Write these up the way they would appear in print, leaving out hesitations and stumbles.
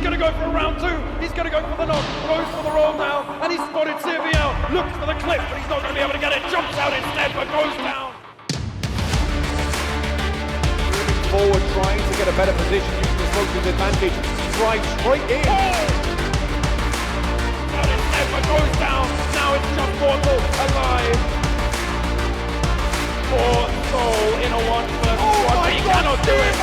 going to go for a round two. He's going to go for the knock. Goes for the roll now. And he's spotted Sylvial. Looks for the clip, but he's not going to be able to get it. Jumps out instead, but goes down. Moving forward, trying to get a better position using the smoker's advantage. Drives straight in. Out instead, but goes down. Now it's just Mortal alive. Poor Soul in a 1v1, but he cannot do it.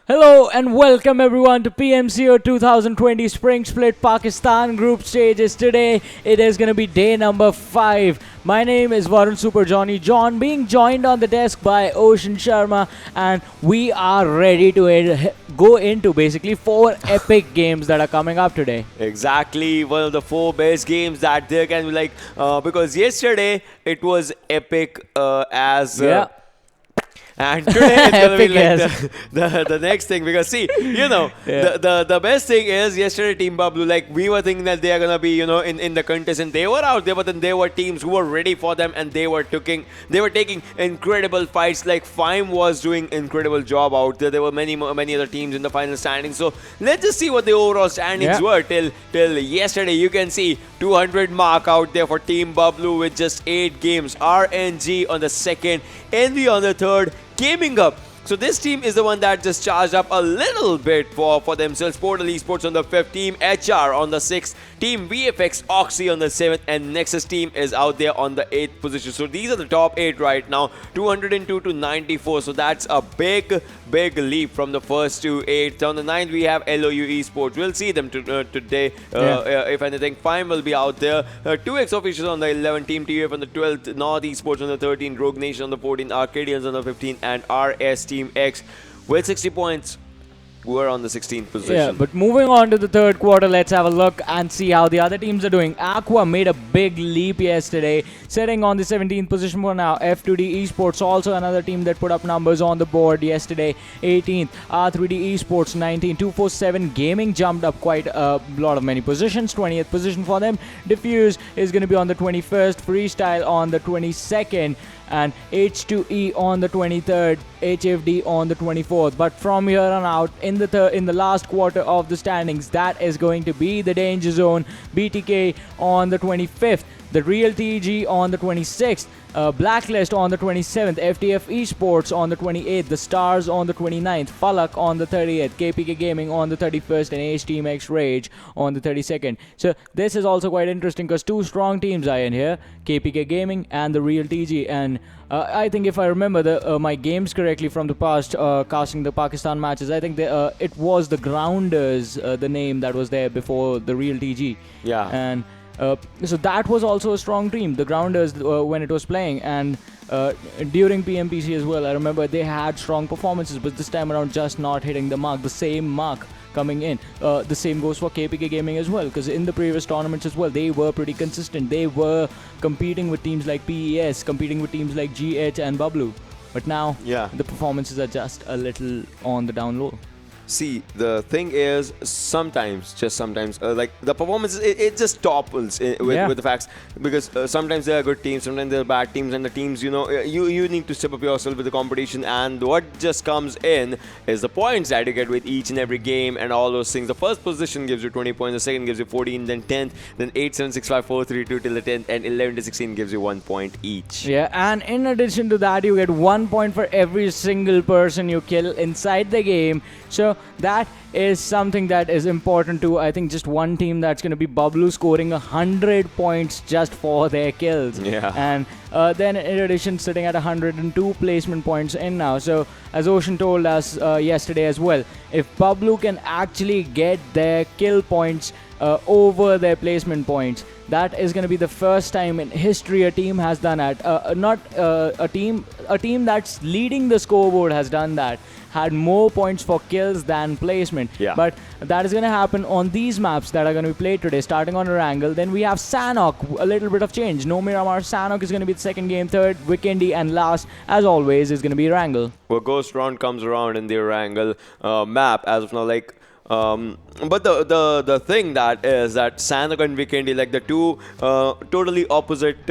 Hello and welcome everyone to PMCO 2020 Spring Split Pakistan Group Stages. Today it is going to be day number 5. My name is Varun Super Johnny John, being joined on the desk by Ocean Sharma, and we are ready to go into basically 4 epic games that are coming up today. Exactly, one of the 4 best games that there can be, like, because yesterday it was epic and today it's going to be like the next thing, because see, you know, the best thing is yesterday Team Bablu, like, we were thinking that they are going to be, you know, in the contest, and they were out there, but then there were teams who were ready for them, and they were taking incredible fights. Like Fime was doing incredible job out there. There were many other teams in the final standings. So let's just see what the overall standings were till yesterday. You can see 200 mark out there for Team Bablu with just 8 games. RNG on the second, Envy on the third, Gaming Up. So this team is the one that just charged up a little bit for themselves. Portal Esports on the 5th, Team HR on the 6th, Team VFX Oxy on the 7th, and Nexus team is out there on the 8th position. So these are the top 8 right now, 202 to 94. So that's a big leap from the first to 8th. On the 9th, we have LOU Esports. We'll see them today. If anything, Fime will be out there. 2XOfficial on the 11th, Team TF on the 12th, North Esports on the 13th, Rogue Nation on the 14th, Arkadians on the 15th, and RSxTeamx with 60 points. We're on the 16th position. Yeah, but moving on to the third quarter, let's have a look and see how the other teams are doing. Aqua made a big leap yesterday, sitting on the 17th position for now. F2D Esports, also another team that put up numbers on the board yesterday, 18th. R3D Esports, 19th. 247 Gaming jumped up quite a lot of many positions, 20th position for them. Diffuse is going to be on the 21st, Freestyle on the 22nd, and H2E on the 23rd, HFD on the 24th. But from here on out, in the last quarter of the standings, that is going to be the Danger Zone, BTK on the 25th, the Real TG on the 26th, Blacklist on the 27th, FTF Esports on the 28th, the Stars on the 29th, FalaQ on the 30th, KPK Gaming on the 31st, and HTeamXRange on the 32nd. So this is also quite interesting because 2 strong teams are in here, KPK Gaming and the Real TG. And I think if I remember my games correctly from the past, casting the Pakistan matches, I think it was the Grounders, the name that was there before the Real TG. Yeah. And so that was also a strong team, the Grounders, when it was playing. And during PMPC as well, I remember they had strong performances, but this time around just not hitting the mark, the same mark coming in. The same goes for KPK Gaming as well, because in the previous tournaments as well, they were pretty consistent. They were competing with teams like PES, competing with teams like GH and Bablu. But now, the performances are just a little on the down low. See, the thing is, sometimes, like the performance, it just topples with the facts, because sometimes there are good teams, sometimes there are bad teams, and the teams, you know, you need to step up yourself with the competition, and what just comes in is the points that you get with each and every game and all those things. The first position gives you 20 points, the second gives you 14, then 10th, then 8, 7, 6, 5, 4, 3, 2 till the 10th, and 11 to 16 gives you 1 point each. Yeah, and in addition to that, you get 1 point for every single person you kill inside the game. So that is something that is important to, I think, just one team. That's going to be Bablu, scoring 100 points just for their kills. Yeah. And then in addition, sitting at 102 placement points in now. So as Ocean told us yesterday as well, if Bablu can actually get their kill points over their placement points, that is going to be the first time in history a team has done that. A team that's leading the scoreboard has done that. had more points for kills than placement. Yeah. But that is going to happen on these maps that are going to be played today, starting on Erangel. Then we have Shanok, a little bit of change. No Miramar. Shanok is going to be the second game, third, Vikendi, and last, as always, is going to be Erangel. Well, Ghost Round comes around in the Erangel map as of now, like. But the thing that is that Shanok and Vikendi, like the two totally opposite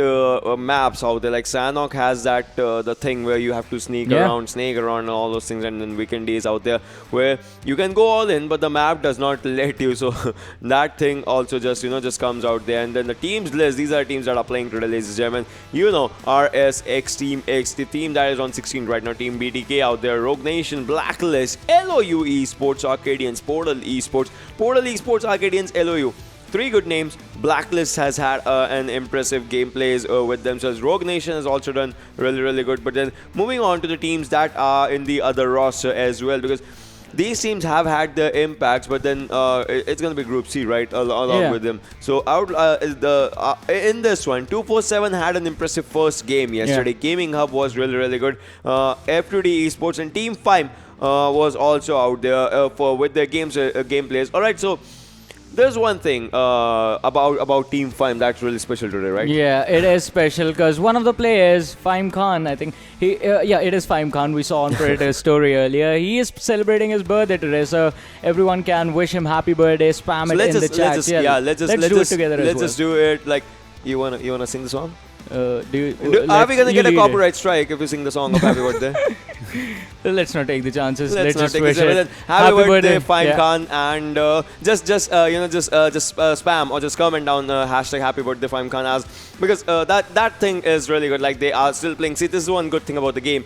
maps out there. Like Shanok has that the thing where you have to sneak around, and all those things, and then Vikendi is out there where you can go all in, but the map does not let you. So that thing also just comes out there. And then the teams list. These are teams that are playing today, ladies and gentlemen. RSxTeamx, the team that is on 16 right now. TeamBTK out there. Rogue Nation, Blacklist, LOU Esports, Arkadians, Portal Esports, Arkadians, LOU. Three good names. Blacklist has had an impressive gameplays with themselves. Rogue Nation has also done really good. But then moving on to the teams that are in the other roster as well, because these teams have had their impacts, but then it's going to be Group C, right, along with them. So in this one, 247 had an impressive first game yesterday. Gaming Hub was really good. F2D Esports and Team 5 was also out there with their gameplays. All right, so there's one thing about Team 5 that's really special today, right? Yeah, it is special because one of the players, Faim Khan, I think it is Faim Khan. We saw on Predator's story earlier. He is celebrating his birthday today, so everyone can wish him happy birthday. Spam it in the chat. Let's do it together. Let's just do it. Like, you wanna sing the song? Are we gonna get a copyright strike if we sing the song of Happy Birthday? Let's not take the chances. Let's just not wish take it. Happy birthday, Faim Khan, and just spam or just comment down hashtag Happy Birthday Faim Khan as, because that thing is really good. Like, they are still playing. See, this is one good thing about the game.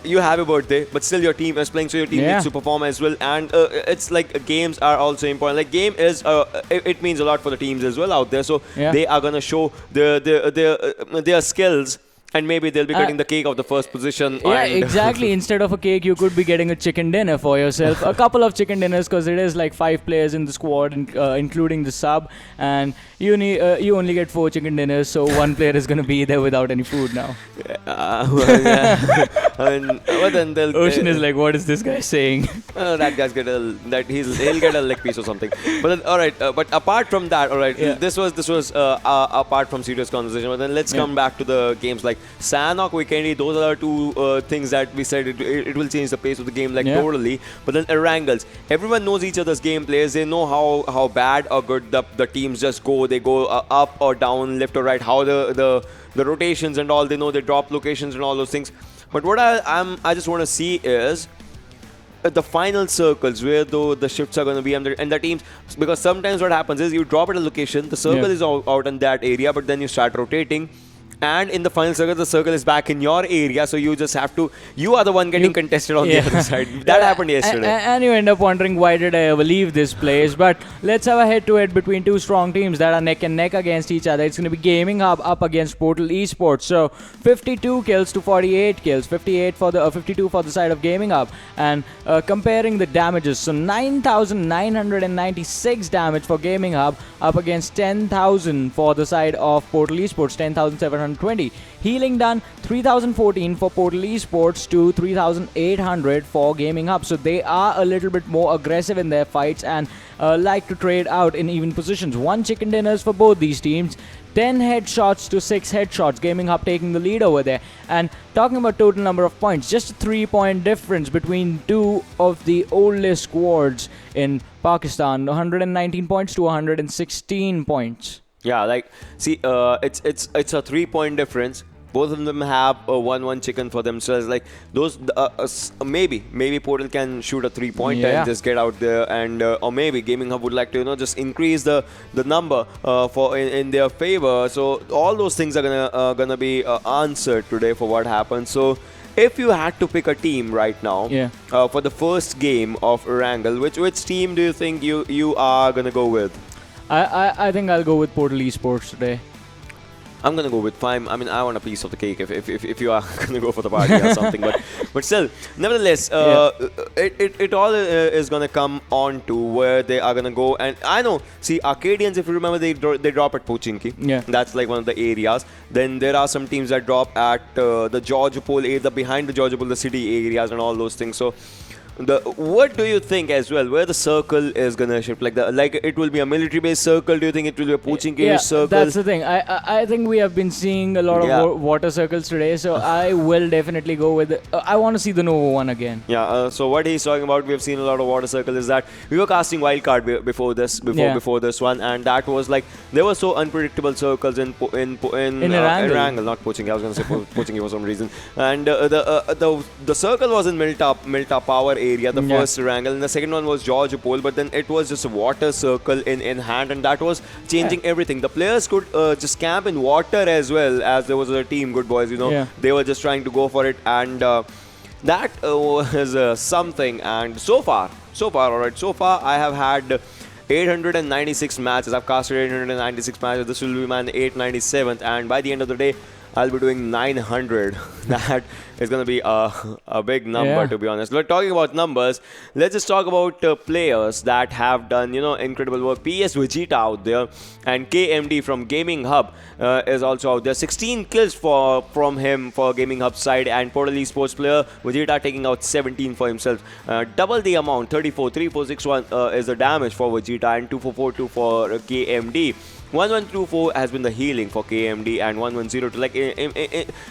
You have a birthday, but still your team is playing, so your team needs to perform as well. And it's like games are also important. Like, game is it means a lot for the teams as well out there. So they are gonna show their skills. And maybe they'll be getting the cake of the first position. Yeah, exactly. Instead of a cake, you could be getting a chicken dinner for yourself. A couple of chicken dinners, because it is like 5 players in the squad, including the sub. And you only get 4 chicken dinners, so one player is going to be there without any food now. I mean, but then Ocean is like, what is this guy saying? That guy's he'll get a leg piece or something. But then, all right. But apart from that, all right. This was apart from serious conversation. But then let's come back to the games like Shanok, Vikendi. Those are two things that we said it will change the pace of the game totally. But then Erangels, everyone knows each other's gameplays. They know how bad or good the teams just go. They go up or down, left or right. How the rotations and all. They know the drop locations and all those things. But what I just want to see is the final circles where the shifts are going to be and the teams, because sometimes what happens is you drop at a location, the circle is out in that area, but then you start rotating. And in the final circle, the circle is back in your area, so you just have to. You are the one getting contested on the other side. That happened yesterday. And you end up wondering, why did I ever leave this place? But let's have a head-to-head between two strong teams that are neck and neck against each other. It's going to be Gaming Hub up against Portal Esports. So 52 kills to 48 kills, 52 for the side of Gaming Hub. And comparing the damages, so 9,996 damage for Gaming Hub up against 10,000 for the side of Portal Esports, 10,720. Healing done 3,014 for Portal Esports to 3,800 for Gaming Hub. So they are a little bit more aggressive in their fights and like to trade out in even positions. 1 chicken dinners for both these teams. 10 headshots to 6 headshots. Gaming Hub taking the lead over there. And talking about total number of points, just a 3-point difference between two of the oldest squads in Pakistan. 119 points to 116 points. Yeah, like, see, it's a 3-point difference. Both of them have a 1-1 chicken for themselves. Like, those, maybe Portal can shoot a 3-pointer and just get out there, and or maybe Gaming Hub would like to just increase the number for in their favor. So all those things are gonna be answered today for what happens. So if you had to pick a team right now for the first game of Erangel, which team do you think you are gonna go with? I think I'll go with Portal Esports today. I'm gonna go with Faim. I mean, I want a piece of the cake if you are gonna go for the party or something. But still, nevertheless, it all is gonna come on to where they are gonna go. And I know, see, Arkadians, if you remember, they drop at Pochinki. Yeah, that's like one of the areas. Then there are some teams that drop at the Georgopol area, behind the Georgopol, the city areas, and all those things. So what do you think as well? Where the circle is gonna shift? Like it will be a military-based circle. Do you think it will be a poaching cage circle? That's the thing. I think we have been seeing a lot of water circles today, so I will definitely go with I want to see the Nova one again. Yeah. So what he's talking about, we have seen a lot of water circles. Is that we were casting wildcard before this one, and that was like there were so unpredictable circles in Erangel, not poaching. I was gonna say poaching for some reason, and the circle was in Milta Power area, the first Erangel, and the second one was Georgopol, but then it was just a water circle in hand, and that was changing everything. The players could just camp in water as well, as there was a team, good boys, they were just trying to go for it, and that was something. And so far, I have had 896 matches. I've casted 896 matches. This will be my 897th, and by the end of the day, I'll be doing 900. That is going to be a big number, to be honest. We're talking about numbers. Let's just talk about players that have done, incredible work. PSVegeta out there, and KMD from Gaming Hub is also out there. 16 kills from him for Gaming Hub side, and Portal Esports player Vegeta taking out 17 for himself. Double the amount, 34, 3461 is the damage for Vegeta, and 2442 for KMD. 1124 has been the healing for KMD, and 1102 like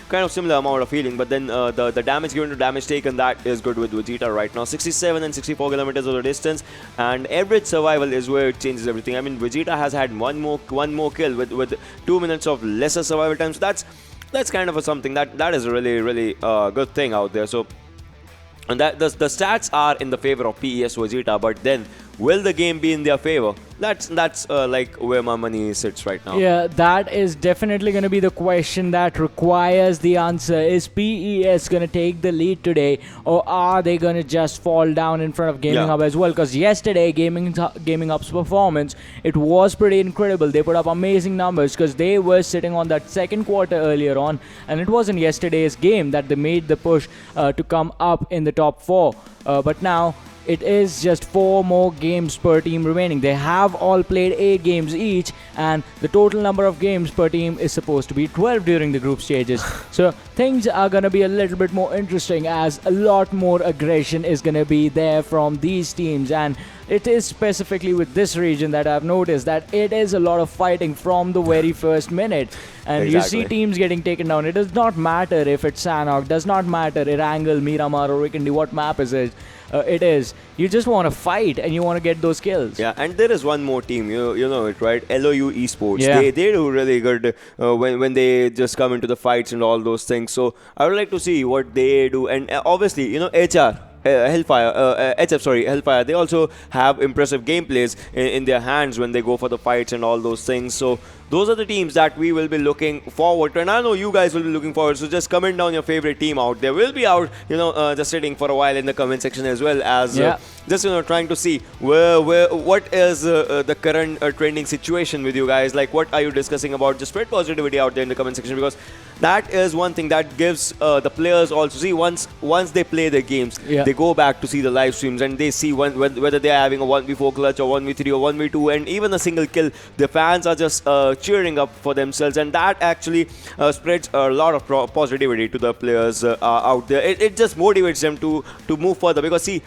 kind of similar amount of healing, but then the damage given to damage taken, that is good with Vegeta right now. 67 and 64 kilometers of the distance, and average survival is where it changes everything. I mean, Vegeta has had one more kill with 2 minutes of lesser survival time, so that's kind of something that is a really good thing out there. So, and that the stats are in the favor of PES Vegeta, but then will the game be in their favor? That's like where my money sits right now. Yeah, that is definitely going to be the question that requires the answer. Is PES going to take the lead today, or are they going to just fall down in front of Gaming Hub as well? Because yesterday, Gaming Hub's performance, it was pretty incredible. They put up amazing numbers because they were sitting on that second quarter earlier on, and it was in yesterday's game that they made the push to come up in the top 4. But now, it is just 4 more games per team remaining. They have all played 8 games each, and the total number of games per team is supposed to be 12 during the group stages. So things are going to be a little bit more interesting, as a lot more aggression is going to be there from these teams. And it is specifically with this region that I've noticed that it is a lot of fighting from the very first minute. And you see teams getting taken down. It does not matter if it's Shanok, does not matter Erangel, Miramar, or Vikendi, what map is it. It is. You just want to fight and you want to get those kills. Yeah, and there is one more team, you know it, right? LOU Esports. Yeah. They do really good when they just come into the fights and all those things. So I would like to see what they do. And obviously, HR. Hellfire, Hellfire, they also have impressive gameplays in their hands when they go for the fights and all those things. So those are the teams that we will be looking forward to, and I know you guys will be looking forward. So just comment down your favorite team out there. We'll be out, just sitting for a while in the comment section as well, as just trying to see what is the current trending situation with you guys. Like, what are you discussing about? Just spread positivity out there in the comment section, because that is one thing that gives the players also, see, once they play their games, they go back to see the live streams and they see whether they are having a 1v4 clutch or 1v3 or 1v2 and even a single kill. The fans are just cheering up for themselves, and that actually spreads a lot of positivity to the players out there. It just motivates them to move further, because see,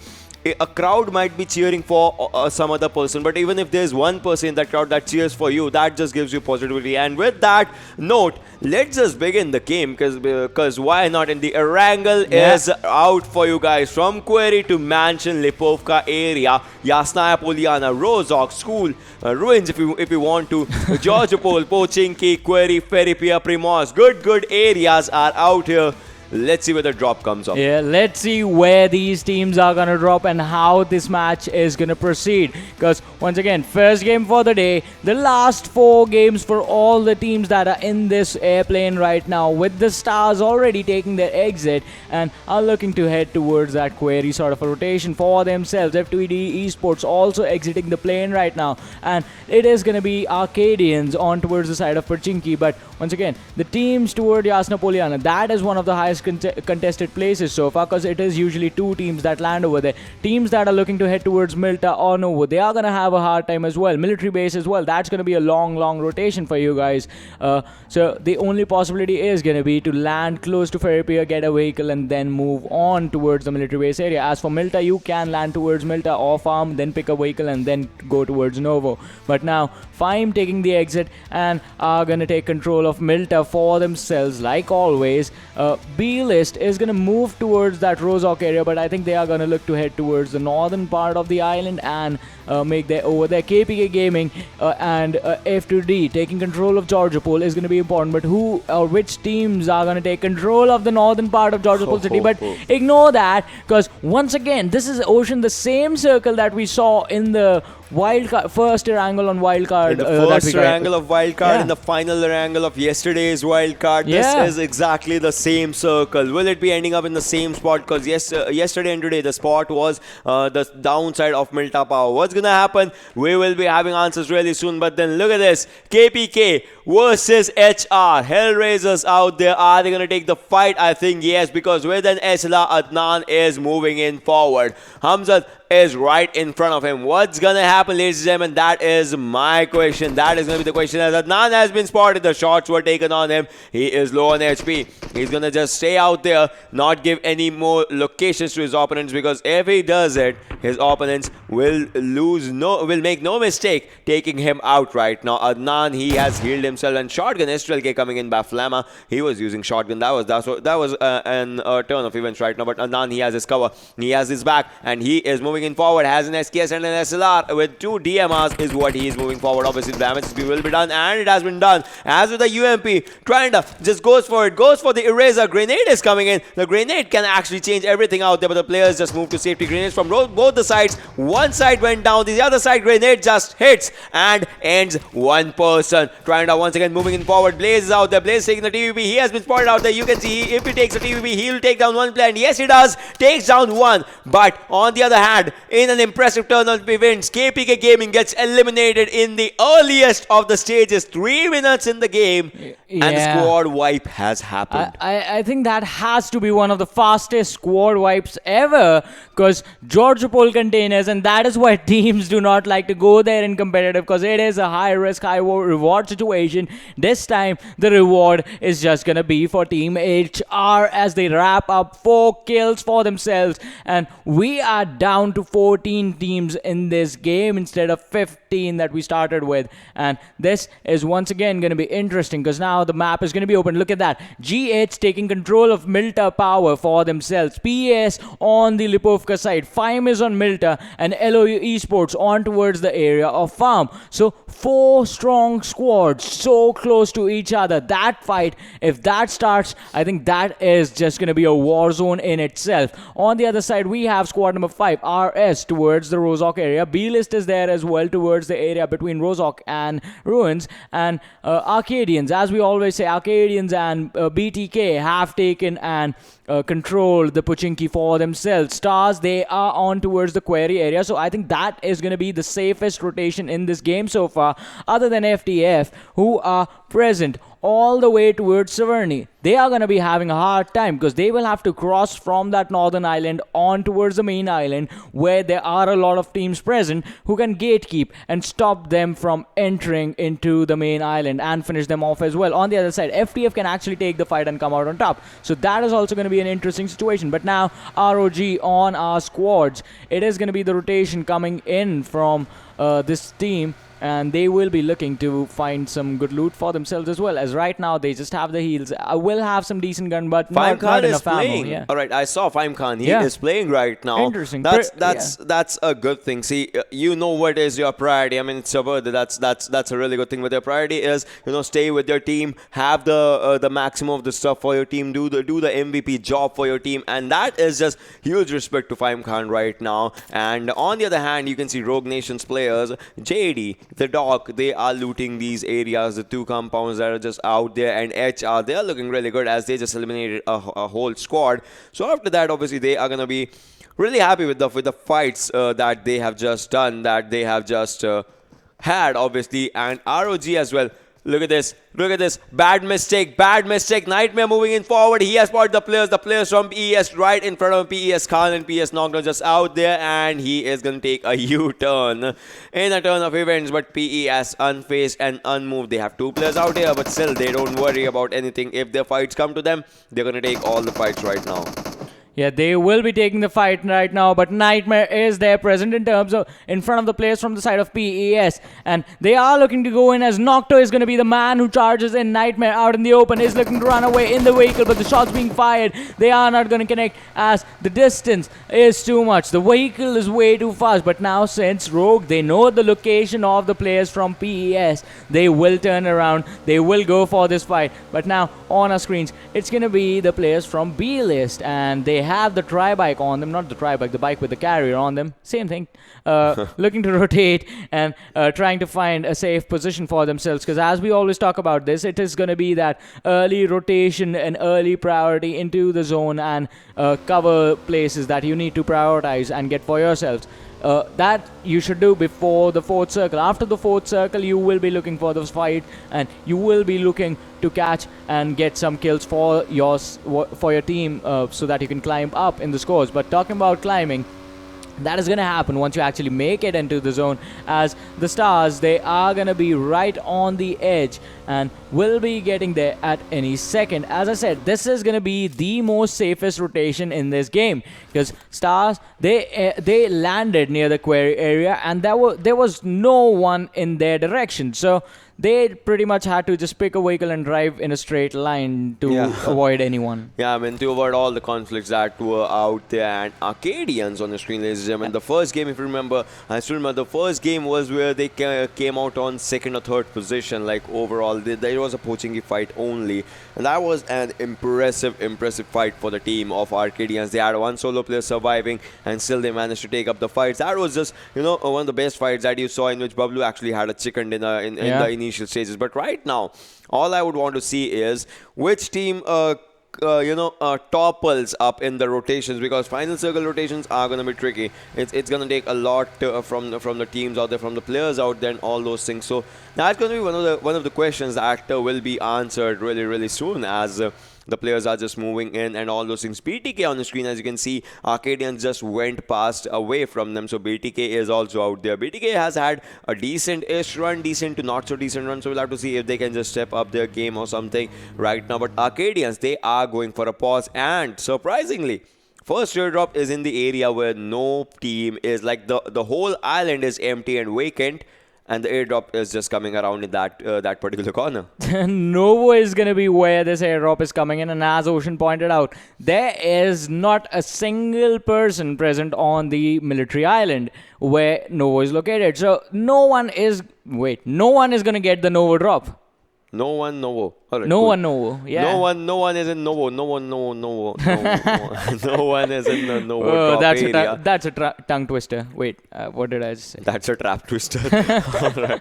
a crowd might be cheering for some other person, but even if there's one person in that crowd that cheers for you, that just gives you positivity. And with that note, let's just begin the game, because why not? And the Erangel is out for you guys, from Query to Mansion, Lipovka area, Yasnaya Poliana, Rozok, School, Ruins if you want to, Georgopol, Pochinki, Query, Feripia, Primos. Good areas are out here. Let's see where the drop comes up. Yeah, let's see where these teams are going to drop and how this match is going to proceed. Because, once again, first game for the day, the last 4 games for all the teams that are in this airplane right now, with the stars already taking their exit and are looking to head towards that query sort of a rotation for themselves. F2ED Esports also exiting the plane right now, and it is going to be Arkadians on towards the side of Pochinki. But once again, the teams toward Yasna Poliana, that is one of the highest highest contested places so far, because it is usually 2 teams that land over there. Teams that are looking to head towards Milta or Novo, they are going to have a hard time as well. Military base as well, that's going to be a long rotation for you guys. So the only possibility is going to be to land close to Ferry Pier, get a vehicle, and then move on towards the military base area. As for Milta, you can land towards Milta or farm, then pick a vehicle and then go towards Novo. But now FIME taking the exit and are going to take control of Milta for themselves like always. B-List is going to move towards that Rozok area, but I think they are going to look to head towards the northern part of the island and make their over there. KPK Gaming and F2D taking control of Georgiopol is going to be important, but who or which teams are going to take control of the northern part of Georgiopol city? But ignore that, because once again, this is Ocean, the same circle that we saw in the wildcard, first Erangel on wildcard. In the first Erangel of wildcard, in the final Erangel of yesterday's wildcard, this is exactly the same circle. Will it be ending up in the same spot? Because yesterday and today, the spot was the downside of Milta Power. What's going to happen? We will be having answers really soon. But then look at this. KPK versus HR. Hellraisers out there. Are they going to take the fight? I think yes, because with an SLR, Adnan is moving in forward. Hamzat is right in front of him. What's gonna happen, ladies and gentlemen? That is my question. That is gonna be the question. As Adnan has been spotted, the shots were taken on him. He is low on HP. He's gonna just stay out there, not give any more locations to his opponents, because if he does it, his opponents will make no mistake taking him out right now. Adnan, he has healed himself, and shotgun STLK coming in by Flamma. He was using shotgun. That was an turn of events right now. But Adnan, he has his cover. He has his back, and he is moving in forward, has an SKS and an SLR with 2 DMRs is what he is moving forward. Obviously the damage will be done, and it has been done. As with the UMP, trying to just goes for it, goes for the eraser. Grenade is coming in. The grenade can actually change everything out there, but the players just move to safety. Grenades from both the sides. One side went down, the other side grenade just hits and ends one person. Trying to once again moving in forward. Blaze is out there. Blaze taking the TVP. He has been spotted out there. You can see if he takes the TVP, he will take down one player, and yes he does, takes down one. But on the other hand, in an impressive turn of events, KPK Gaming gets eliminated in the earliest of the stages. 3 minutes in the game, and the squad wipe has happened. I think that has to be one of the fastest squad wipes ever, because Georgiopol containers, and that is why teams do not like to go there in competitive, because it is a high risk, high reward situation. This time, the reward is just gonna be for Team HR as they wrap up 4 kills for themselves, and we are down to 14 teams in this game instead of 15 that we started with. And this is once again going to be interesting, because now the map is going to be open. Look at that. GH taking control of Milta Power for themselves. PS on the Lipovka side. FIME is on Milta, and LOU Esports on towards the area of Farm. So 4 strong squads so close to each other. That fight, if that starts, I think that is just going to be a war zone in itself. On the other side, we have squad number 5, RS, towards the Rozok area. B-List is there as well towards the area between Rozok and Ruins. And Arkadians, as we always say, Arkadians and BTK have taken and controlled the Pochinki for themselves. Stars, they are on towards the Quarry area. So I think that is going to be the safest rotation in this game so far, other than FTF, who are present all the way towards Severny. They are going to be having a hard time, because they will have to cross from that northern island on towards the main island, where there are a lot of teams present who can gatekeep and stop them from entering into the main island and finish them off as well. On the other side, FTF can actually take the fight and come out on top. So that is also going to be an interesting situation. But now ROG on our squads, it is going to be the rotation coming in from this team, and they will be looking to find some good loot for themselves as well, as right now they just have the heals. I will have some decent gun, but not enough ammo. Yeah. All right, I saw Fime Khan. He is playing right now. Interesting. That's a good thing. See, you know what is your priority. I mean, it's your birthday. That's a really good thing. But your priority is, stay with your team, have the maximum of the stuff for your team, do the MVP job for your team, and that is just huge respect to Fime Khan right now. And on the other hand, you can see Rogue Nation's players, JD, the Doc, they are looting these areas, the 2 compounds that are just out there, and HR, they are looking really good as they just eliminated a whole squad. So after that, obviously, they are going to be really happy with the fights that they have just done, that they have just had, obviously, and ROG as well. Look at this. Look at this. Bad mistake. Bad mistake. Nightmare moving in forward. He has spotted the players. The players from PES right in front of PES. Khan and PES Knockdown just out there. And he is going to take a U-turn in a turn of events. But PES unfazed and unmoved. They have 2 players out here. But still, they don't worry about anything. If their fights come to them, they're going to take all the fights right now. Yeah, they will be taking the fight right now, but Nightmare is there present in terms of in front of the players from the side of PES, and they are looking to go in as Nocto is going to be the man who charges in. Nightmare out in the open is looking to run away in the vehicle, but the shots being fired, they are not going to connect as the distance is too much. The vehicle is way too fast, but now since Rogue, they know the location of the players from PES, they will turn around, they will go for this fight. But now on our screens, it's going to be the players from B-List, and they have the tri-bike on them, not the tri-bike, the bike with the carrier on them, same thing, looking to rotate and trying to find a safe position for themselves, because as we always talk about this, it is going to be that early rotation and early priority into the zone and cover places that you need to prioritize and get for yourselves. That you should do before the 4th circle. After the 4th circle, you will be looking for this fight, and you will be looking to catch and get some kills for your team, so that you can climb up in the scores. But talking about climbing, that is going to happen once you actually make it into the zone, as the Stars, they are going to be right on the edge and will be getting there at any second. As I said, this is going to be the most safest rotation in this game, because Stars, they landed near the quarry area, and there was no one in their direction, so they pretty much had to just pick a vehicle and drive in a straight line to avoid anyone. Yeah, I mean, to avoid all the conflicts that were out there. And Arkadians on the screen, ladies and gentlemen. The first game, if you remember, I still remember, the first game was where they came out on 2nd or 3rd position. Like, overall, there was a Pochinki fight only. And that was an impressive fight for the team of Arkadians. They had 1 solo player surviving, and still they managed to take up the fights. That was just, one of the best fights that you saw, in which Bablu actually had a chicken dinner in the initial stages. But right now, all I would want to see is which team topples up in the rotations, because final circle rotations are going to be tricky. It's going to take a lot from the teams out there, from the players out there, and all those things. So that's going to be one of the questions that will be answered really soon, as the players are just moving in and all those things. BTK on the screen, as you can see, Arkadians just went past away from them. So BTK is also out there. BTK has had a decent-ish run, decent to not so decent run. So we'll have to see if they can just step up their game or something right now. But Arkadians, they are going for a pause. And surprisingly, first airdrop is in the area where no team is. Like, the whole island is empty and vacant, and the airdrop is just coming around in that particular corner. Novo is going to be where this airdrop is coming in, and as Ocean pointed out, there is not a single person present on the military island where Novo is located. So no one is going to get the Novo drop. No one Novo. All right, no one Novo. Yeah. No one is in Novo. No one is in the Novo Oh, top area. that's a tongue twister. Wait, what did I just say? That's a trap twister. All right.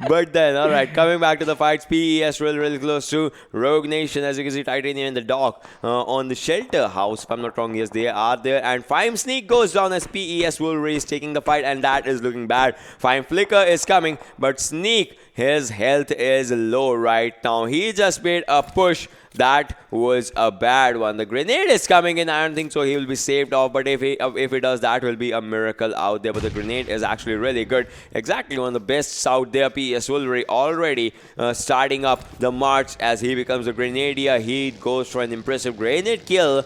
But then, all right, coming back to the fights, PES really close to Rogue Nation. As you can see, Titanium in the dock on the shelter house. If I'm not wrong, yes, they are there. And Fime Sneak goes down as PES Wolverine is taking the fight, and that is looking bad. Fime Flicker is coming, but Sneak, his health is low right now. He just made a push. That was a bad one. The grenade is coming in. I don't think so he will be saved off, but if he does, that will be a miracle out there. But the grenade is actually really good. Exactly one of the best out there. PES Wolverine already starting up the march as he becomes a grenadier. He goes for an impressive grenade kill.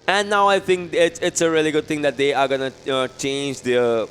And now I think it's a really good thing that they are going to change their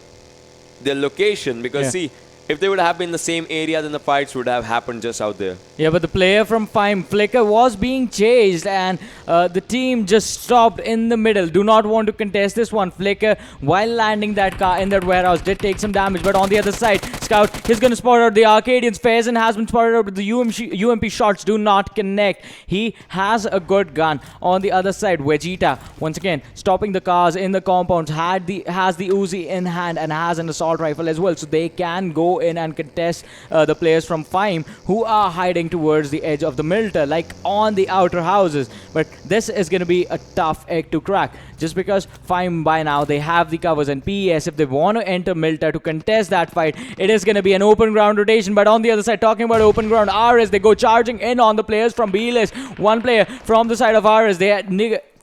location, because see, if they would have been in the same area, then the fights would have happened just out there. Yeah, but the player from Fime, Flicker, was being chased, and the team just stopped in the middle. Do not want to contest this one. Flicker, while landing that car in that warehouse, did take some damage, but on the other side, Scout is going to spot out the Arkadians. Faison has been spotted out, but the UMP shots do not connect. He has a good gun. On the other side, Vegeta, once again, stopping the cars in the compounds, has the Uzi in hand and has an assault rifle as well, so they can go in and contest the players from Fime who are hiding towards the edge of the Milter, like on the outer houses. But this is going to be a tough egg to crack, just because Fime by now, they have the covers, and PES, if they want to enter Milter to contest that fight, it is going to be an open ground rotation. But on the other side, talking about open ground, RS, they go charging in on the players from B-List. One player from the side of RS, they had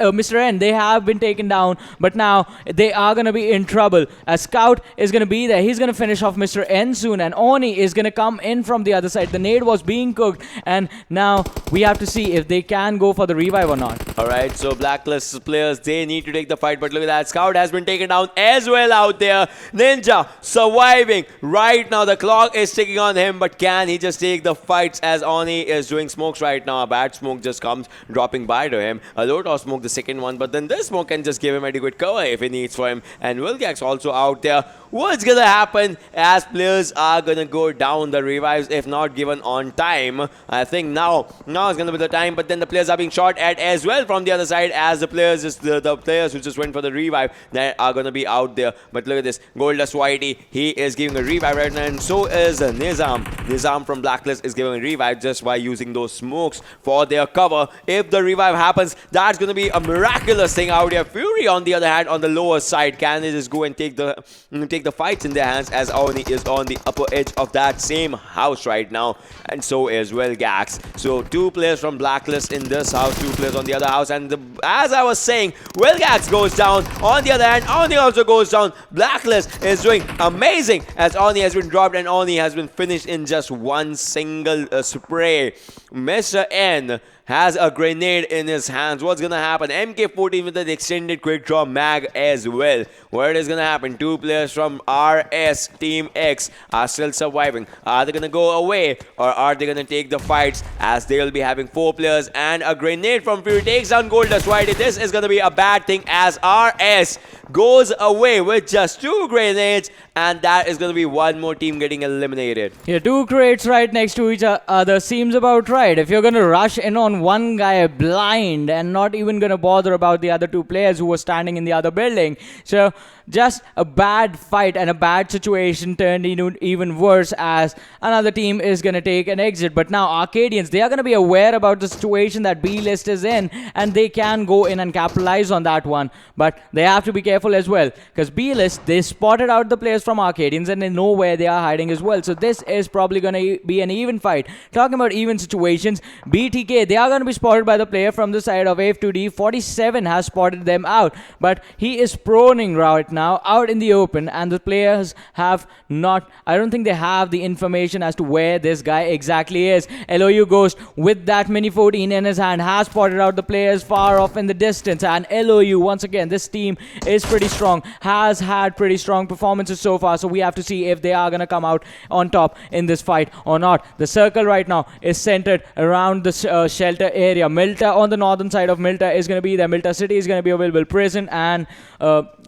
Mr. N, they have been taken down, but now they are going to be in trouble. A Scout is going to be there. He's going to finish off Mr. N soon, and Oni is going to come in from the other side. The nade was being cooked, and now we have to see if they can go for the revive or not. Alright, so Blacklist players, they need to take the fight, but look at that. Scout has been taken down as well out there. Ninja surviving. Right now, the clock is ticking on him, but can he just take the fights as Oni is doing smokes right now? A bad smoke just comes dropping by to him. A low toss smoke, the second one, but then this smoke can just give him adequate cover if he needs for him. And Wilgax also out there. What's gonna happen as players are gonna go down? The revives, if not given on time, I think now is gonna be the time. But then the players are being shot at as well from the other side, as the players the players who just went for the revive that are gonna be out there. But look at this, Goldust Whitey, he is giving a revive right now, and so is Nizam. Nizam from Blacklist is giving a revive just by using those smokes for their cover. If the revive happens, that's gonna be a miraculous thing out here. Fury, on the other hand, on the lower side, can they just go and take the fights in their hands, as Oni is on the upper edge of that same house right now, and so is Wilgax. So 2 players from Blacklist in this house, 2 players on the other house, and as I was saying, Wilgax goes down. On the other hand, Oni also goes down. Blacklist is doing amazing as Oni has been dropped, and Oni has been finished in just one single spray. Mr. N has a grenade in his hands. What's gonna happen? MK14 with an extended quick draw mag as well. What is gonna happen? 2 players from RSxTeamx are still surviving. Are they gonna go away, or are they gonna take the fights, as they will be having 4 players, and a grenade from Fury takes down Goldust Whitey. This is gonna be a bad thing, as RS goes away with just 2 grenades, and that is gonna be one more team getting eliminated. Yeah, 2 crates right next to each other seems about right. If you're gonna rush in on one guy blind and not even gonna bother about the other 2 players who were standing in the other building, so just a bad fight and a bad situation turned into even worse, as another team is going to take an exit. But now Arkadians, they are going to be aware about the situation that B-List is in, and they can go in and capitalize on that one. But they have to be careful as well, because B-List, they spotted out the players from Arkadians and they know where they are hiding as well. So this is probably going to be an even fight. Talking about even situations, BTK, they are going to be spotted by the player from the side of F2D. 47 has spotted them out, but he is proning right now out in the open, and the players have not, I don't think they have the information as to where this guy exactly is. LOU Ghost with that mini 14 in his hand has spotted out the players far off in the distance, and LOU, once again, this team is pretty strong, has had pretty strong performances so far, so we have to see if they are going to come out on top in this fight or not. The circle right now is centered around the shelter area. Milta on the northern side of Milta is going to be there. Milta City is going to be available. Prison and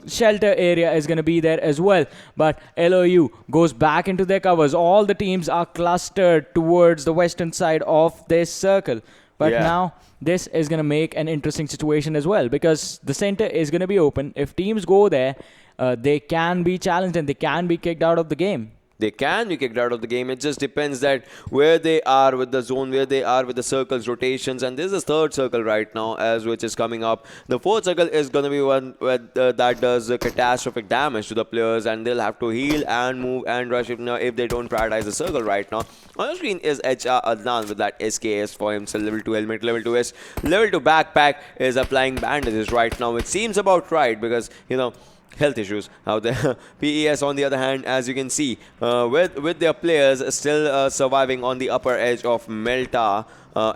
shelter area is going to be there as well, but LOU goes back into their covers. All the teams are clustered towards the western side of this circle, but now this is going to make an interesting situation as well, because the center is going to be open. If teams go there, they can be challenged and they can be kicked out of the game. They can be kicked out of the game. It just depends that where they are with the zone, where they are with the circles, rotations. And this is the 3rd circle right now, as which is coming up. The 4th circle is going to be one where that does catastrophic damage to the players, and they'll have to heal and move and rush if they don't prioritize the circle right now. On the screen is HR Adnan with that SKS for himself. Level 2 helmet, level 2 S, level 2 backpack, is applying bandages right now. It seems about right, because, you know, health issues out there. PES, on the other hand, as you can see, with their players still surviving on the upper edge of Melta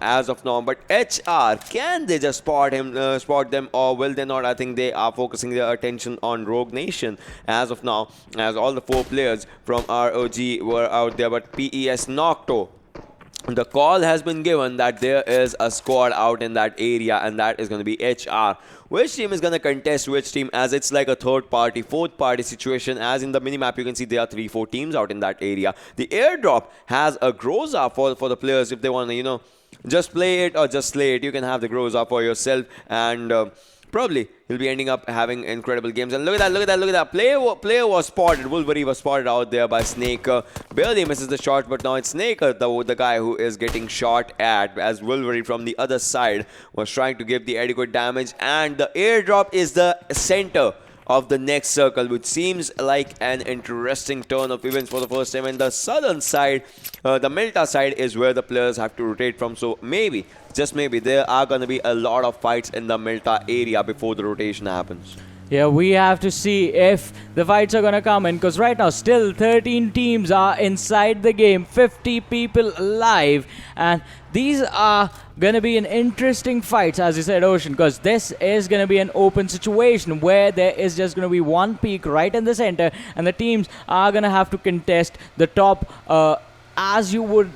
as of now. But HR, can they just spot them, or will they not? I think they are focusing their attention on Rogue Nation as of now, as all the 4 players from ROG were out there. But PES Nocto, the call has been given that there is a squad out in that area, and that is going to be HR. Which team is going to contest which team, as it's like a 3rd party, 4th party situation, as in the minimap you can see there are 3-4 teams out in that area. The airdrop has a Groza for the players if they want to, you know, just play it or just slay it. You can have the Groza for yourself, and probably he'll be ending up having incredible games. And look at that. Player was spotted. Wolverine was spotted out there by Snake. Barely misses the shot, but now it's Snake, the guy who is getting shot at, as Wolverine from the other side was trying to give the adequate damage. And the airdrop is the center of the next circle, which seems like an interesting turn of events for the first time. And the southern side, the Melta side, is where the players have to rotate from. So maybe, just maybe, there are going to be a lot of fights in the Melta area before the rotation happens. Yeah, we have to see if the fights are going to come in, because right now still 13 teams are inside the game, 50 people alive, and these are going to be an interesting fights, as you said, Ocean, because this is going to be an open situation where there is just going to be one peak right in the center, and the teams are going to have to contest the top as you would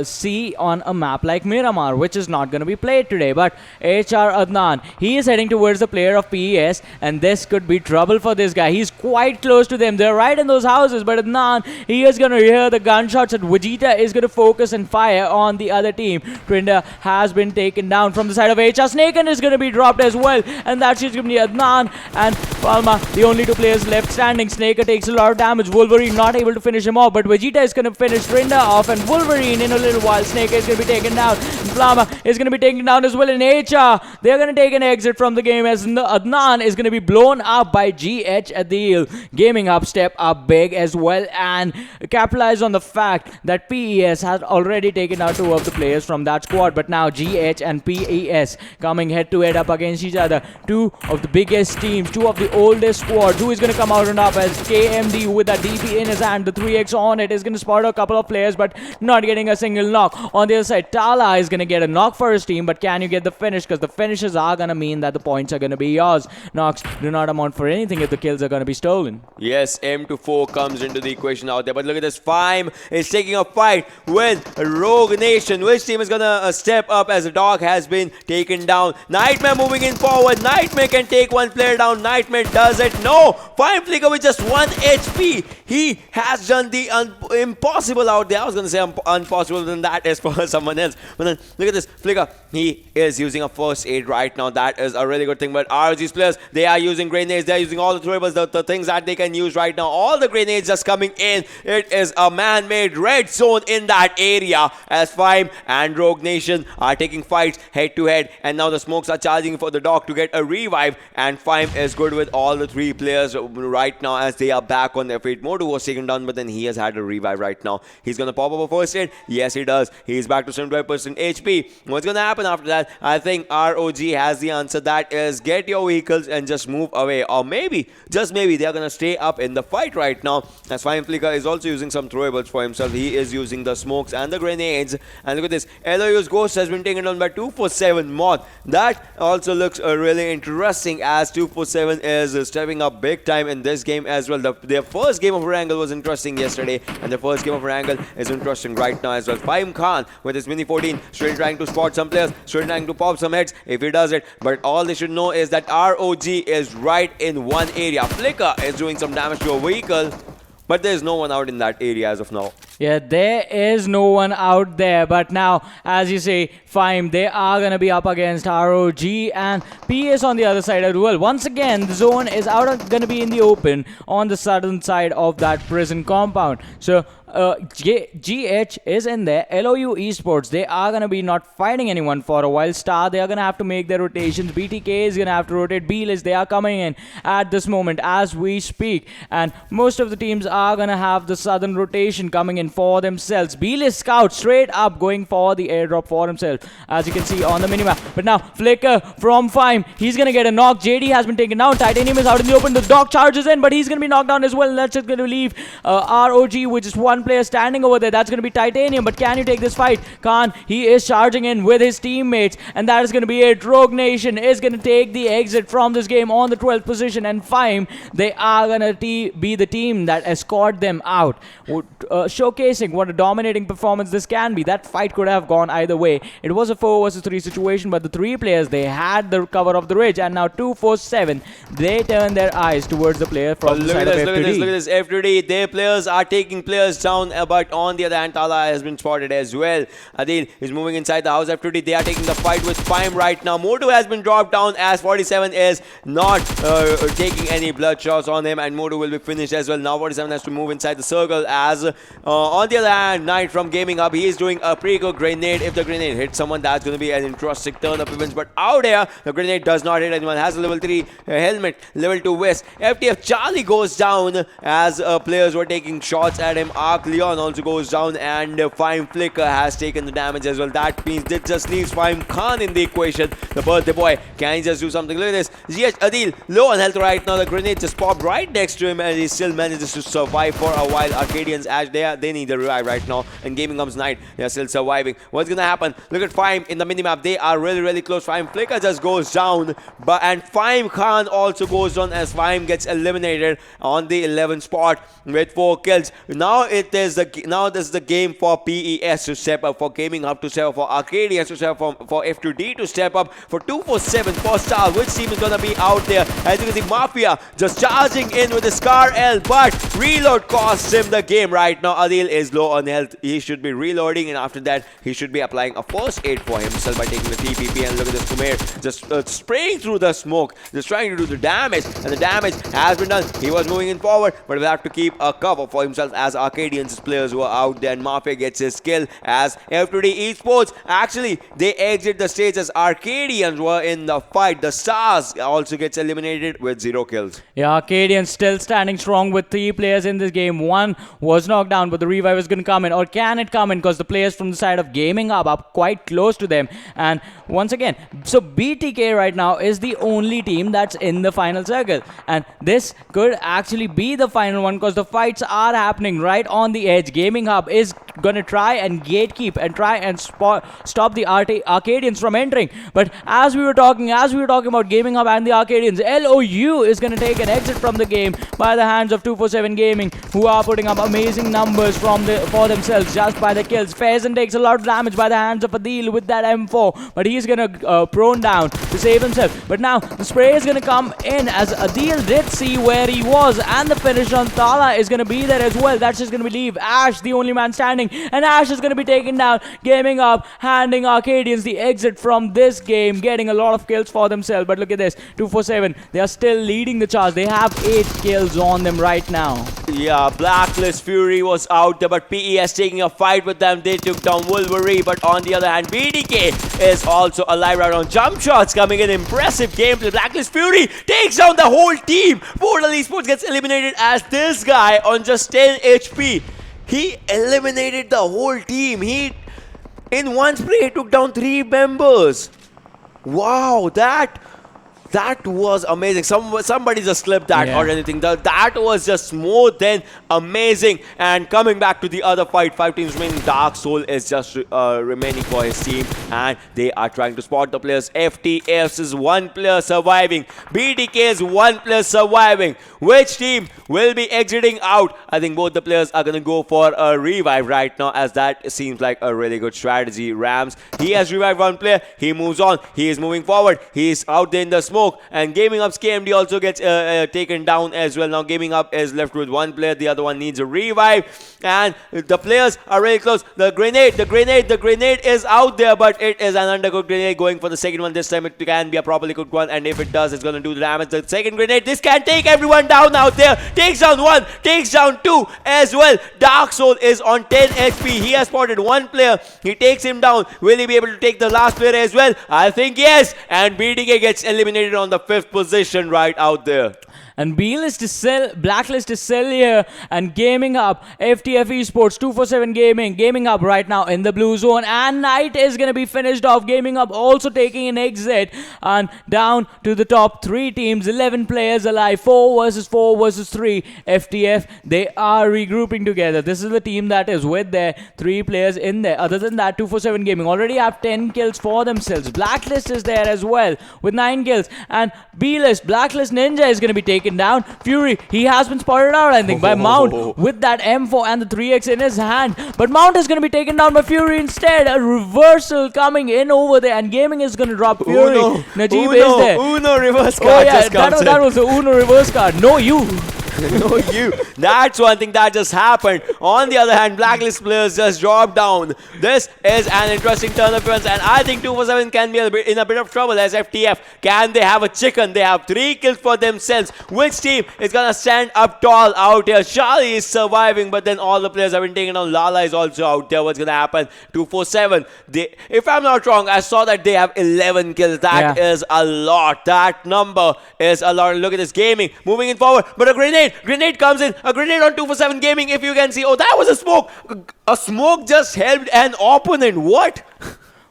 see on a map like Miramar, which is not going to be played today. But HR Adnan, he is heading towards the player of PES, and this could be trouble for this guy. He's quite close to them. They're right in those houses, but Adnan, he is going to hear the gunshots, and Vegeta is going to focus and fire on the other team. Trinda has been taken down from the side of HR. Snaken is going to be dropped as well, and that's just going to be Adnan and Palma, the only two players left standing. Snaker takes a lot of damage. Wolverine not able to finish him off, but Vegeta is going to finish Trinda off, and Wolverine in a little while. Snaker is going to be taken down. Flama is going to be taken down as well. In HR, they're going to take an exit from the game as Adnan is going to be blown up by GH Adil. Gaming Up step up big as well and capitalize on the fact that PES has already taken out two of the players from that squad, but now GH and PES coming head to head up against each other. Two of the biggest teams, two of the oldest squads. Who is going to come out on top as KMD with a DP in his hand. The 3x on it is going to spot a couple of players, but not getting a single knock. On the other side, Tala is going to get a knock for his team, but can you get the finish? Because the finishes are going to mean that the points are going to be yours. Knocks do not amount for anything if the kills are going to be stolen. Yes, M24 comes into the equation out there, but look at this. Fime is taking a fight with Rogue Nation. Which team is going to step up as the dog has been taken down? Nightmare moving in forward. Nightmare can take one player down. Nightmare does it. No! Fime Flicker with just 1 HP. He has done the impossible out there. I was going to say impossible, than that is for someone else. But then look at this. Flicker, he is using a first aid right now. That is a really good thing. But ROG's players, they are using grenades. They are using all the throwables, the things that they can use right now. All the grenades just coming in. It is a man-made red zone in that area as Fime and Rogue Nation are taking fights head to head. And now the smokes are charging for the dog to get a revive. And Fime is good with all the three players right now as they are back on their feet. Modu was taken down, but then he has had a revive right now. He's going to pop up a first aid. Yes, he does. He's back to 75% HP. What's going to happen after that? I think ROG has the answer. That is, get your vehicles and just move away. Or maybe, just maybe, they're going to stay up in the fight right now. As Fime Flicker is also using some throwables for himself. He is using the smokes and the grenades. And look at this. LOU's Ghost has been taken down by 247 mod. That also looks really interesting as 247 is stepping up big time in this game as well. Their first game of Erangel was interesting yesterday, and the first game of Erangel is interesting right now as well. Fime Khan with his Mini 14 still trying to spot some players, still trying to pop some heads if he does it. But all they should know is that ROG is right in one area. Flicker is doing some damage to a vehicle, but there's no one out in that area as of now. Yeah, there is no one out there. But now, as you say, Fime, they are going to be up against ROG and PS on the other side as well. Once again, the zone is going to be in the open on the southern side of that prison compound. So, GH is in there. LOU Esports, they are going to be not fighting anyone for a while. Star, they are going to have to make their rotations. BTK is going to have to rotate. B-List, they are coming in at this moment as we speak. And most of the teams are going to have the southern rotation coming in for themselves. B-List Scout straight up going for the airdrop for himself, as you can see on the minimap. But now, Flicker from Fime, he's going to get a knock. JD has been taken down. Titanium is out in the open. The dog charges in, but he's going to be knocked down as well. And that's just going to leave ROG with just one player standing over there. That's going to be Titanium, but can you take this fight? Khan, he is charging in with his teammates, and that is going to be it. Rogue Nation is going to take the exit from this game on the 12th position, and Fime, they are going to be the team that escort them out, showcasing what a dominating performance this can be. That fight could have gone either way. It was a 4 versus 3 situation, but the three players, they had the cover of the ridge, and now 247, they turn their eyes towards the player from the side of F2D. Look at this, F2D, their players are taking players down down, but on the other hand, Tala has been spotted as well. Adil is moving inside the house. F2D, they are taking the fight with Fime right now. Modu has been dropped down as 47 is not taking any blood shots on him, and Modu will be finished as well. Now 47 has to move inside the circle as on the other hand, Knight from Gaming Hub, he is doing a pretty good grenade. If the grenade hits someone, that's going to be an interesting turn of events, but out here, the grenade does not hit anyone. Has a level 3 helmet, level 2 vest. FTF Charlie goes down as players were taking shots at him. Arc Leon also goes down, and Fime Flicker has taken the damage as well. That means this just leaves Fime Khan in the equation. The birthday boy, can he just do something? Look at this. ZH Adil, low on health right now. The grenade just popped right next to him, and he still manages to survive for a while. Arcadians, as they need a revive right now, and Gaming Hub's Knight, they are still surviving. What's gonna happen? Look at Fime in the minimap. They are really close. Fime Flicker just goes down, and Fime Khan also goes down as Fime gets eliminated on the 11th spot with 4 kills. Now this is the game for PES to step up, for Gaming Hub to step up, for Arkadians to step up, for F2D to step up, for 247 for Star. Which team is gonna be out there? As you can see, Mafia just charging in with the Scar L, but reload costs him the game right now. Adil is low on health. He should be reloading, and after that he should be applying a first aid for himself by taking the TPP. And look at this, Kumair just spraying through the smoke, just trying to do the damage, and the damage has been done. He was moving in forward, but will have to keep a cover for himself as Arkadians players were out there, and Mafia gets his kill as F2D Esports, actually they exit the stage as Arkadians were in the fight. The Stars also gets eliminated with 0 kills. Yeah, Arkadians still standing strong with 3 players in this game. One was knocked down, but the revive is going to come in, or can it come in? Because the players from the side of Gaming Hub are quite close to them. And once again, so BTK right now is the only team that's in the final circle, and this could actually be the final one because the fights are happening right on the edge. Gaming Hub is going to try and gatekeep and try and stop the Arkadians from entering, but as we were talking about Gaming Hub and the Arkadians, LOU is going to take an exit from the game by the hands of 247 Gaming, who are putting up amazing numbers for themselves just by the kills. Faison takes a lot of damage by the hands of Adil with that M4, but he's going to prone down to save himself. But now the spray is going to come in as Adil did see where he was, and the finish on Tala is going to be there as well. That's just going to leave Ash the only man standing, and Ash is going to be taken down. Gaming Up handing Arkadians the exit from this game, getting a lot of kills for themselves. But look at this, 247, they are still leading the charge. They have 8 kills on them right now. Yeah, Blacklist Fury was out there, but PES taking a fight with them. They took down Wolverine, but on the other hand, BTK is also alive right on. Jump shots coming in, impressive gameplay. Blacklist Fury takes down the whole team. Portal Esports gets eliminated as this guy on just 10 HP. He eliminated the whole team. He, in one spray, took down 3 members. Wow, that was amazing. Somebody just clipped that or anything. That was just more than amazing. And coming back to the other fight, 5 teams remaining. Dark Soul is just remaining for his team, and they are trying to spot the players. FTF's is 1 player surviving. BTK's 1 player surviving. Which team will be exiting out? I think both the players are going to go for a revive right now, as that seems like a really good strategy. Rams, he has revived 1 player. He moves on. He is moving forward. He is out there in the smoke. And Gaming Up's KMD also gets taken down as well. Now Gaming Up is left with 1 player. The other one needs a revive. And the players are really close. The grenade is out there, but it is an undercooked grenade. Going for the second one. This time it can be a properly cooked one. And if it does, it's going to do the damage. The second grenade, this can take everyone down out there. Takes down 1, takes down 2 as well. Dark Soul is on 10 HP. He has spotted 1 player. He takes him down. Will he be able to take the last player as well? I think yes. And BTK gets eliminated on the 5th position right out there. And Blacklist is still here, and Gaming Up, FTF Esports, 247 Gaming Up right now in the blue zone, and Knight is going to be finished off. Gaming Up also taking an exit, and down to the top 3 teams, 11 players alive, 4 versus 3. FTF, they are regrouping together. This is the team that is with their 3 players in there. Other than that, 247 Gaming already have 10 kills for themselves. Blacklist is there as well with 9 kills, and Blacklist Ninja is going to be taken down. Fury, he has been spotted out, I think, by Mount with that M4 and the 3x in his hand. But Mount is going to be taken down by Fury instead. A reversal coming in over there, and Gaming is going to drop Fury. Najib is there. Uno reverse card just comes that was the Uno reverse card. No, you. No, you. That's one thing that just happened. On the other hand, Blacklist players just dropped down. This is an interesting turn of events, and I think 247 can be in a bit of trouble as FTF. Can they have a chicken? They have 3 kills for themselves. Which team is gonna stand up tall out here? Charlie is surviving, but then all the players have been taken down. Lala is also out there. What's gonna happen? 247. If I'm not wrong, I saw that they have 11 kills. That is a lot. That number is a lot. Look at this gaming moving in forward, but a grenade comes in. A grenade on 247 gaming. If you can see, oh, that was a smoke. A smoke just helped an opponent. What?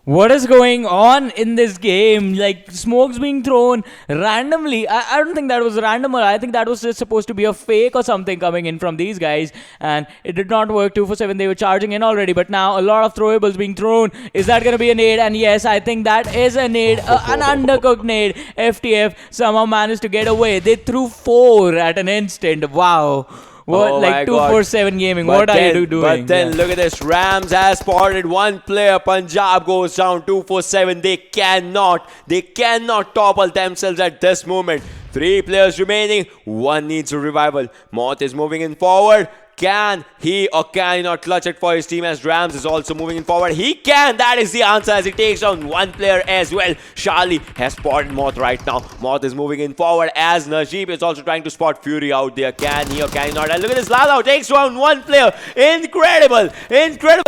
What is going on in this game? Like, smokes being thrown randomly. I don't think that was random. I think that was just supposed to be a fake or something coming in from these guys. And it did not work. 247, they were charging in already. But now a lot of throwables being thrown. Is that going to be a nade? And yes, I think that is a nade. An undercooked nade. FTF somehow managed to get away. They threw 4 at an instant. Wow. What, oh like 247 gaming, but what then, are you doing? But then look at this. Rams has spotted one player. Punjab goes down. 247. They cannot topple themselves at this moment. 3 players remaining. 1 needs a revival. Moth is moving in forward. Can he or can he not clutch it for his team as Rams is also moving in forward? He can. That is the answer as he takes down 1 player as well. Charlie has spotted Moth right now. Moth is moving in forward as Najib is also trying to spot Fury out there. Can he or can he not? And look at this. Lala takes down 1 player. Incredible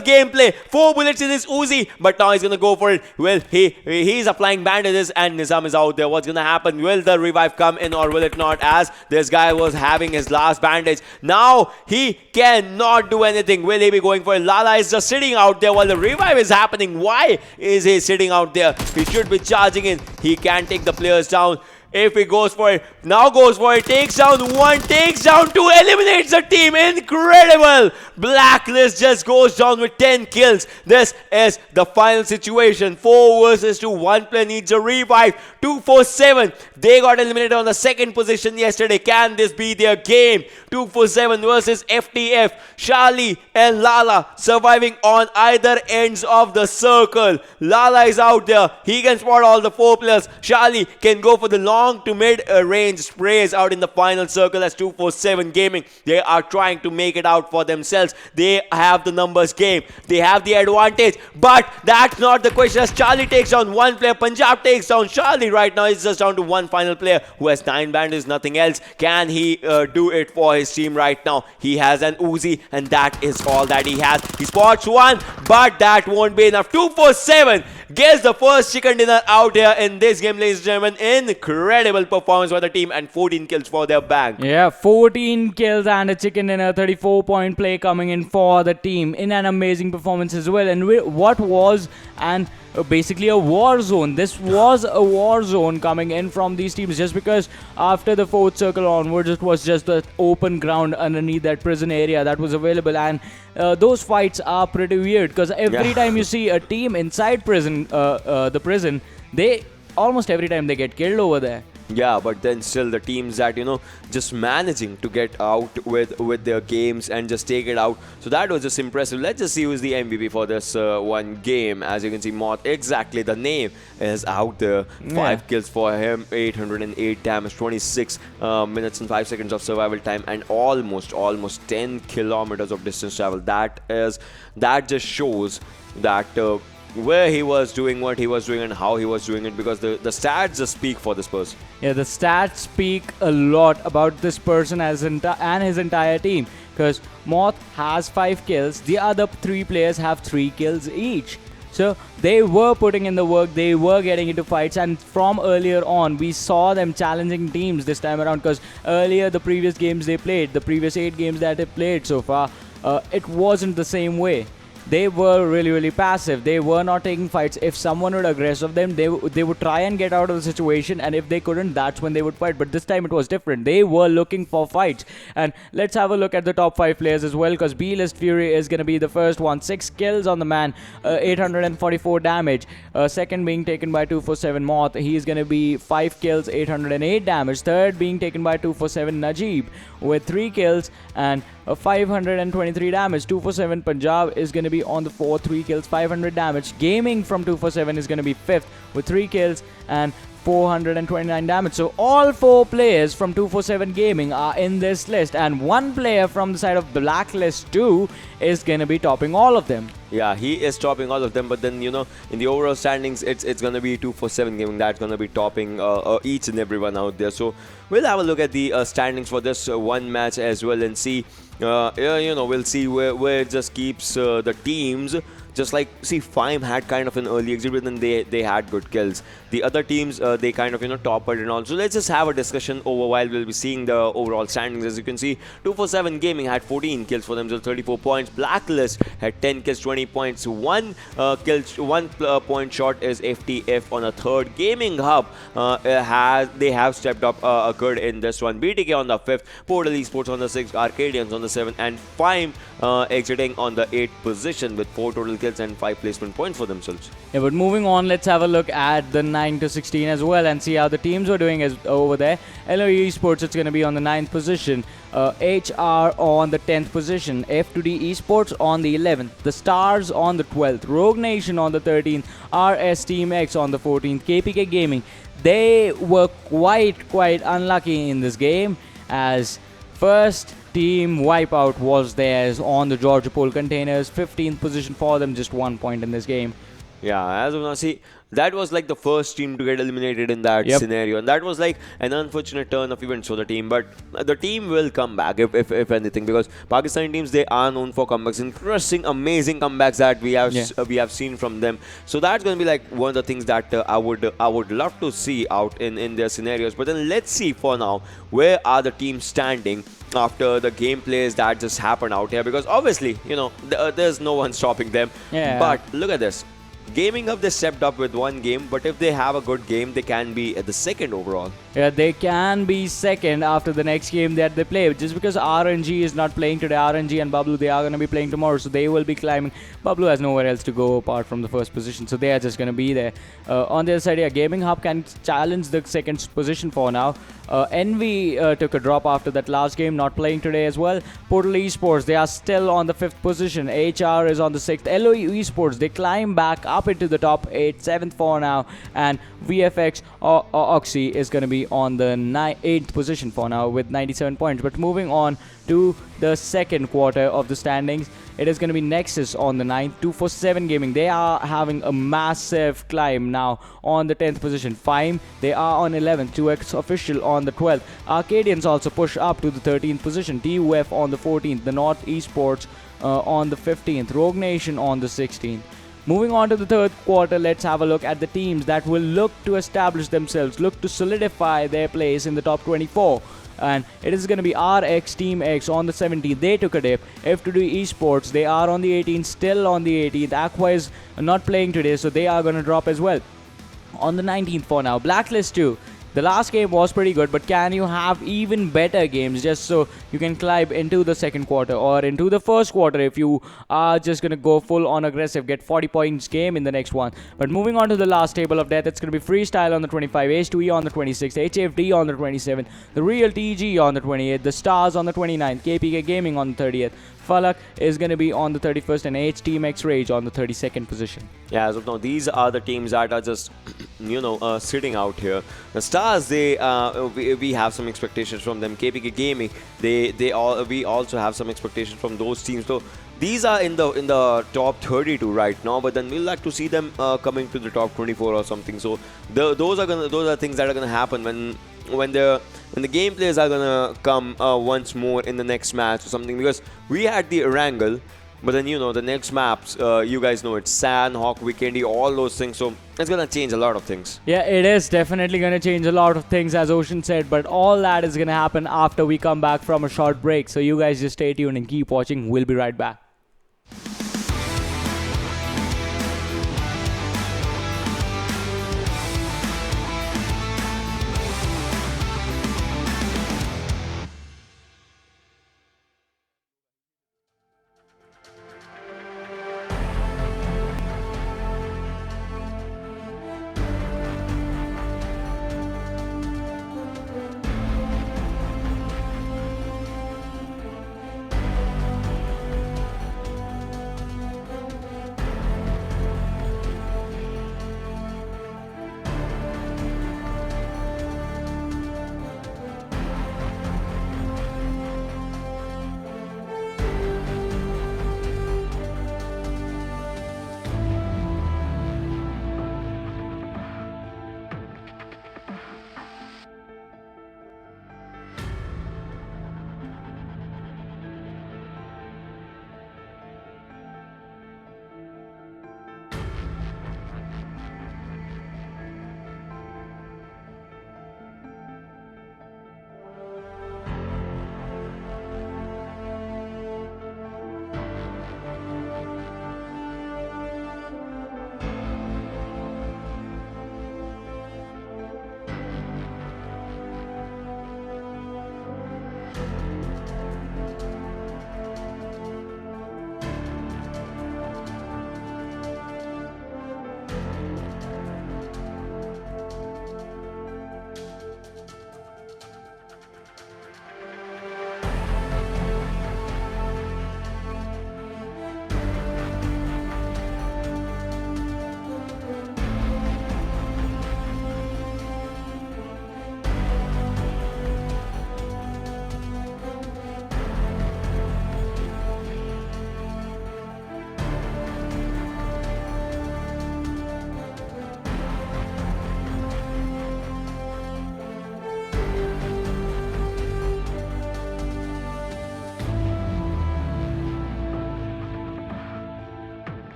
gameplay. 4 bullets in his Uzi, but now he's going to go for it. Well, he's applying bandages and Nizam is out there. What's going to happen? Will the revive come in or will it not? As this guy was having his last bandage. Now he cannot do anything. Will he be going for it? Lala is just sitting out there while the revive is happening. Why is he sitting out there? He should be charging in. He can take the players down. If he goes for it, now goes for it, takes down 1, takes down 2, eliminates the team. Incredible! Blacklist just goes down with 10 kills. This is the final situation. 4 versus 2. 1 player needs a revive. 247. They got eliminated on the 2nd position yesterday. Can this be their game? 247 versus FTF. Charlie and Lala surviving on either ends of the circle. Lala is out there. He can spot all the 4 players. Charlie can go for the long to mid range sprays out in the final circle as 247 gaming. They are trying to make it out for themselves. They have the numbers game. They have the advantage. But that's not the question as Charlie takes down 1 player. Punjab takes down Charlie right now. It's just down to 1 final player who has 9 bandages, nothing else. Can he do it for his team right now? He has an Uzi and that is all that he has. He spots 1, but that won't be enough. 247 gets the first chicken dinner out here in this game, ladies and gentlemen. Incredible performance for the team and 14 kills for their bank. Yeah, 14 kills and a chicken dinner, 34-point play coming in for the team in an amazing performance as well. And what was basically a war zone. This was a war zone coming in from these teams just because after the 4th circle onwards, it was just the open ground underneath that prison area that was available. And those fights are pretty weird because every time you see a team inside prison, the prison, they almost every time they get killed over there. Yeah, but then still the teams that, just managing to get out with their games and just take it out. So that was just impressive. Let's just see who's the MVP for this one game. As you can see, Moth, exactly the name is out there. 5 kills for him, 808 damage, 26 minutes and 5 seconds of survival time, and almost 10 kilometers of distance travel. That just shows that where he was doing what he was doing and how he was doing it, because the stats just speak for this person. Yeah, the stats speak a lot about this person and his entire team, because Moth has 5 kills, the other 3 players have 3 kills each. So they were putting in the work, they were getting into fights, and from earlier on we saw them challenging teams this time around, because earlier the previous games they played, the previous 8 games that they played so far, it wasn't the same way. They were really passive. They were not taking fights. If someone would aggressive them, they would try and get out of the situation, and if they couldn't, that's when they would fight. But this time it was different. They were looking for fights. And let's have a look at the top 5 players as well, because B-List Fury is going to be the first one. 6 kills on the man, 844 damage. Second being taken by 247 Moth. He's going to be 5 kills, 808 damage. Third being taken by 247 Najib with 3 kills and 523 damage. 247 Punjab is going to be on the 4th, 3 kills, 500 damage. Gaming from 247 is going to be 5th with 3 kills and 429 damage. So all 4 players from 247 Gaming are in this list, and 1 player from the side of Blacklist 2 is gonna be topping all of them. Yeah, he is topping all of them, but then, in the overall standings, it's going to be 247 Gaming that's going to be topping each and everyone out there. So we'll have a look at the standings for this one match as well and see, we'll see where it just keeps the teams. Just like, see, Fime had kind of an early exit, but then they had good kills. The other teams, they kind of, toppered and all. So let's just have a discussion over while we'll be seeing the overall standings. As you can see, 247 Gaming had 14 kills for themselves, 34 points. Blacklist had 10 kills, 20 points. One point short is FTF on a third. Gaming Hub, they have stepped up good in this one. BTK on the 5th, Portal Esports on the 6th, Arkadians on the 7th, and Fime exiting on the 8th position with 4 total kills and 5 placement points for themselves. Yeah, but moving on, let's have a look at the 9 to 16 as well and see how the teams are doing over there. LOE Esports, it's going to be on the 9th position. HR on the 10th position. F2D Esports on the 11th. The Stars on the 12th. Rogue Nation on the 13th. RSxTeamx on the 14th. KPK Gaming, they were quite unlucky in this game, as first team wipeout was theirs on the Georgia Pole Containers. 15th position for them, just 1 point in this game. Yeah, as of now, see, that was like the first team to get eliminated in that scenario, and that was like an unfortunate turn of events for the team. But the team will come back if anything, because Pakistani teams, they are known for comebacks, interesting, amazing comebacks that we have seen from them. So that's going to be like one of the things that I would love to see out in their scenarios. But then let's see for now, where are the teams standing after the gameplays that just happened out here, because obviously, there's no one stopping them. Yeah. But look at this. Gaming Hub, they stepped up with 1 game, but if they have a good game, they can be at the 2nd overall. Yeah, they can be 2nd after the next game that they play. Just because RNG is not playing today, RNG and Bablu, they are going to be playing tomorrow, so they will be climbing. Bablu has nowhere else to go apart from the 1st position, so they are just going to be there. On the other side, yeah, Gaming Hub can challenge the 2nd position for now. Envy took a drop after that last game, not playing today as well. Portal Esports, they are still on the 5th position. HR is on the 6th. LOE Esports, they climb back up into the top 8, 7th for now. And VFX Oxy is going to be on the 8th position for now with 97 points. But moving on to the 2nd quarter of the standings, it is going to be Nexus on the 9th. 247 Gaming, they are having a massive climb now on the 10th position. Fime, they are on 11th. HTeamXRange on the 12th. Arkadians also push up to the 13th position. TUF on the 14th. The North Esports on the 15th. Rogue Nation on the 16th. Moving on to the 3rd quarter, let's have a look at the teams that will look to establish themselves, look to solidify their place in the top 24. And it is going to be RSxTeamx on the 17th. They took a dip. F2D Esports, they are on the 18th, still on the 18th. Aqua is not playing today, so they are going to drop as well. On the 19th for now. Blacklist 2. The last game was pretty good, but can you have even better games just so you can climb into the 2nd quarter or into the 1st quarter if you are just going to go full on aggressive, get 40 points game in the next one. But moving on to the last table of death, it's going to be Freestyle on the 25th, H2E on the 26th, HFD on the 27th, The Real TG on the 28th, The Stars on the 29th, KPK Gaming on the 30th, FalaQ is going to be on the 31st, and HTeamXRange on the 32nd position. Yeah, as of now, these are the teams that are just, sitting out here. The Stars, we have some expectations from them. KPK Gaming, we also have some expectations from those teams. So these are in the top 32 right now, but then we'll like to see them coming to the top 24 or something. So those are things that are gonna happen when the gameplays are gonna come once more in the next match or something, because we had the Erangel, but then the next maps, you guys know it's Shanok, Vikendi, all those things, so it's gonna change a lot of things. Yeah, it is definitely gonna change a lot of things, as Ocean said, but all that is gonna happen after we come back from a short break, so you guys just stay tuned and keep watching. We'll be right back.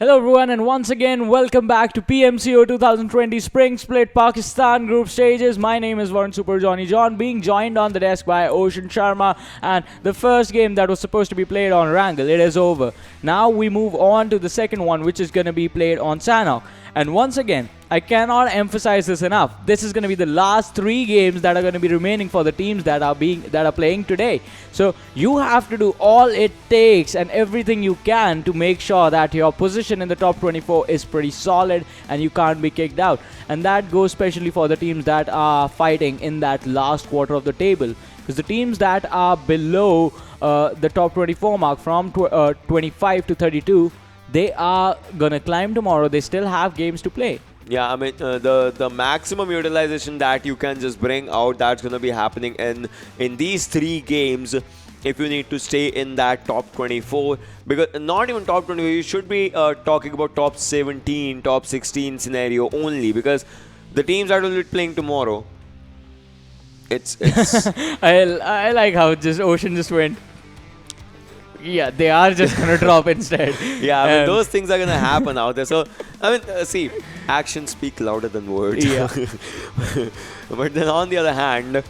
Hello everyone, and once again welcome back to PMCO 2020 Spring Split Pakistan Group Stages. My name is Varun Super Johnny John, being joined on the desk by Ocean Sharma, and the first game that was supposed to be played on Erangel, it is over. Now we move on to the second one, which is going to be played on Shanok. And once again, I cannot emphasize this enough. This is going to be the last 3 games that are going to be remaining for the teams that are playing today. So you have to do all it takes and everything you can to make sure that your position in the top 24 is pretty solid and you can't be kicked out. And that goes especially for the teams that are fighting in that last quarter of the table. Because the teams that are below the top 24 mark from 25 to 32, they are gonna climb tomorrow. They still have games to play. Yeah, I mean, the maximum utilization that you can just bring out, that's going to be happening in these 3 games if you need to stay in that top 24. Because not even top 24, you should be talking about top 17, top 16 scenario only. Because the teams that will be playing tomorrow, it's I like how just Ocean just went. Yeah, they are just gonna drop instead. Yeah, I mean, those things are gonna happen out there. So, I mean, see, actions speak louder than words. Yeah. But then on the other hand,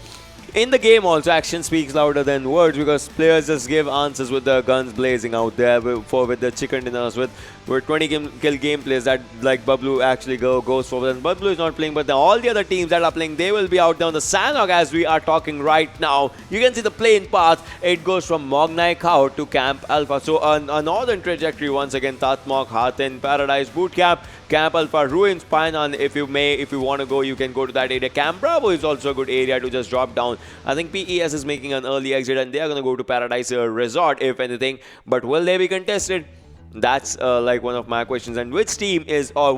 in the game also, action speaks louder than words, because players just give answers with their guns blazing out there with the chicken dinners, with 20 kill gameplays that like Bablu actually goes for. And Bablu is not playing, but all the other teams that are playing, they will be out there on the Shanok as we are talking right now. You can see the plane path. It goes from Mognai Cow to Camp Alpha. So a northern trajectory once again. Tatmok, Hathin, Paradise, Bootcamp, Camp Alpha, Ruins, Painan. If you want to go, you can go to that area. Camp Bravo is also a good area to just drop down. I think PES is making an early exit and they are going to go to Paradise Resort if anything. But will they be contested? That's like one of my questions. And which teams are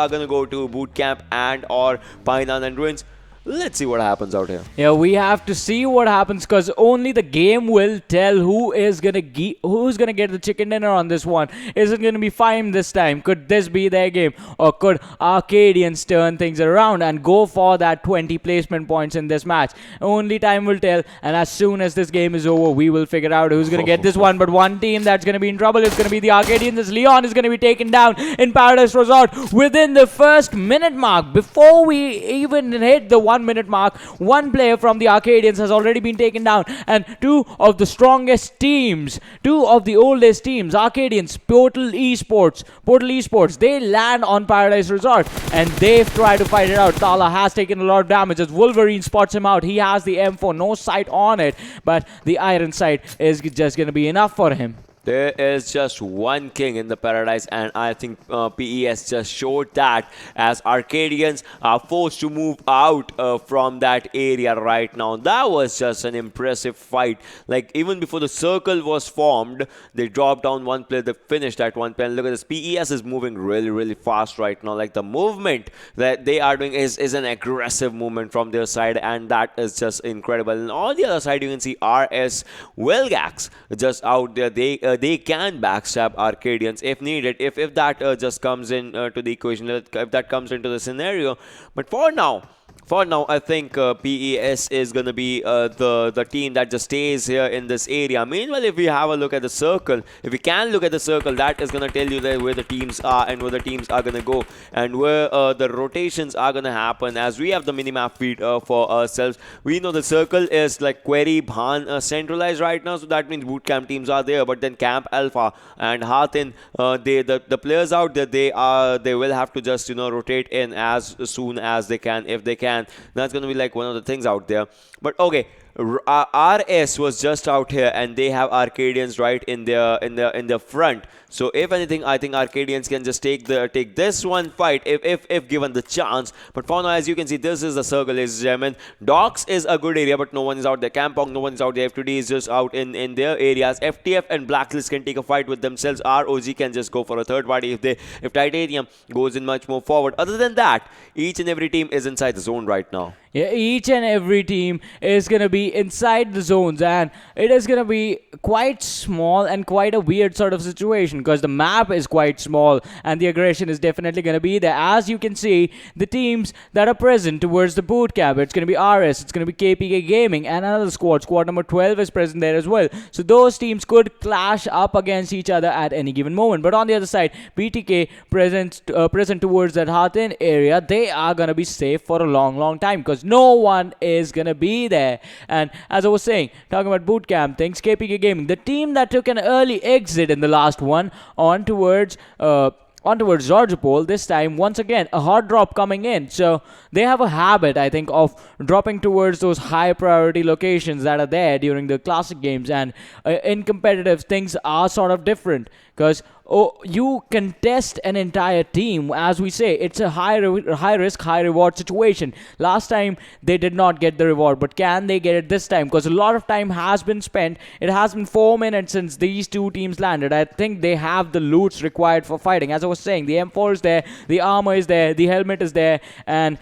going to go to Bootcamp and or Painan and Ruins? Let's see what happens out here. Yeah, we have to see what happens, because only the game will tell who's gonna get the chicken dinner on this one. Is it gonna be Fime this time? Could this be their game, or could Arkadians turn things around and go for that 20 placement points in this match? Only time will tell, and as soon as this game is over, we will figure out who's gonna get this one. But one team that's gonna be in trouble is gonna be the Arkadians, as Leon is gonna be taken down in Paradise Resort within the first minute mark. Before we even hit the 1 minute mark, one player from the Arkadians has already been taken down, and 2 of the strongest teams, 2 of the oldest teams, Arkadians, Portal Esports, they land on Paradise Resort and they try to fight it out. Tala has taken a lot of damage as Wolverine spots him out. He has the M4, no sight on it, but the iron sight is just going to be enough for him. There is just one king in the Paradise, and I think PES just showed that, as Arkadians are forced to move out from that area right now. That was just an impressive fight. Like, even before the circle was formed, they dropped down one player, they finished that one player. Look at this, PES is moving really, really fast right now. Like, the movement that they are doing is an aggressive movement from their side, and that is just incredible. And on the other side, you can see RSxTeamx just out there. They can backstab Arkadians if needed, if that just comes in to the equation, if that comes into the scenario. But for now, I think PES is going to be the team that just stays here in this area. Meanwhile, if we have a look at the circle, if we can look at the circle, that is going to tell you that where the teams are and where the teams are going to go and where the rotations are going to happen. As we have the minimap feed for ourselves, we know the circle is like Query, Bhan centralized right now, so that means bootcamp teams are there. But then Camp Alpha and Hathin, the players out there, they will have to just rotate in as soon as they can, if they can. That's going to be like one of the things out there. But okay, RS was just out here and they have Arkadians right in their front. So if anything, I think Arkadians can just take this one fight if given the chance. But for now, as you can see, this is the circle, ladies and gentlemen. Docks is a good area, but no one is out there. Kampong, no one is out there. F2D is just out in their areas. FTF and Blacklist can take a fight with themselves. ROG can just go for a third party if Titanium goes in much more forward. Other than that, each and every team is inside the zone right now. Yeah, each and every team is going to be be inside the zones, and it is going to be quite small and quite a weird sort of situation because the map is quite small and the aggression is definitely going to be there. As you can see, the teams that are present towards the boot camp, it's going to be RS, it's going to be KPK Gaming, and another squad number 12 is present there as well. So those teams could clash up against each other at any given moment. But on the other side, BTK present towards that Hatin area, they are going to be safe for a long time because no one is going to be there. And as I was saying, talking about boot camp things, KPK Gaming, the team that took an early exit in the last one on towards Georgopol, this time once again a hard drop coming in. So they have a habit, I think, of dropping towards those high priority locations that are there during the classic games, and in competitive things are sort of different because you contest an entire team. As we say, it's a high risk, high reward situation. Last time they did not get the reward, but can they get it this time? Because a lot of time has been spent. It has been 4 minutes since these two teams landed. I think they have the loots required for fighting. As I was saying, the M4 is there, the armor is there, the helmet is there, and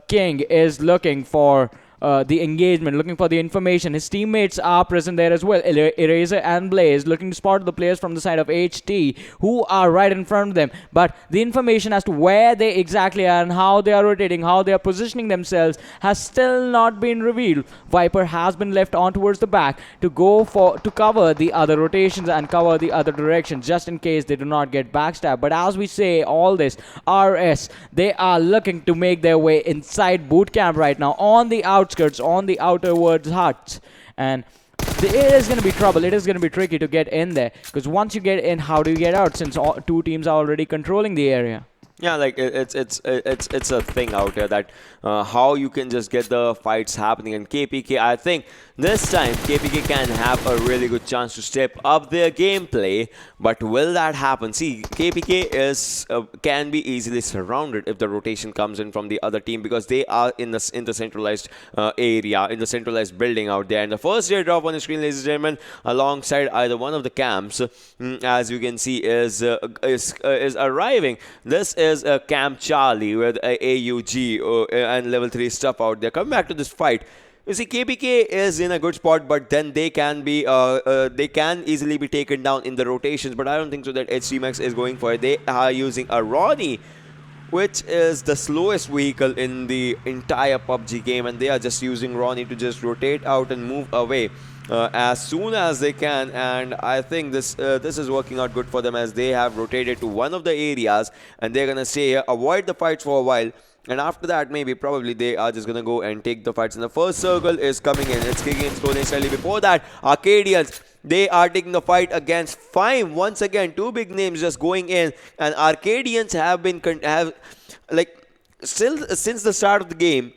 King is looking for the engagement, looking for the information. His teammates are present there as well. Eraser and Blaze looking to spot the players from the side of HT who are right in front of them. But the information as to where they exactly are and how they are rotating, how they are positioning themselves has still not been revealed. Viper has been left on towards the back to cover the other rotations and cover the other directions just in case they do not get backstabbed. But as we say all this, RS, they are looking to make their way inside boot camp right now on the outskirts, on the outerwards huts, and it is going to be trouble. It is going to be tricky to get in there because once you get in, how do you get out since two teams are already controlling the area? Yeah, like it's a thing out here that how you can just get the fights happening. And KPK, I think this time KPK can have a really good chance to step up their gameplay, but will that happen? See, KPK is can be easily surrounded if the rotation comes in from the other team because they are in the centralized area, in the centralized building out there. And the first airdrop on the screen, ladies and gentlemen, alongside either one of the camps, as you can see, is arriving. This is Camp Charlie with AUG and level 3 stuff out there. Coming back to this fight, you see, KPK is in a good spot, but then they can easily be taken down in the rotations. But I don't think so that HTeamX is going for it. They are using a Ronnie, which is the slowest vehicle in the entire PUBG game, and they are just using Ronnie to just rotate out and move away as soon as they can. And I think this is working out good for them as they have rotated to one of the areas and they're gonna stay here, avoid the fights for a while, and after that probably they are just gonna go and take the fights. And the first circle is coming in. It's kicking in slowly and steadily. Before that, Arkadians, they are taking the fight against Fime. Once again, two big names just going in, and Arkadians since the start of the game,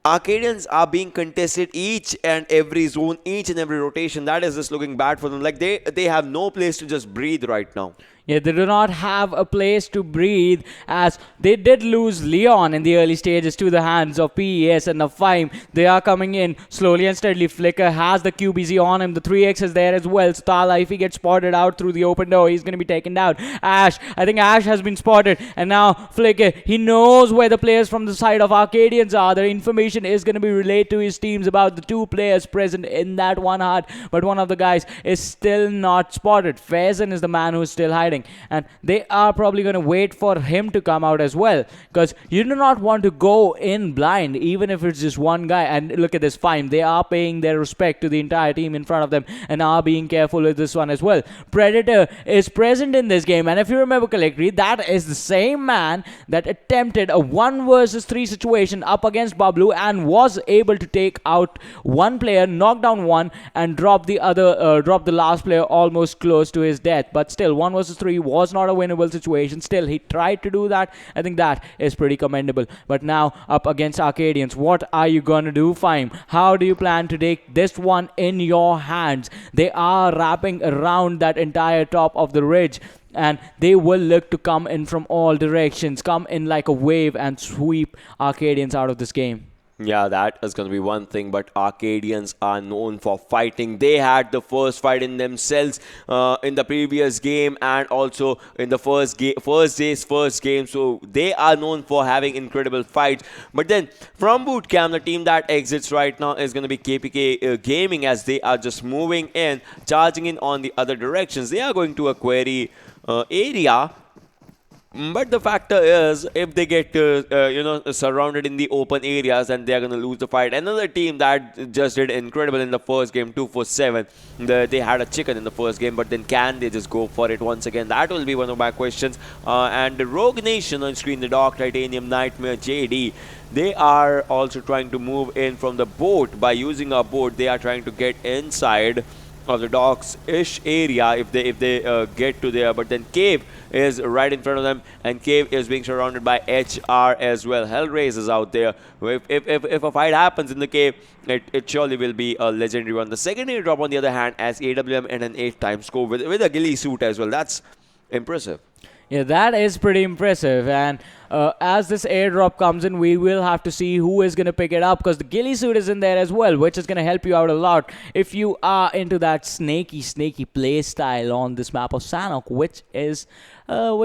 Arkadians are being contested each and every zone, each and every rotation. That is just looking bad for them. Like they have no place to just breathe right now. Yeah, they do not have a place to breathe as they did lose Leon in the early stages to the hands of PES and the Fime. They are coming in slowly and steadily. Flicker has the QBZ on him. The 3X is there as well. Stala, if he gets spotted out through the open door, he's going to be taken down. Ash, I think Ash has been spotted. And now Flicker, he knows where the players from the side of Arkadians are. The information is going to be relayed to his teams about the two players present in that one hut. But one of the guys is still not spotted. Faison is the man who is still hiding. And they are probably going to wait for him to come out as well, because you do not want to go in blind even if it's just one guy. And look at this, Fime, they are paying their respect to the entire team in front of them and are being careful with this one as well. Predator is present in this game, and if you remember correctly, that is the same man that attempted a 1 versus 3 situation up against Bablu and was able to take out one player, knock down one, and drop the last player almost close to his death. But still, 1 versus 3 was not a winnable situation. Still, he tried to do that. I think that is pretty commendable. But now, up against Arkadians, what are you gonna do, Fime? How do you plan to take this one in your hands? They are wrapping around that entire top of the ridge, and they will look to come in from all directions, come in like a wave and sweep Arkadians out of this game. Yeah, that is going to be one thing, but Arkadians are known for fighting. They had the first fight in themselves in the previous game and also in the first day's first game. So they are known for having incredible fights. But then from boot camp, the team that exits right now is going to be KPK Gaming, as they are just moving in, charging in on the other directions. They are going to a query area. But the factor is, if they get surrounded in the open areas, then they are going to lose the fight. Another team that just did incredible in the first game, 2 for 7. They had a chicken in the first game, but then can they just go for it once again? That will be one of my questions. And the Rogue Nation on screen, the Dark Titanium, Nightmare, JD, they are also trying to move in from the boat. By using a boat, they are trying to get inside of the docks-ish area if they get to there. But then Cave is right in front of them, and Cave is being surrounded by HR as well. Hellraise is out there. If a fight happens in the Cave, it surely will be a legendary one. The second airdrop, on the other hand, as AWM and an 8-time score with a ghillie suit as well. That's impressive. Yeah, that is pretty impressive. And as this airdrop comes in, we will have to see who is going to pick it up, because the ghillie suit is in there as well, which is going to help you out a lot if you are into that snaky play style on this map of Shanok, which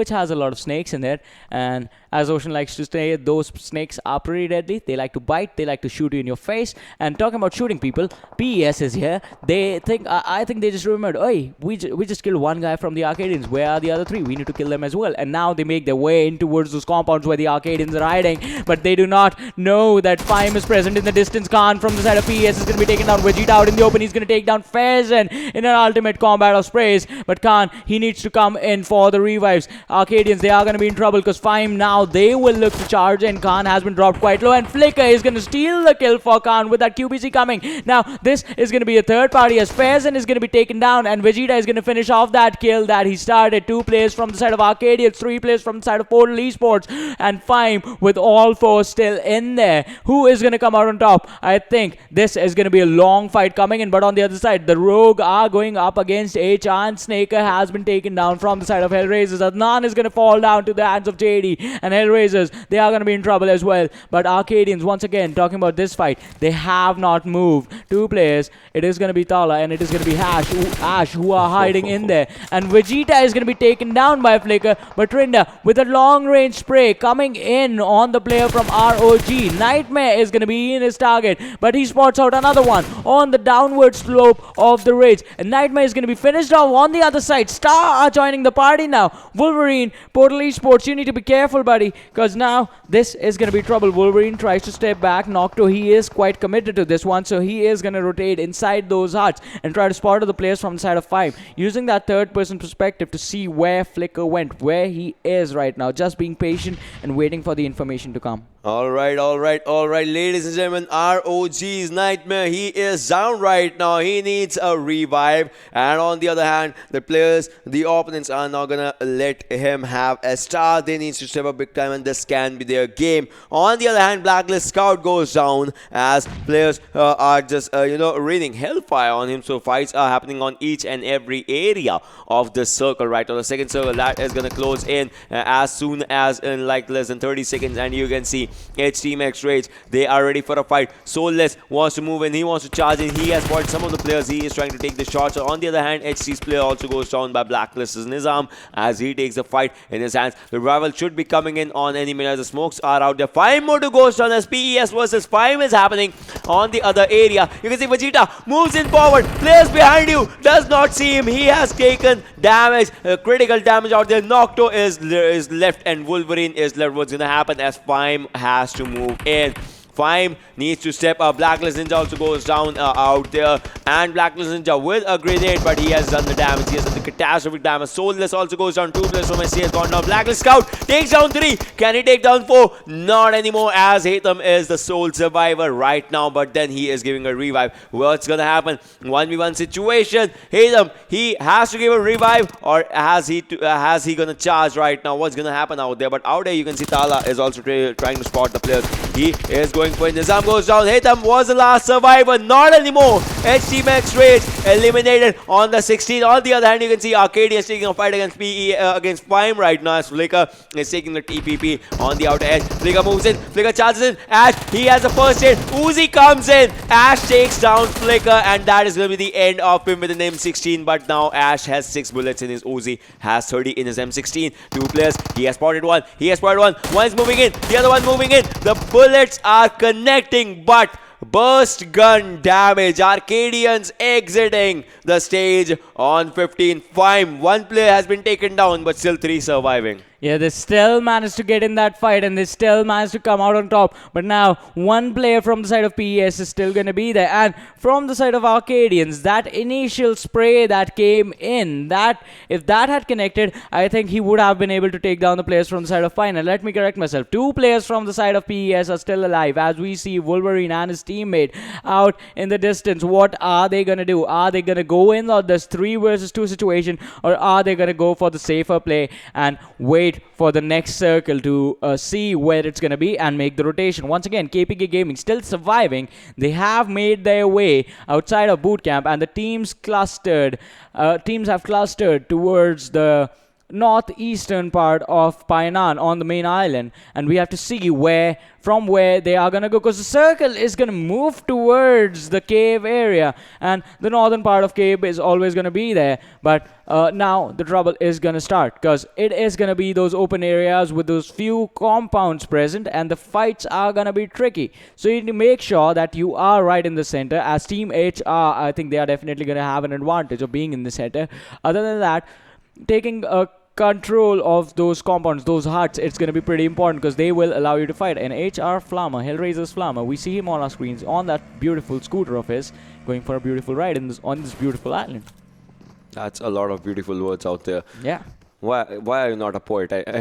has a lot of snakes in it. And as Ocean likes to say, those snakes are pretty deadly. They like to bite, they like to shoot you in your face. And talking about shooting people, PES is here. They think, I think they just remembered, hey, we just killed one guy from the Arkadians. Where are the other 3? We need to kill them as well. And now they make their way in towards those compounds where the Arkadians are hiding. But they do not know that Fime is present in the distance. Khan from the side of PES is going to be taken down. Vegeta out in the open. He's going to take down Faison in an ultimate combat of sprays. But Khan, he needs to come in for the revives. Arkadians, they are going to be in trouble, because Fime now, they will look to charge, and Khan has been dropped quite low, and Flicker is going to steal the kill for Khan with that QBC coming. Now, this is going to be a third party, as Faison is going to be taken down, and Vegeta is going to finish off that kill that he started. 2 players from the side of Arkadians, 3 players from the side of Portal Esports, and Fime with all 4 still in there. Who is going to come out on top? I think this is going to be a long fight coming in, but on the other side, the Rogue are going up against HR, and Snaker has been taken down from the side of Hellraisers. Adnan is going to fall down to the hands of JD, and Hellraisers, they are going to be in trouble as well. But Arkadians, once again, talking about this fight, they have not moved. 2 players. It is going to be Tala, and it is going to be Ash who are hiding in there. And Vegeta is going to be taken down by Flicker, but Trinda with a long-range spray coming in on the player from ROG. Nightmare is going to be in his target, but he spots out another one on the downward slope of the ridge. And Nightmare is going to be finished off on the other side. Star are joining the party now. Wolverine, Portal Esports, you need to be careful, buddy, because now this is going to be trouble. Wolverine tries to step back. Nocto, he is quite committed to this one, so he is going to rotate inside those huts and try to spot the players from the side of 5, using that third-person perspective to see where Flicker went, where he is right now, just being patient and waiting for the information to come. All right, ladies and gentlemen, ROG's Nightmare, he is down right now. He needs a revive. And on the other hand, the opponents are not gonna let him have a star. They need to step up big time, and this can be their game. On the other hand, Blacklist Scout goes down, as players are just raining hellfire on him. So fights are happening on each and every area of the circle right now. The second circle that is gonna close in as soon as in like less than 30 seconds, and you can see HTeamXRange, they are ready for a fight. Soulless wants to move in, he wants to charge in. He has spotted some of the players, he is trying to take the shots. On the other hand, HC's player also goes down by Blacklist's Nizam, as he takes the fight in his hands. The rival should be coming in on any minute. The smokes are out there. 5 more to go down, as PES versus 5 is happening on the other area. You can see Vegeta moves in forward. Players behind you, does not see him. He has taken damage, critical damage out there. Nocto is left, and Wolverine is left. What's going to happen, as Fime has to move in. Fime needs to step up. Blacklist Ninja also goes down out there, and Blacklist Ninja with a grenade, but he has done the damage. He has done the catastrophic damage. Soulless also goes down. 2 players from SC has gone down. Blacklist Scout takes down 3. Can he take down 4? Not anymore, as Hatham is the sole survivor right now, but then he is giving a revive. What's gonna happen? 1v1 situation. Hatham, he has to give a revive, or has he gonna charge right now? What's gonna happen out there? But out there you can see Tala is also trying to spot the players. He is going for it. Nizam goes down. Hatham was the last survivor. Not anymore. HTeamXRange eliminated on the 16. On the other hand, you can see Arkadians taking a fight against against Prime right now as Flicker is taking the TPP on the outer edge. Flicker moves in, Flicker charges in, Ash, he has a first hit, Uzi comes in, Ash takes down Flicker, and that is going to be the end of him with an M16. But now Ash has 6 bullets in his Uzi, has 30 in his M16. 2 players, he has spotted one, one is moving in, the other one moving in. The bullets are connecting, but burst gun damage. Arkadians exiting the stage on 15. Fine, 1 player has been taken down, but still 3 surviving. Yeah, they still managed to get in that fight and they still managed to come out on top. But now, 1 player from the side of PES is still going to be there. And from the side of Arkadians, that initial spray that came in, that if that had connected, I think he would have been able to take down the players from the side of Final. Let me correct myself. 2 players from the side of PES are still alive as we see Wolverine and his teammate out in the distance. What are they going to do? Are they going to go in on this 3 versus 2 situation, or are they going to go for the safer play and wait for the next circle to see where it's going to be and make the rotation? Once again, KPK Gaming still surviving. They have made their way outside of bootcamp, and the teams have clustered towards the northeastern part of Painan on the main island, and we have to see from where they are gonna go, because the circle is gonna move towards the cave area, and the northern part of cave is always gonna be there. But now the trouble is gonna start, because it is gonna be those open areas with those few compounds present, and the fights are gonna be tricky. So you need to make sure that you are right in the center. As Team HR, I think they are definitely gonna have an advantage of being in the center. Other than that, taking a control of those compounds, those huts, it's going to be pretty important, because they will allow you to fight. And HR Flammer, Hellraiser's Flammer, we see him on our screens on that beautiful scooter of his, going for a beautiful ride on this beautiful island. That's a lot of beautiful words out there. Yeah. Why are you not a poet? I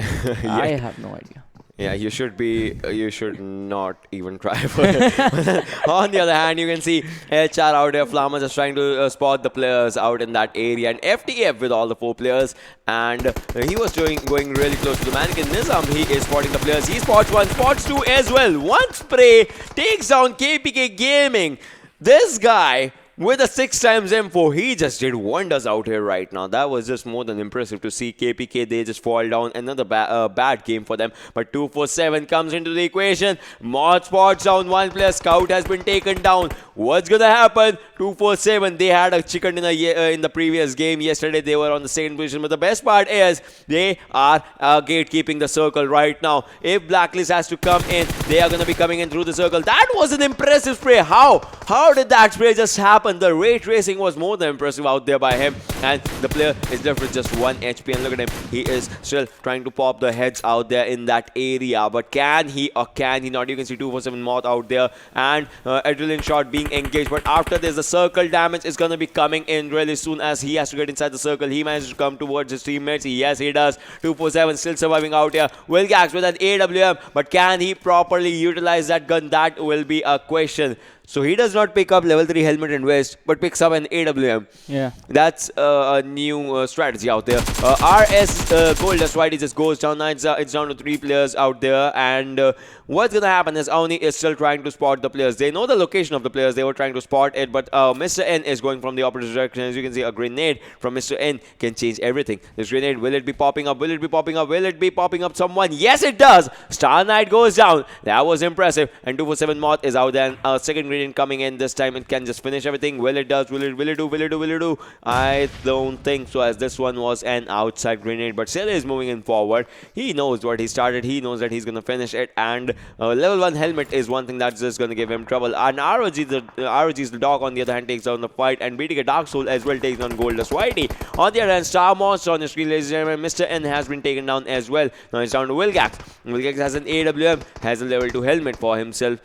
have no idea. Yeah, you should be. You should not even try for it. On the other hand, you can see HR out there. Flammer just trying to spot the players out in that area, and FTF with all the 4 players. And he was going really close to the mannequin. Nizam, he is spotting the players. He spots 1, spots 2 as well. 1 spray takes down KPK Gaming. This guy with a 6x M4, he just did wonders out here right now. That was just more than impressive to see. KPK, they just fall down. Another bad game for them. But 247 comes into the equation. Mod spots down 1 player. Scout has been taken down. What's gonna happen? 247, they had a chicken dinner in the previous game. Yesterday, they were on the 2nd position. But the best part is, they are gatekeeping the circle right now. If Blacklist has to come in, they are gonna be coming in through the circle. That was an impressive spray. How did that spray just happen? The ray tracing was more than impressive out there by him, and the player is left with just 1 HP. And look at him, he is still trying to pop the heads out there in that area. But can he or can he not? You can see 247 Moth out there, and adrenaline shot being engaged. But after this, the circle damage is going to be coming in really soon, as he has to get inside the circle. He managed to come towards his teammates. Yes, he does. 247 still surviving out here. Wilgax with an AWM, but can he properly utilize that gun? That will be a question. So he does not pick up level 3 helmet and vest, but picks up an AWM. Yeah. That's a new strategy out there. RS Goldust Whitey just goes down. Now it's down to 3 players out there. And what's going to happen is Auni is still trying to spot the players. They know the location of the players. They were trying to spot it. But Mr. N is going from the opposite direction. As you can see, a grenade from Mr. N can change everything. This grenade, will it be popping up? Will it be popping up? Will it be popping up someone? Yes, it does. Star Knight goes down. That was impressive. And 247 Moth is out there. And second grenade coming in this time. It can just finish everything. Will it does? Will it do? I don't think so, as this one was an outside grenade, but still is moving in forward. He knows what he started. He knows that he's gonna finish it, and level 1 helmet is one thing that's just gonna give him trouble. And ROG's the dog on the other hand takes down the fight, and BTK Dark Soul as well takes down Goldust Whitey. On the other hand, Star Monster on the screen, ladies and gentlemen. Mr. N has been taken down as well. Now it's down to Wilgax. Wilgax has an AWM, has a level 2 helmet for himself.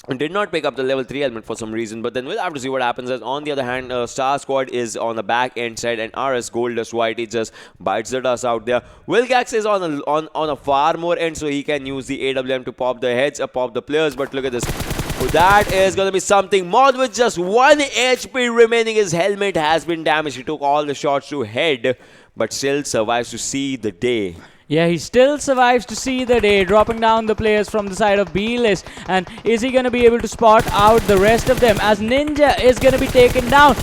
And did not pick up the level 3 helmet for some reason, but then we'll have to see what happens. As on the other hand, Star Squad is on the back end side, and RS Goldust Whitey just bites the dust out there. Wilgax is on a far more end, so he can use the AWM to pop the heads, pop the players. But look at this. So that is going to be something. Mod with just 1 HP remaining. His helmet has been damaged. He took all the shots to head, but still survives to see the day. Yeah, he still survives to see the day, dropping down the players from the side of B list. And is he going to be able to spot out the rest of them as Ninja is going to be taken down?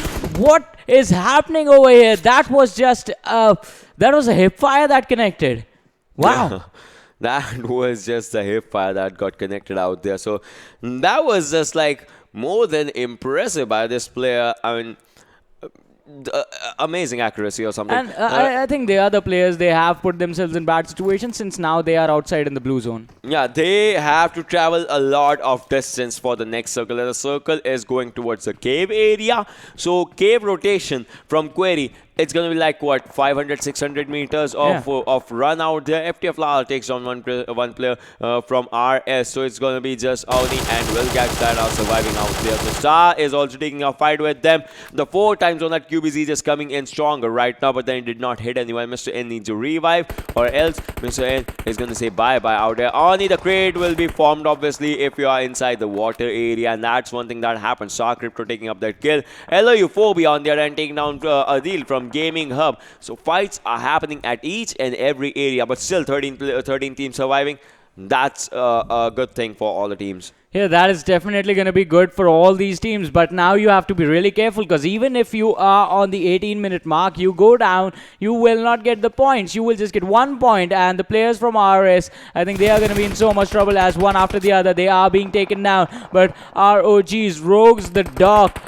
What is happening over here? That was just that was a hip fire that connected. Wow. Yeah. That was just the hip fire that got connected out there. So that was just like more than impressive by this player. I mean, amazing accuracy or something. And I think the other players, they have put themselves in bad situations since now they are outside in the blue zone. Yeah, they have to travel a lot of distance for the next circle. And the circle is going towards the cave area. So cave rotation from Query, it's going to be like what, 500, 600 meters of run out there. FTF Lala takes on one player from RS. So it's going to be just Oni and Wilgax that are surviving out there. The Star is also taking a fight with them. The 4 times on that QBZ just coming in stronger right now, but then it did not hit anyone. Mr. N needs to revive, or else Mr. N is going to say bye-bye out there. Oni, the crate will be formed obviously if you are inside the water area, and that's one thing that happens. Star Crypto taking up that kill. LOU Phobia on the other end taking down Adil from Gaming Hub. So fights are happening at each and every area, but still 13 teams surviving. That's a good thing for all the teams. Yeah, that is definitely going to be good for all these teams. But now you have to be really careful, because even if you are on the 18-minute mark, you go down, you will not get the points. You will just get 1 point. And the players from RS, I think they are going to be in so much trouble as one after the other, they are being taken down. But ROG's Rogues, the Doc,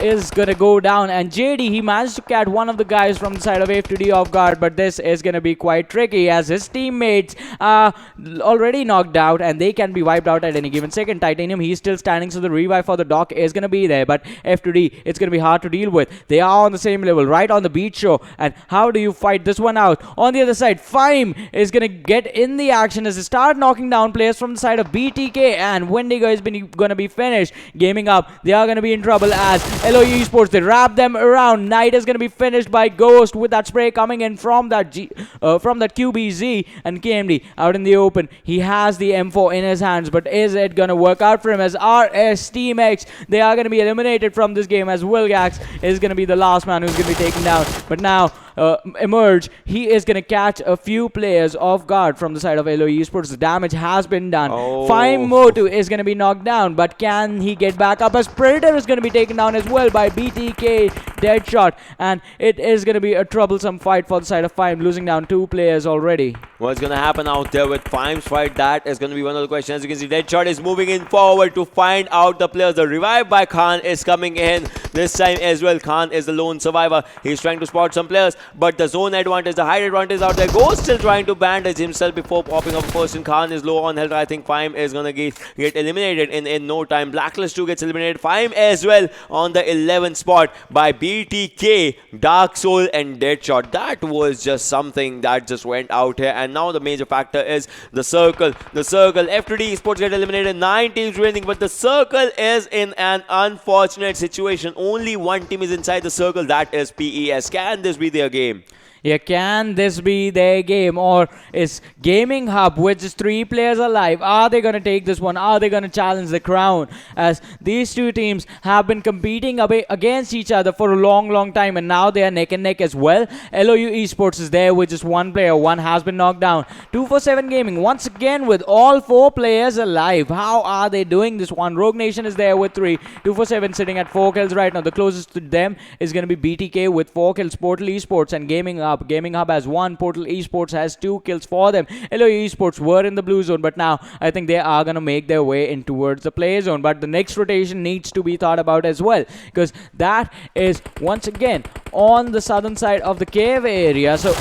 is going to go down. And JD, he managed to catch one of the guys from the side of F2D off guard. But this is going to be quite tricky as his teammates are already knocked out and they can be wiped out at any given second. Titanium, he's still standing, so the revive for the Doc is going to be there. But F2D, it's going to be hard to deal with. They are on the same level, right on the beach show. And how do you fight this one out? On the other side, Fime is going to get in the action as they start knocking down players from the side of BTK. And Wendigo is going to be finished. Gaming Up, they are going to be in trouble as LOU Esports, they wrap them around. Knight is going to be finished by Ghost with that spray coming in from that QBZ. And KMD out in the open. He has the M4 in his hands, but is it going to work out for him as RSxTeamx, they are going to be eliminated from this game as Wilgax is going to be the last man who's going to be taken down. But now Emerge, he is going to catch a few players off guard from the side of LOE Esports. The damage has been done. Fime Motu is going to be knocked down, but can he get back up as Predator is going to be taken down as well by BTK Deadshot, and it is going to be a troublesome fight for the side of Fime, losing down 2 players already. What's going to happen out there with Fime's fight? That is going to be one of the questions. As you can see, Deadshot is moving in forward to find out the players. The revive by Khan is coming in this time as well. Khan is the lone survivor. He's trying to spot some players, but the zone advantage, the height advantage out there. Ghost still trying to bandage himself before popping up a person. Khan is low on health. I think Fime is going to get eliminated in no time. Blacklist 2 gets eliminated. Fime as well on the 11th spot by BTK, Dark Soul and Deadshot. That was just something that just went out here. And now the major factor is the circle. The circle. F2D Esports get eliminated. 9 teams remaining, but the circle is in an unfortunate situation. Only one team is inside the circle. That is PES. Can this be their game? Yeah, can this be their game, or is Gaming Hub with just 3 players alive? Are they going to take this one? Are they going to challenge the crown? As these 2 teams have been competing against each other for a long time, and now they are neck and neck as well. LOU Esports is there with just 1 player. 1 has been knocked down. 247 Gaming once again with all 4 players alive. How are they doing this one? Rogue Nation is there with 3. 247 sitting at 4 kills right now. The closest to them is going to be BTK with 4 kills. Portal Esports and Gaming Hub. Gaming Hub has 1. Portal Esports has 2 kills for them. LOE Esports were in the blue zone, but now I think they are going to make their way in towards the play zone. But the next rotation needs to be thought about as well, because that is once again on the southern side of the cave area. So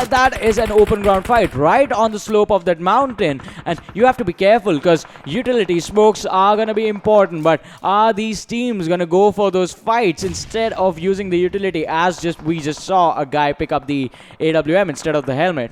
that is an open ground fight right on the slope of that mountain, and you have to be careful because utility smokes are going to be important. But are these teams going to go for those fights instead of using the utility, as we just saw a guy pick up the AWM instead of the helmet?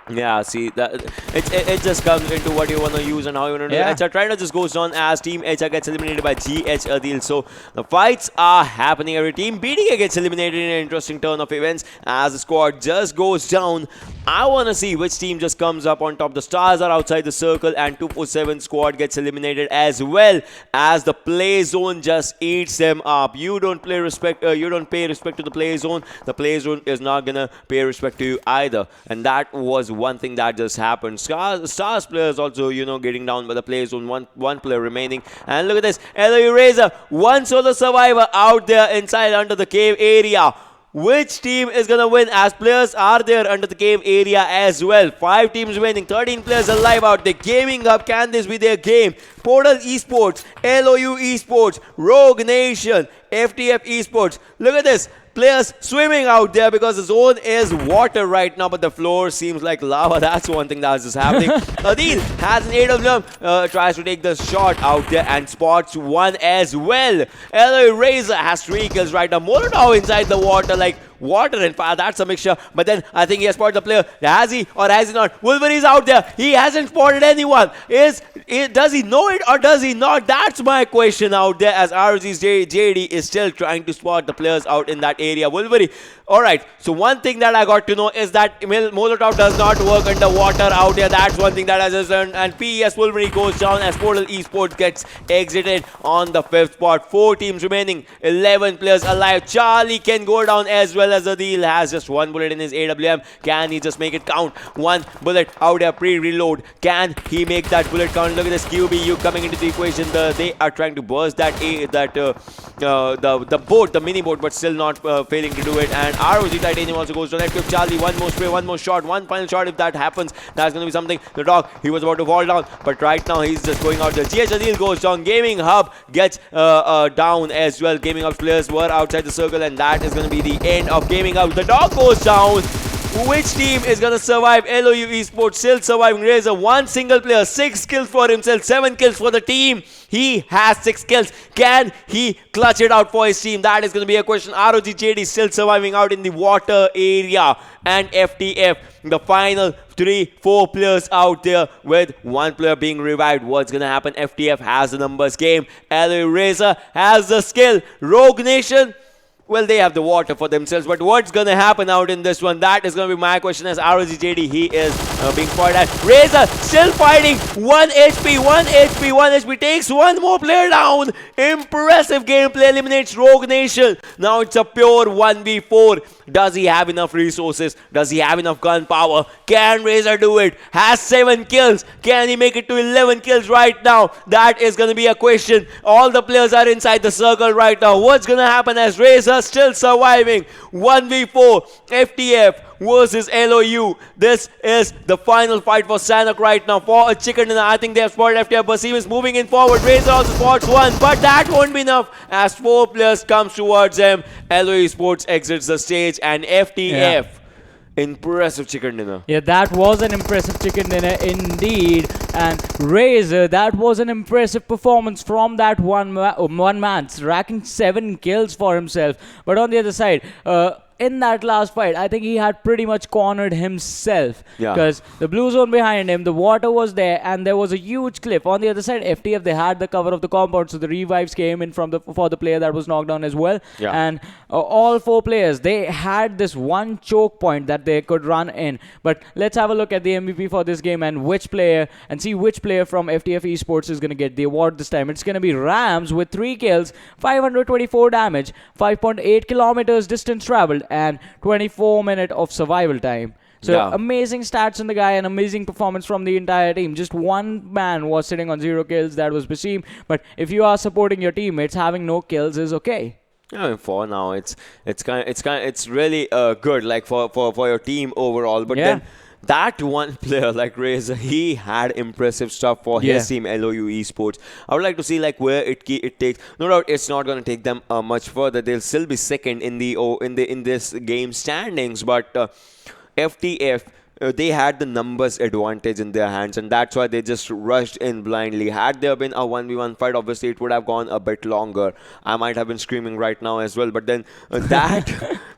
Yeah, see, that it just comes into what you want to use and how you want to do it. Trainer just goes on as Team HR gets eliminated by GH Adil. So the fights are happening. Every team BTK gets eliminated in an interesting turn of events as the squad just goes down I want to see which team just comes up on top. The Stars are outside the circle, and 247 squad gets eliminated as well as the play zone just eats them up. You don't pay respect to the play zone. The play zone is not gonna pay respect to you either, and that was one thing that just happened. Stars players also, getting down by the play zone. One player remaining, and look at this. LOU Razor, one solo survivor out there inside under the cave area. Which team is going to win, as players are there under the cave area as well? 5 teams winning, 13 players alive out there. Gaming Hub, can this be their game? Portal Esports, LOU Esports, Rogue Nation, FTF Esports. Look at this. Players swimming out there because the zone is water right now, but the floor seems like lava. That's one thing that's just happening. Adil has an AWM, tries to take the shot out there and spots one as well. LOU Razor has 3 kills right now. Molotov inside the water, like water and fire. That's a mixture. But then I think he has spotted the player. Has he or has he not? Wolverine's out there. He hasn't spotted anyone. Does he know it or does he not? That's my question out there, as ROG's JD is still trying to spot the players out in that area. Wolverine. Alright, so one thing that I got to know is that Molotov does not work underwater out there. That's one thing that I just learned. And PES Wolverine goes down as Portal Esports gets exited on the 5th spot. 4 teams remaining, 11 players alive. Charlie can go down as well as Adil has just 1 bullet in his AWM. Can he just make it count? 1 bullet out there, pre-reload. Can he make that bullet count? Look at this QBU coming into the equation. They are trying to burst the boat, the mini boat, but still not failing to do it. And ROG Titanium also goes to that. Charlie, one more spray, one more shot, one final shot. If that happens, that's going to be something. The dog, he was about to fall down, but right now he's just going out there. GH Adil goes down. Gaming Hub gets down as well. Gaming Hub players were outside the circle, and that is going to be the end of Gaming Hub. The dog goes down. Which team is going to survive? LOU Esports still surviving. Razor, 1 single player, 6 kills for himself, 7 kills for the team. He has 6 kills. Can he clutch it out for his team? That is going to be a question. ROG JD still surviving out in the water area. And FTF, the final 3-4 players out there with 1 player being revived. What's going to happen? FTF has the numbers game. LOU Razor has the skill. Rogue Nation, well, they have the water for themselves, but what's going to happen out in this one? That is going to be my question, as ROG JD, he is being fired at. Razor still fighting. 1 HP, 1 HP, 1 HP. Takes 1 more player down. Impressive gameplay. Eliminates Rogue Nation. Now it's a pure 1v4. Does he have enough resources? Does he have enough gun power? Can Razor do it? Has 7 kills. Can he make it to 11 kills right now? That is going to be a question. All the players are inside the circle right now. What's going to happen, as Razor still surviving? 1v4 FTF versus LOU. This is the final fight for Shanok right now for a chicken dinner. I think they have spotted FTF. Basim is moving in forward. Razor also spots 1, but that won't be enough as 4 players comes towards him. LOU Esports exits the stage, and FTF. Impressive chicken dinner. Yeah, that was an impressive chicken dinner indeed. And Razor, that was an impressive performance from that one man, racking 7 kills for himself. But on the other side, in that last fight, I think he had pretty much cornered himself. Because the blue zone behind him, the water was there, and there was a huge cliff. On the other side, FTF, they had the cover of the compound, so the revives came in for the player that was knocked down as well. And all 4 players, they had this one choke point that they could run in. But let's have a look at the MVP for this game and see which player from FTF Esports is going to get the award this time. It's going to be Rams with 3 kills, 524 damage, 5.8 kilometers distance traveled, and 24 minutes of survival time. So amazing stats on the guy, and amazing performance from the entire team. Just 1 man was sitting on 0 kills. That was Basim. But if you are supporting your teammates, having no kills is okay. For now, it's really good, like for your team overall. But then that one player like Razor, he had impressive stuff for his team, LOU Esports. I would like to see like where it takes. No doubt, it's not going to take them much further. They'll still be second in this game standings, but FTF. They had the numbers advantage in their hands, and that's why they just rushed in blindly. Had there been a 1v1 fight, obviously it would have gone a bit longer. I might have been screaming right now as well, but then that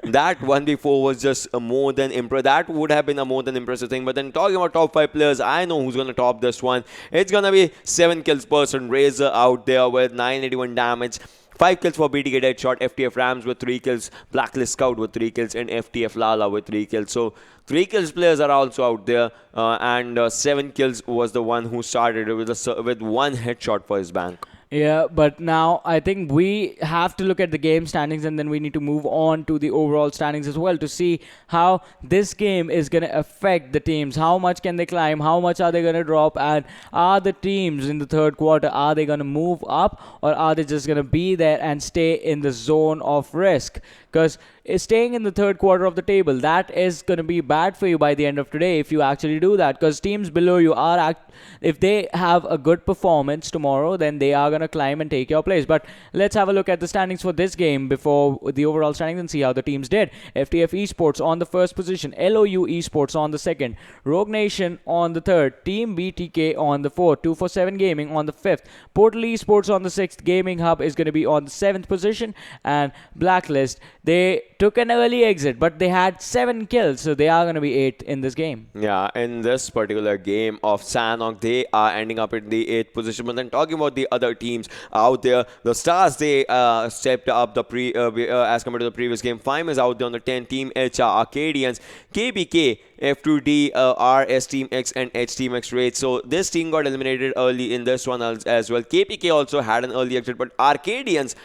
1v4 was just more than impressive. That would have been a more than impressive thing. But then talking about top 5 players, I know who's going to top this one. It's going to be 7 kills person. Razor out there with 981 damage, 5 kills for BTK Deadshot, FTF Rams with 3 kills, Blacklist Scout with 3 kills, and FTF Lala with 3 kills. So 3 kills players are also out there, and 7 kills was the one who started with 1 headshot for his bank. Yeah, but now I think we have to look at the game standings, and then we need to move on to the overall standings as well to see how this game is going to affect the teams. How much can they climb? How much are they going to drop? And are the teams in the third quarter, are they going to move up, or are they just going to be there and stay in the zone of risk? Because staying in the third quarter of the table, that is going to be bad for you by the end of today if you actually do that. Because teams below you are, if they have a good performance tomorrow, then they are going to climb and take your place. But let's have a look at the standings for this game before the overall standings and see how the teams did. FTF Esports on the first position, LOU Esports on the second, Rogue Nation on the third, TeamBTK on the fourth, 247 Gaming on the fifth, Portal Esports on the sixth, Gaming Hub is going to be on the seventh position, and Blacklist, they took an early exit, but they had 7 kills, so they are going to be 8th in this game. Yeah, in this particular game of Shanok, they are ending up in the 8th position. But then talking about the other teams out there, the Stars, they stepped up as compared to the previous game. Fime is out there on the 10th, Team HR, Arkadians, KBK, F2D, RSxTeamx, and HTeamXRange. So this team got eliminated early in this one as well. KPK also had an early exit, but Arkadians,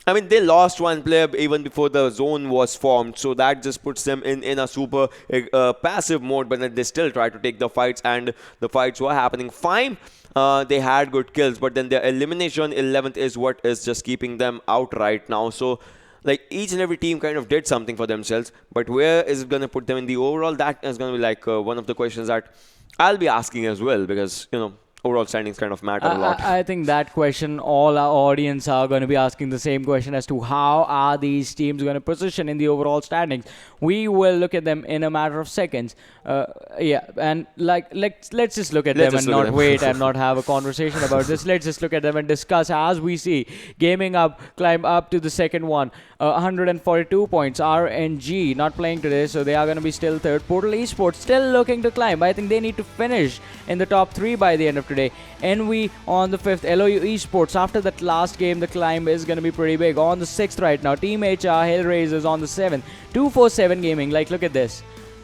I mean, they lost 1 player even before the zone was formed, so that just puts them in a super passive mode, but then they still try to take the fights, and the fights were happening fine. They had good kills, but then their elimination 11th is what is just keeping them out right now. So, like, each and every team kind of did something for themselves, but where is it going to put them in the overall? That is going to be like one of the questions that I'll be asking as well, because, you know, overall standings kind of matter a lot. I think that question, all our audience are going to be asking the same question as to how are these teams going to position in the overall standings. We will look at them in a matter of seconds. Yeah, and like let's just look at them and not wait and not have a conversation about this. Let's just look at them and discuss as we see. Gaming Up climb up to the second one, 142 points. RNG not playing today, so they are going to be still third. Portal Esports still looking to climb. I think they need to finish in the top 3 by the end of today. NV on the 5th, LOU Esports. After that last game, the climb is going to be pretty big. On the 6th right now, Team HR, Hellraisers on the 7th. 247 Gaming, like look at this.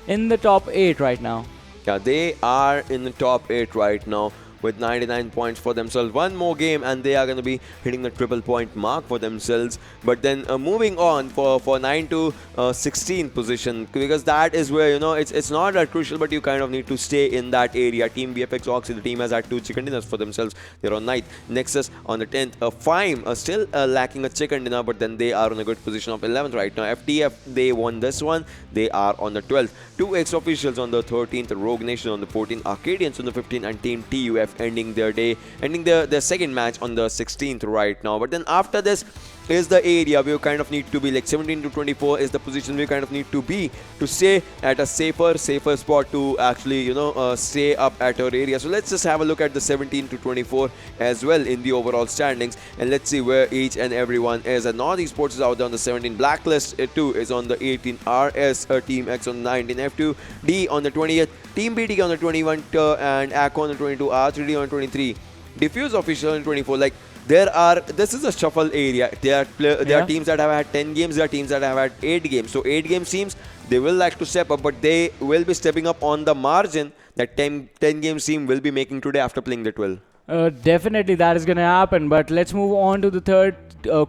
In the top 8 right now. Yeah, they are in the top 8 right now with 99 points for themselves. One more game and they are going to be hitting the triple point mark for themselves. But then moving on for 9 to 16 position, because that is where, you know, it's not that crucial, but you kind of need to stay in that area. Team VFX Oxy, the team has had 2 chicken dinners for themselves. They're on 9th. Nexus on the 10th. Fime still lacking a chicken dinner, but then they are on a good position of 11th right now. FTF, they won this one. They are on the 12th. 2 ex-officials on the 13th. Rogue Nation on the 14th. Arcadians on the 15th. And Team TUF ending their day, ending their second match on the 16th right now. But then after this is the area where you kind of need to be, like 17 to 24 is the position where you kind of need to be to stay at a safer spot to actually, you know, stay up at our area. So let's just have a look at the 17 to 24 as well in the overall standings, and let's see where each and everyone is. And North Esports is out there on the 17, Blacklist 2 is on the 18, RSxTeamx on the 19, F2D on the 20th, TeamBTK on the 21, and Aqua on the 22, R3D on the 23, DFUZeOfficial on 24. Like, this is a shuffle area. There are teams that have had 10 games, there are teams that have had 8 games. So 8 game teams, they will like to step up, but they will be stepping up on the margin that 10 game team will be making today after playing the 12. Definitely that is going to happen, but let's move on to the third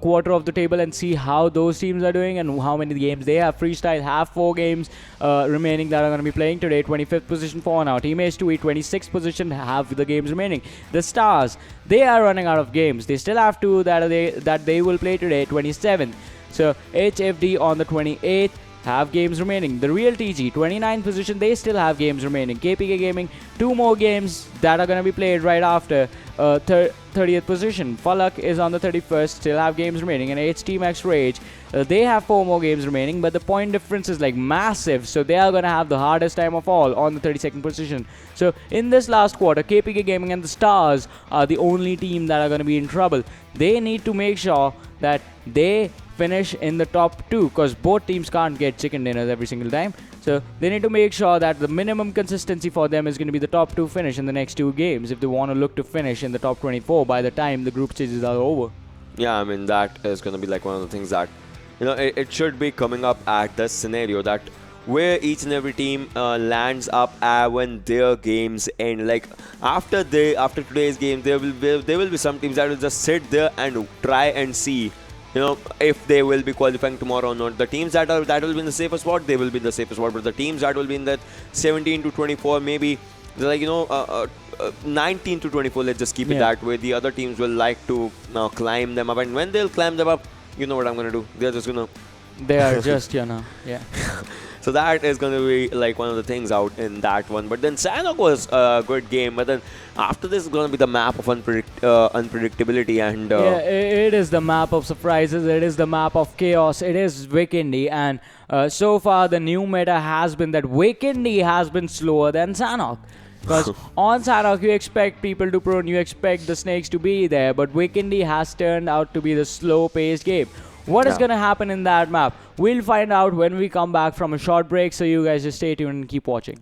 quarter of the table and see how those teams are doing and how many games they have. Freestyle have 4 games remaining that are going to be playing today. 25th position for now. Team H2E 26th position have the games remaining. The Stars, they are running out of games. They still have 2 that they will play today. 27th. So HFD on the 28th. Have games remaining. The Real TG, 29th position, they still have games remaining. KPK Gaming, 2 more games that are going to be played right after 30th position. FalaQ is on the 31st, still have games remaining. And HTeamXRange, they have 4 more games remaining, but the point difference is like massive, so they are going to have the hardest time of all on the 32nd position. So in this last quarter, KPK Gaming and the Stars are the only team that are going to be in trouble. They need to make sure that they finish in the top 2, because both teams can't get chicken dinners every single time. So they need to make sure that the minimum consistency for them is going to be the top 2 finish in the next 2 games if they want to look to finish in the top 24 by the time the group stages are over. Yeah, I mean, that is going to be like one of the things that, it should be coming up at this scenario that where each and every team lands up when their games end. Like after today's game, there will be some teams that will just sit there and try and see, if they will be qualifying tomorrow or not. The teams that will be in the safest spot, they will be in the safest spot. But the teams that will be in that 17 to 24, maybe they're like 19 to 24. Let's just keep it that way. The other teams will like to climb them up, and when they'll climb them up, you know what I'm gonna do? They're just gonna. They are just yeah. So that is going to be like one of the things out in that one. But then Shanok was a good game. But then after this is going to be the map of unpredictability. And yeah, it is the map of surprises. It is the map of chaos. It is Vikendi. And so far the new meta has been that Vikendi has been slower than Shanok. Because on Shanok you expect people to prone, you expect the snakes to be there. But Vikendi has turned out to be the slow-paced game. What is going to happen in that map? We'll find out when we come back from a short break, so you guys just stay tuned and keep watching.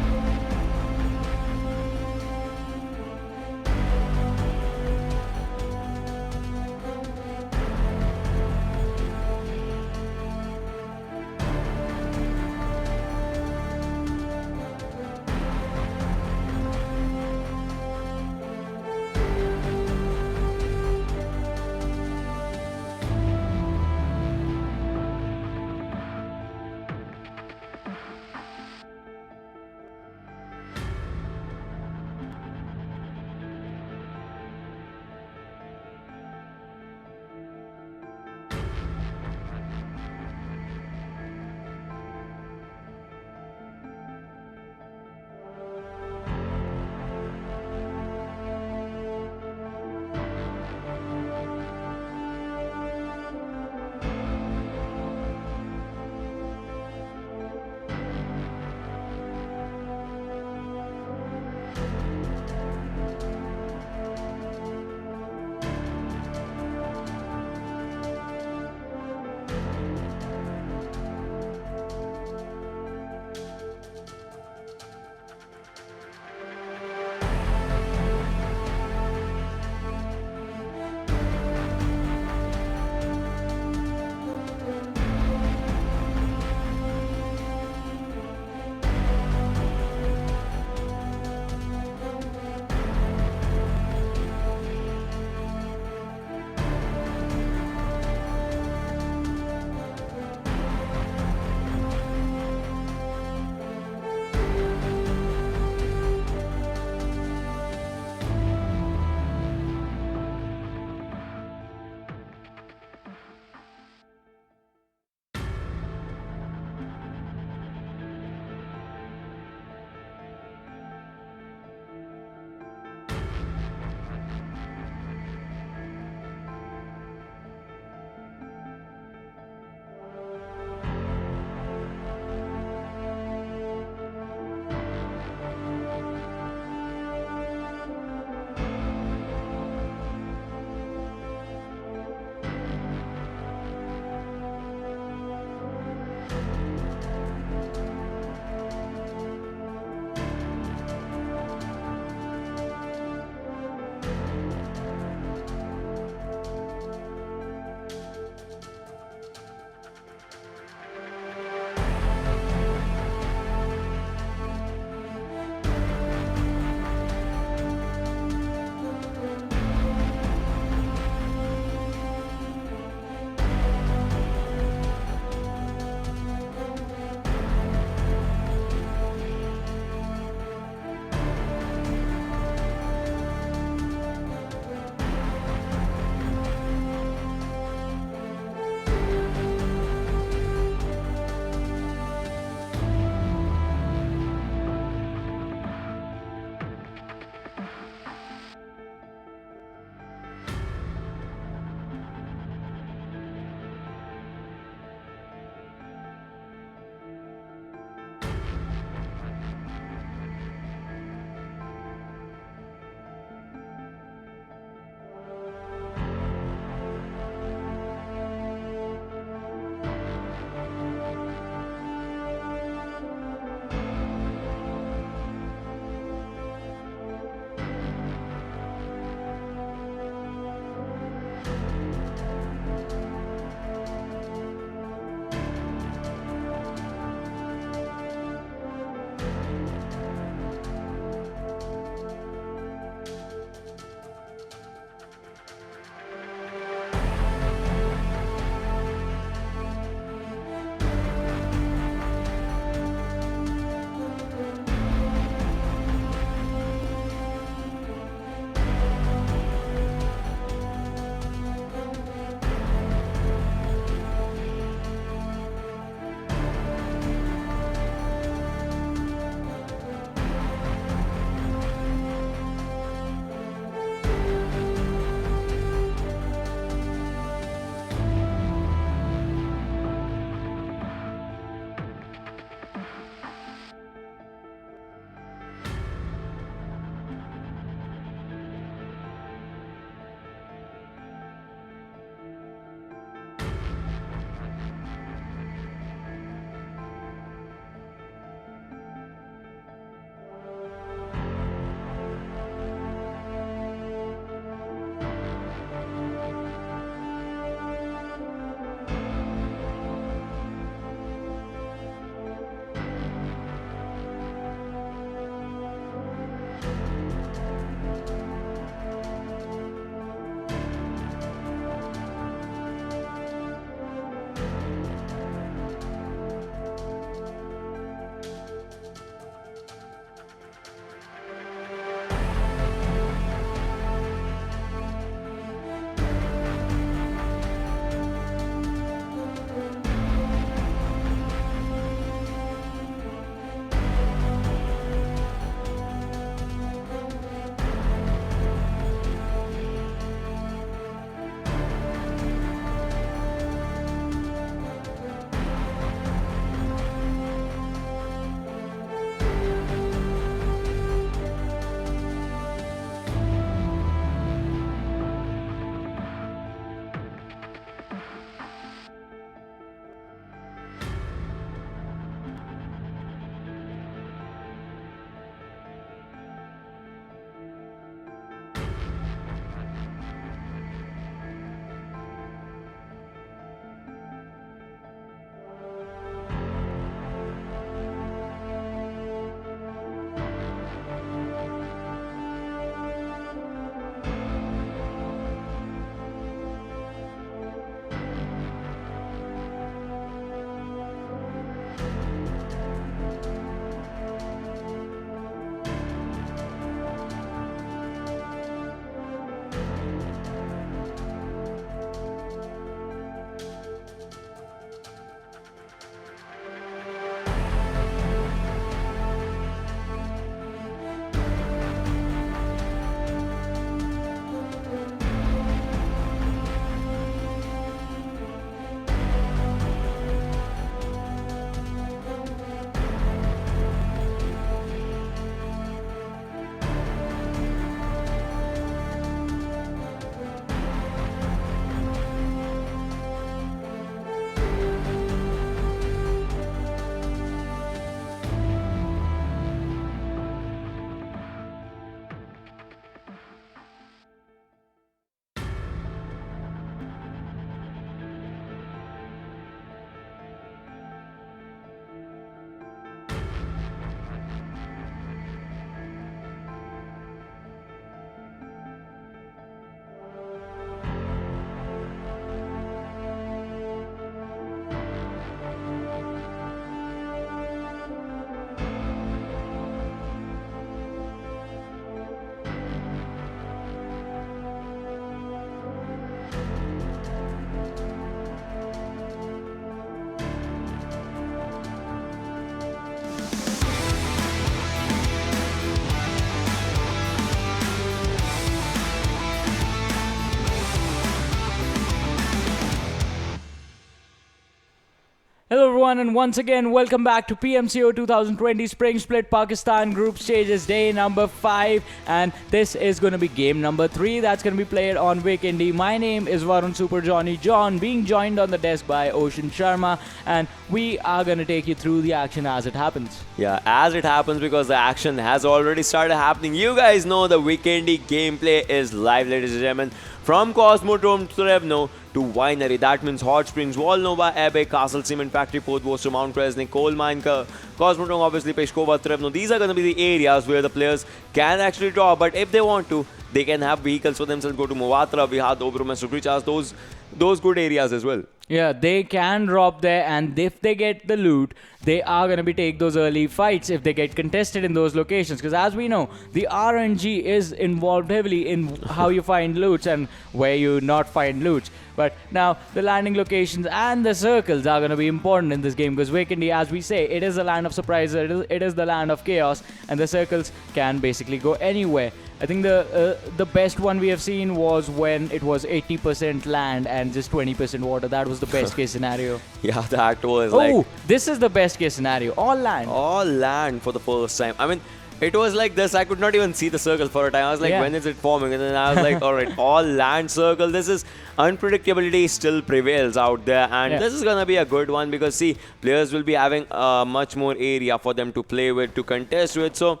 Hello everyone, and once again welcome back to PMCO 2020 Spring Split Pakistan Group Stages Day number 5, and this is going to be game number 3 that's going to be played on Vikendi. My name is Varun Super Johnny John, being joined on the desk by Ocean Sharma, and we are going to take you through the action as it happens. Yeah, as it happens, because the action has already started happening. You guys know the Vikendi gameplay is live, ladies and gentlemen. From Cosmodrome to Revno to Winery, that means Hot Springs, Volnova, Abbey, Castle, Cement Factory, Port Worcester, Mount Cresney, Coal Mine, Cosmodrome, obviously, Peshkova, Trevno. These are going to be the areas where the players can actually draw, but if they want to, they can have vehicles for themselves, go to Movatra, Vihad, Obrum, and Sukrichas, those good areas as well. Yeah, they can drop there, and if they get the loot, they are going to be take those early fights if they get contested in those locations. Because as we know, the RNG is involved heavily in how you find loots and where you not find loots. But now, the landing locations and the circles are going to be important in this game, because Vikendi, as we say, it is a land of surprises, it is the land of chaos, and the circles can basically go anywhere. I think the best one we have seen was when it was 80% land and just 20% water. That was the best case scenario. Yeah, that was This is the best case scenario. All land. All land for the first time. I mean, it was like this. I could not even see the circle for a time. I was like, when is it forming? And then I was like, all right, all land circle. This is unpredictability still prevails out there. And this is going to be a good one because, see, players will be having much more area for them to play with, to contest with. So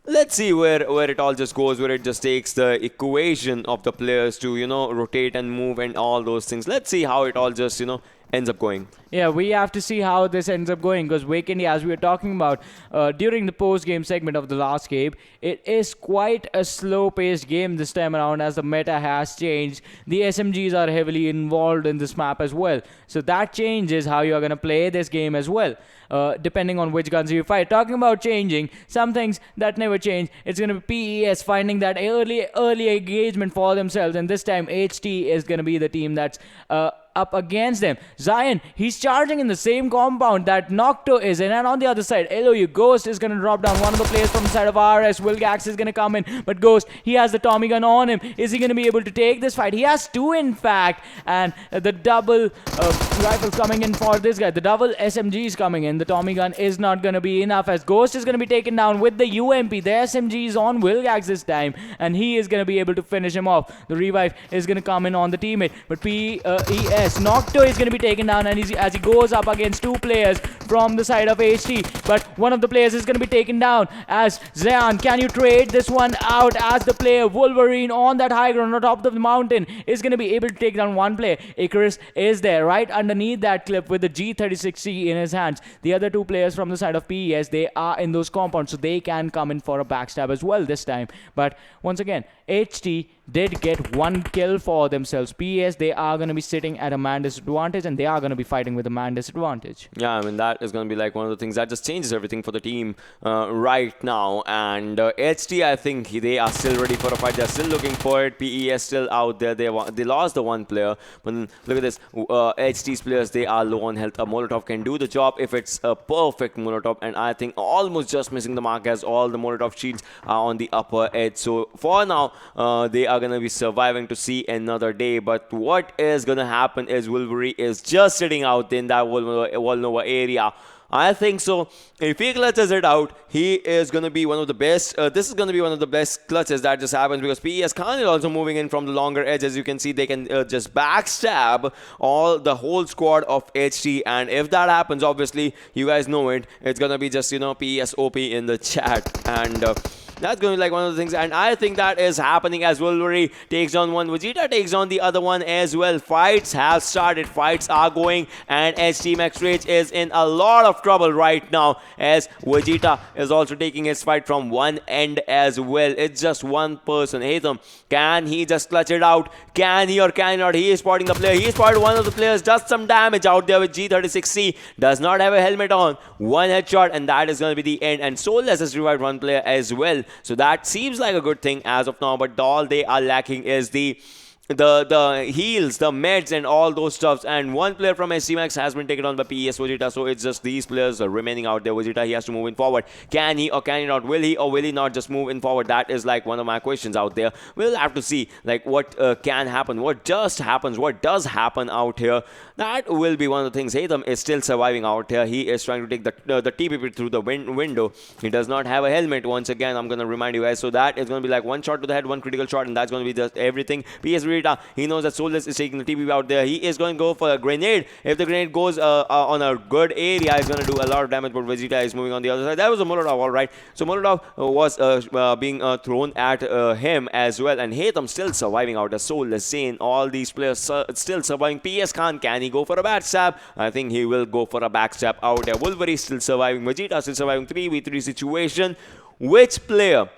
let's see where it all just goes, where it just takes the equation of the players to, rotate and move and all those things. Let's see how it all just, ends up going. Yeah, we have to see how this ends up going, because Vikendi, as we were talking about during the post-game segment of the last game, it is quite a slow-paced game this time around as the meta has changed. The SMGs are heavily involved in this map as well. So that changes how you are going to play this game as well, depending on which guns you fight. Talking about changing, some things that never change, it's going to be PES finding that early engagement for themselves, and this time HT is going to be the team that's up against them. Zion, he's charging in the same compound that Nocto is in, and on the other side, LOU Ghost is going to drop down one of the players from the side of RS. Wilgax is going to come in, but Ghost, he has the Tommy gun on him. Is he going to be able to take this fight? He has two, in fact, and the double rifles coming in for this guy. The double SMG is coming in. The Tommy gun is not going to be enough, as Ghost is going to be taken down with the UMP. The SMG is on Wilgax this time, and he is going to be able to finish him off. The revive is going to come in on the teammate, but PES Nocto is going to be taken down, and as he goes up against two players from the side of HT, but one of the players is going to be taken down as Zayan. Can you trade this one out, as the player Wolverine on that high ground on top of the mountain is going to be able to take down one player. Icarus is there right underneath that cliff with the G36C in his hands. The other two players from the side of PES, they are in those compounds, so they can come in for a backstab as well this time. But once again, HT did get one kill for themselves. PES, they are going to be sitting at a man disadvantage, and they are going to be fighting with a man disadvantage. Yeah, I mean, that is going to be like one of the things that just changes everything for the team right now. And HT, I think they are still ready for a fight. They're still looking for it. PES still out there. They lost the one player. But then, look at this. HT's players, they are low on health. A Molotov can do the job if it's a perfect Molotov. And I think almost just missing the mark, as all the Molotov shields are on the upper edge. So for now, they are going to be surviving to see another day. But what is going to happen is Wolverine is just sitting out in that Volnova area. I think so. If he clutches it out, he is going to be one of the best. This is going to be one of the best clutches that just happens, because PES Khan is also moving in from the longer edge. As you can see, they can just backstab the whole squad of HT. And if that happens, obviously, you guys know it. It's going to be just, PES OP in the chat. And that's going to be like one of the things, and I think that is happening as Wolverine takes on one. Vegeta takes on the other one as well. Fights have started. Fights are going, and HTeamXRange is in a lot of trouble right now, as Vegeta is also taking his fight from one end as well. It's just one person. Hatham, can he just clutch it out? Can he or cannot? He is spotting the player. He spotted one of the players. Does some damage out there with G36C. Does not have a helmet on. One headshot, and that is going to be the end. And Soulless has revived one player as well. So that seems like a good thing as of now, but all they are lacking is the the heals, the meds, and all those stuffs. And one player from HTeamX has been taken on by PES Vegeta, so it's just these players remaining out there. Vegeta, he has to move in forward. Can he or can he not? Will he or will he not just move in forward? That is like one of my questions out there. We'll have to see like what can happen, what just happens, what does happen out here. That will be one of the things. HTeam is still surviving out here. He is trying to take the TPP through the window. He does not have a helmet. Once again, I'm going to remind you guys. So that is going to be like one shot to the head, one critical shot, and that's going to be just everything. PS Vegeta, he knows that Soulless is taking the TPP out there. He is going to go for a grenade. If the grenade goes on a good area, it's going to do a lot of damage, but Vegeta is moving on the other side. That was a Molotov, all right. So Molotov was being thrown at him as well, and HTeam still surviving out there. Soulless, Zane, all these players still surviving. PS Khan, can he go for a backstab? I think he will go for a backstab out there. Wolverine still surviving. Vegeta still surviving. 3v3 situation. Which player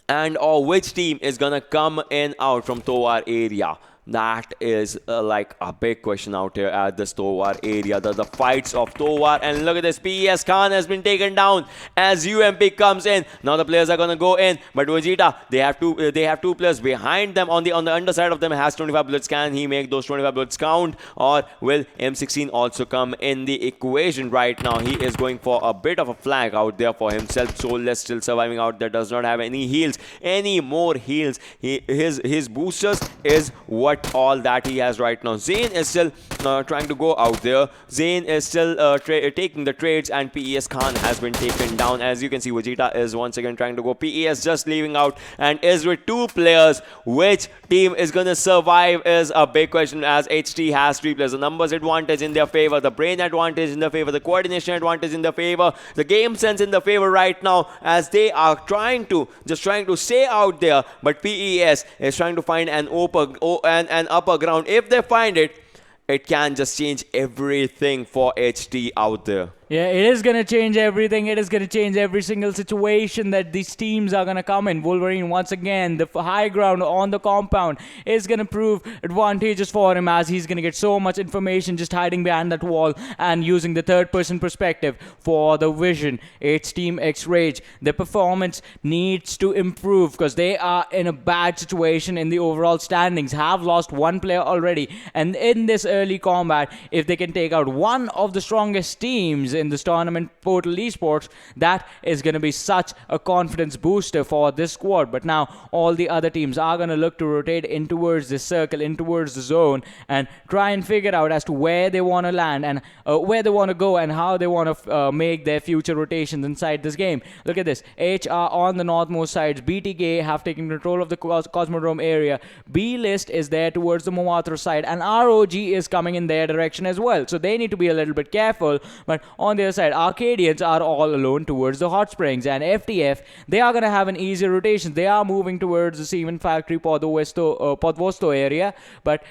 and or which team is gonna come in out from Towar area? That is like a big question out here at this Towar area. The fights of Towar, and look at this. PS Khan has been taken down as UMP comes in. Now the players are gonna go in, but Vegeta, they have two players behind them. On the underside of them has 25 bullets. Can he make those 25 bullets count, or will M16 also come in the equation right now? He is going for a bit of a flank out there for himself. Soulless still surviving out there, does not have any heals, any more heals. His boosters is what all that he has right now. Zane is still trying to go out there. Zane is still taking the trades, and PES Khan has been taken down. As you can see, Vegeta is once again trying to go. PES just leaving out and is with two players. Which team is going to survive is a big question, as HT has three players. The numbers advantage in their favor, the brain advantage in their favor, the coordination advantage in their favor, the game sense in their favor right now, as they are trying to stay out there. But PES is trying to find an upper ground. If they find it, it can just change everything for HT out there. Yeah, it is going to change everything. It is going to change every single situation that these teams are going to come in. Wolverine, once again, the high ground on the compound is going to prove advantageous for him, as he's going to get so much information just hiding behind that wall and using the third-person perspective for the vision. HTeamXRange, their performance needs to improve because they are in a bad situation in the overall standings. Have lost one player already. And in this early combat, if they can take out one of the strongest teams in this tournament, Portal Esports, that is going to be such a confidence booster for this squad. But now all the other teams are going to look to rotate in towards the circle, in towards the zone, and try and figure out as to where they want to land and where they want to go and how they want to make their future rotations inside this game. Look at this. HR on the northmost sides. BTK have taken control of the Cosmodrome area. B-List is there towards the Momathra side, and ROG is coming in their direction as well. So they need to be a little bit careful. But on the other side, Arkadians are all alone towards the hot springs, and FTF, they are going to have an easier rotation. They are moving towards the Cement Factory, Podvosto area, but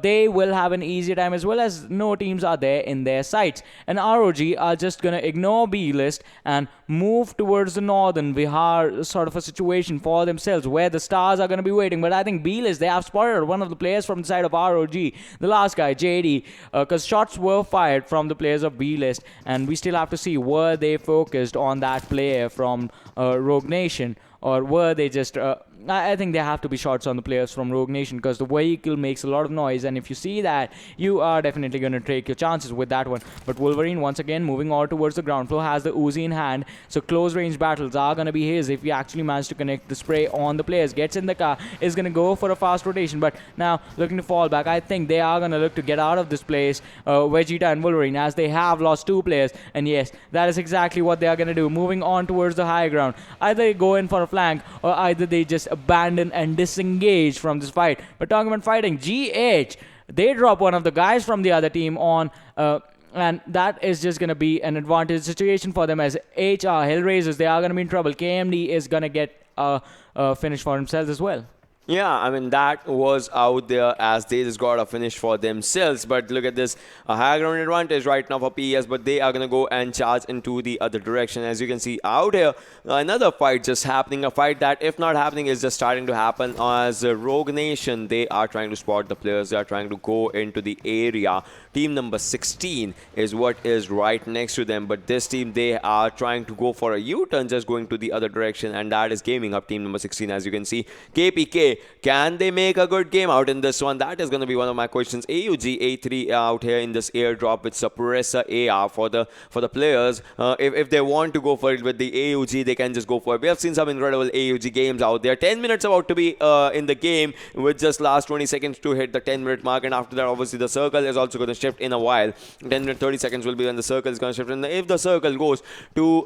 they will have an easier time, as well as no teams are there in their sights. And ROG are just going to ignore B-List and move towards the northern Vihar sort of a situation for themselves, where the stars are going to be waiting. But I think B-List, they have spotted one of the players from the side of ROG, the last guy, JD, because shots were fired from the players of B-List, and we still have to see, were they focused on that player from Rogue Nation, or were they just I think there have to be shots on the players from Rogue Nation, because the vehicle makes a lot of noise, and if you see that, you are definitely going to take your chances with that one. But Wolverine, once again, moving all towards the ground floor, has the Uzi in hand, so close range battles are going to be his if he actually managed to connect the spray on the players. Gets in the car, is going to go for a fast rotation, but now looking to fall back. I think they are going to look to get out of this place, Vegeta and Wolverine, as they have lost two players, and yes, that is exactly what they are going to do. Moving on towards the high ground, either they go in for a flank, or either they just abandon and disengage from this fight. But talking about fighting, GH, they drop one of the guys from the other team on, and that is just going to be an advantage situation for them, as HR, Hellraisers, they are going to be in trouble. KMD is going to get a finish for himself as well. Yeah, I mean, that was out there as they just got a finish for themselves. But look at this, a high ground advantage right now for PES, but they are going to go and charge into the other direction. As you can see out here, another fight just happening, a fight that, if not happening, is just starting to happen, as Rogue Nation, they are trying to spot the players. They are trying to go into the area. Team number 16 is what is right next to them, but this team, they are trying to go for a U-turn, just going to the other direction, and that is gaming up team number 16. As you can see, KPK, TeamBTK, can they make a good game out in this one? That is going to be one of my questions. AUG A3 out here in this airdrop with Suppressor AR for the players. If they want to go for it with the AUG, they can just go for it. We have seen some incredible AUG games out there. 10 minutes about to be in the game, with just last 20 seconds to hit the 10-minute mark, and after that, obviously, the circle is also going to shift in a while. 10 minutes 30 seconds will be when the circle is going to shift, and if the circle goes to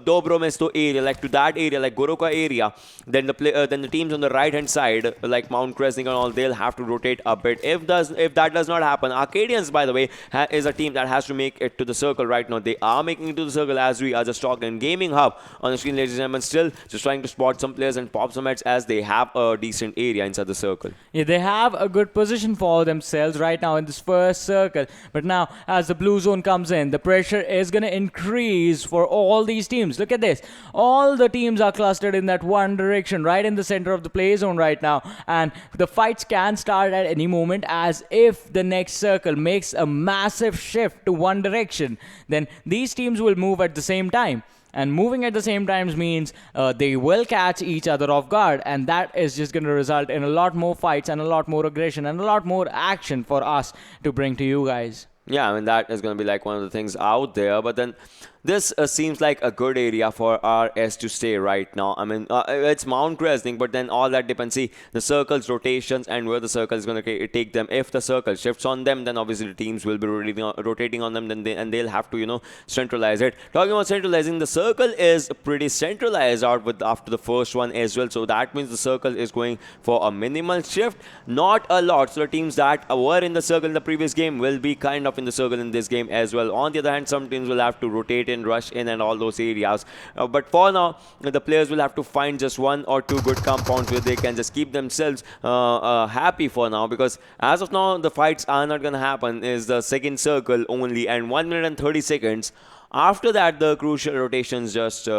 Dobro Mesto area, like to that area, like Goroka area, then the teams on the right hand side, like Mount Cresting and all, they'll have to rotate a bit. If that does not happen, Arkadians, by the way, is a team that has to make it to the circle right now. They are making it to the circle as we are just talking. Gaming Hub on the screen, ladies and gentlemen, still just trying to spot some players and pop some heads as they have a decent area inside the circle. Yeah, they have a good position for themselves right now in this first circle. But now, as the blue zone comes in, the pressure is going to increase for all these teams. Look at this. All the teams are clustered in that one direction, right in the center of the play zone right now. And the fights can start at any moment, as if the next circle makes a massive shift to one direction, then these teams will move at the same time. And moving at the same time means they will catch each other off guard, and that is just going to result in a lot more fights and a lot more aggression and a lot more action for us to bring to you guys. Yeah, I mean, that is going to be like one of the things out there. But then this seems like a good area for RS to stay right now. I mean, it's Mount Cresting, but then all that depends. See, the circles, rotations, and where the circle is going to take them. If the circle shifts on them, then obviously the teams will be rotating on them, then they'll have to, centralize it. Talking about centralizing, the circle is pretty centralized out after the first one as well. So that means the circle is going for a minimal shift, not a lot. So the teams that were in the circle in the previous game will be kind of in the circle in this game as well. On the other hand, some teams will have to rotate in, rush in, and all those areas. But for now, the players will have to find just one or two good compounds where they can just keep themselves happy for now, because as of now, the fights are not going to happen. Is the second circle only, and 1 minute and 30 seconds. After that, the crucial rotations just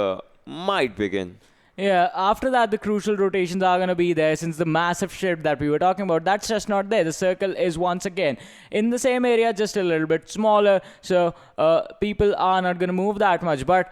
might begin. Yeah, after that, the crucial rotations are going to be there, since the massive shift that we were talking about, that's just not there. The circle is once again in the same area, just a little bit smaller, so people are not going to move that much. But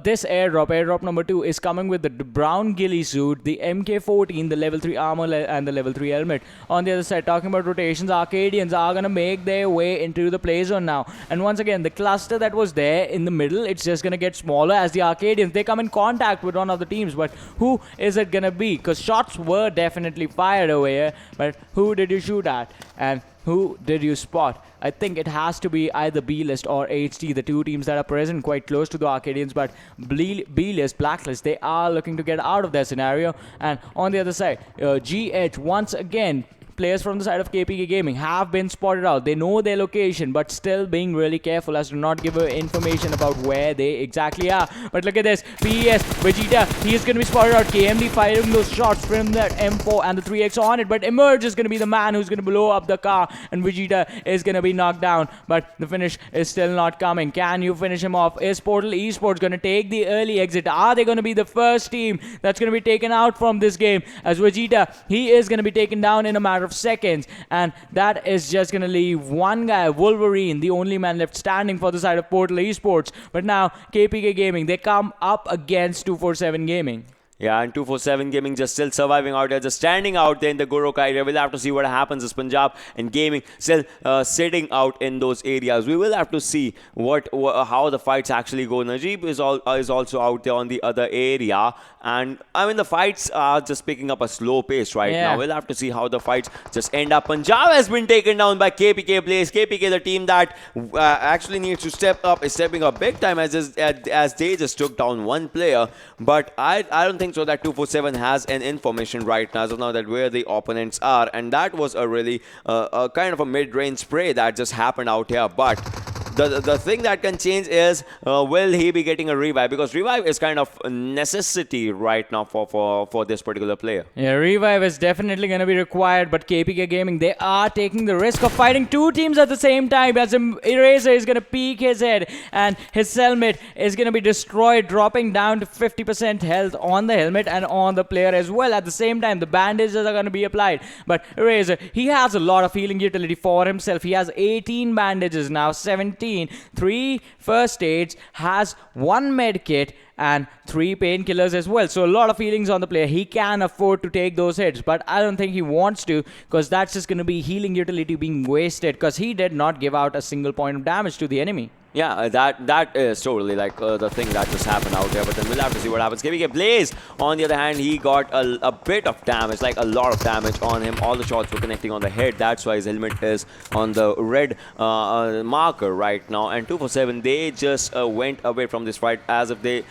this airdrop number 2, is coming with the brown ghillie suit, the MK14, the level 3 armor, and the level 3 helmet. On the other side, talking about rotations, Arkadians are going to make their way into the play zone now. And once again, the cluster that was there in the middle, it's just going to get smaller as the Arkadians, they come in contact with one of the teams. But who is it going to be? Because shots were definitely fired over here, but who did you shoot at? And who did you spot? I think it has to be either B-List or HT, the two teams that are present quite close to the Arkadians. But B-List, Blacklist, they are looking to get out of their scenario. And on the other side, GH, once again, players from the side of KPK Gaming have been spotted out. They know their location, but still being really careful as to not give information about where they exactly are. But look at this. PES, Vegeta, he is going to be spotted out. KMD firing those shots from that M4 and the 3X on it. But Emerge is going to be the man who's going to blow up the car, and Vegeta is going to be knocked down. But the finish is still not coming. Can you finish him off? Is Portal Esports going to take the early exit? Are they going to be the first team that's going to be taken out from this game? As Vegeta, he is going to be taken down in a matter of seconds, and that is just gonna leave one guy, Wolverine, the only man left standing for the side of Portal Esports. But now KPK Gaming, they come up against 247 Gaming. Yeah, and 247 Gaming just still surviving out there, just standing out there in the Goroka area. We'll have to see what happens as Punjab and Gaming still sitting out in those areas. We will have to see how the fights actually go. Najib is also out there on the other area. And, I mean, the fights are just picking up a slow pace right now. We'll have to see how the fights just end up. Punjab has been taken down by KPK Blaze. KPK, the team that actually needs to step up, is stepping up big time as they just took down one player. But I don't think so that 247 has an information right now as of now that where the opponents are, and that was a really kind of a mid-range spray that just happened out here. But the thing that can change is will he be getting a revive, because revive is kind of a necessity right now for this particular player. Yeah, revive is definitely going to be required, but KPK Gaming, they are taking the risk of fighting two teams at the same time, as Eraser is going to peek his head and his helmet is going to be destroyed, dropping down to 50% health on the helmet and on the player as well. At the same time, the bandages are going to be applied, but Eraser, he has a lot of healing utility for himself. He has 18 bandages now, 17 15, 3 first aids, has 1 med kit, and 3 painkillers as well. So a lot of feelings on the player. He can afford to take those hits, but I don't think he wants to, because that's just going to be healing utility being wasted, because he did not give out a single point of damage to the enemy. Yeah, that is totally like the thing that just happened out there. But then we'll have to see what happens. KBK Blaze, on the other hand, he got a bit of damage, like a lot of damage on him. All the shots were connecting on the head. That's why his helmet is on the red marker right now. And 247, they just went away from this fight as if they...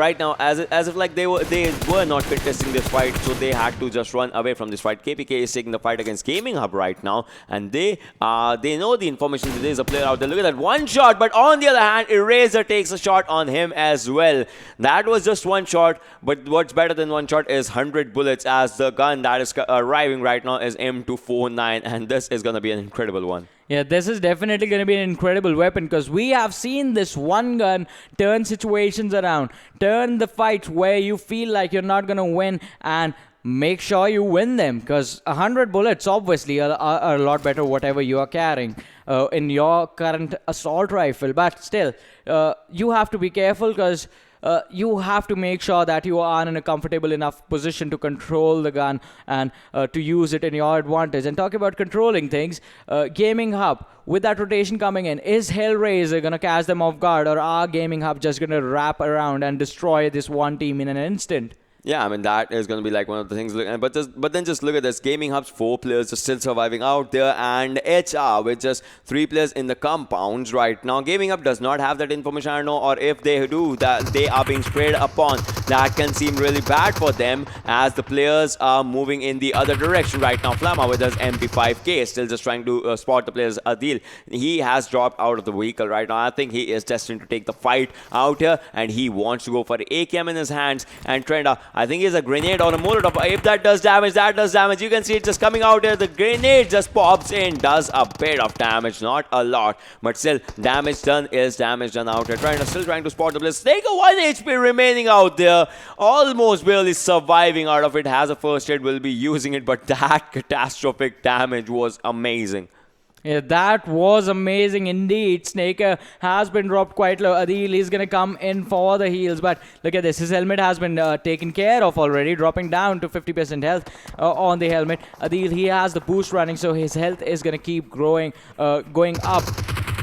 right now, as if like they were not contesting this fight, so they had to just run away from this fight. KPK is taking the fight against Gaming Hub right now, and they know the information that there's a player out there. Look at that one shot, but on the other hand, Eraser takes a shot on him as well. That was just one shot, but what's better than one shot is 100 bullets, as the gun that is arriving right now is M249, and this is gonna be an incredible one. Yeah, this is definitely going to be an incredible weapon, because we have seen this one gun turn situations around, turn the fights where you feel like you're not going to win, and make sure you win them, because 100 bullets obviously are a lot better whatever you are carrying in your current assault rifle. But still, you have to be careful, because you have to make sure that you are in a comfortable enough position to control the gun and to use it in your advantage. And talking about controlling things, Gaming Hub, with that rotation coming in, is Hellraiser going to catch them off guard, or are Gaming Hub just going to wrap around and destroy this one team in an instant? Yeah, I mean, that is going to be like one of the things. But then just look at this. Gaming Hub's 4 players are still surviving out there, and HR with just 3 players in the compounds right now. Gaming Hub does not have that information, I don't know, or if they do, that they are being sprayed upon. That can seem really bad for them, as the players are moving in the other direction right now. Flamma with his MP5K still just trying to spot the players. Adil, he has dropped out of the vehicle right now. I think he is destined to take the fight out here, and he wants to go for the AKM in his hands. And Trenda, I think it's a grenade or a Molotov. If that does damage, that does damage. You can see it just coming out here. The grenade just pops in, does a bit of damage, not a lot, but still, damage done is damage done out here. Still trying to spot the place. Take a 1 HP remaining out there. Almost barely surviving out of it. Has a first aid, will be using it, but that catastrophic damage was amazing. Yeah, that was amazing indeed. Snaker has been dropped quite low. Adil is going to come in for the heals, but look at this. His helmet has been taken care of already, dropping down to 50% health on the helmet. Adil, he has the boost running, so his health is going to keep growing, going up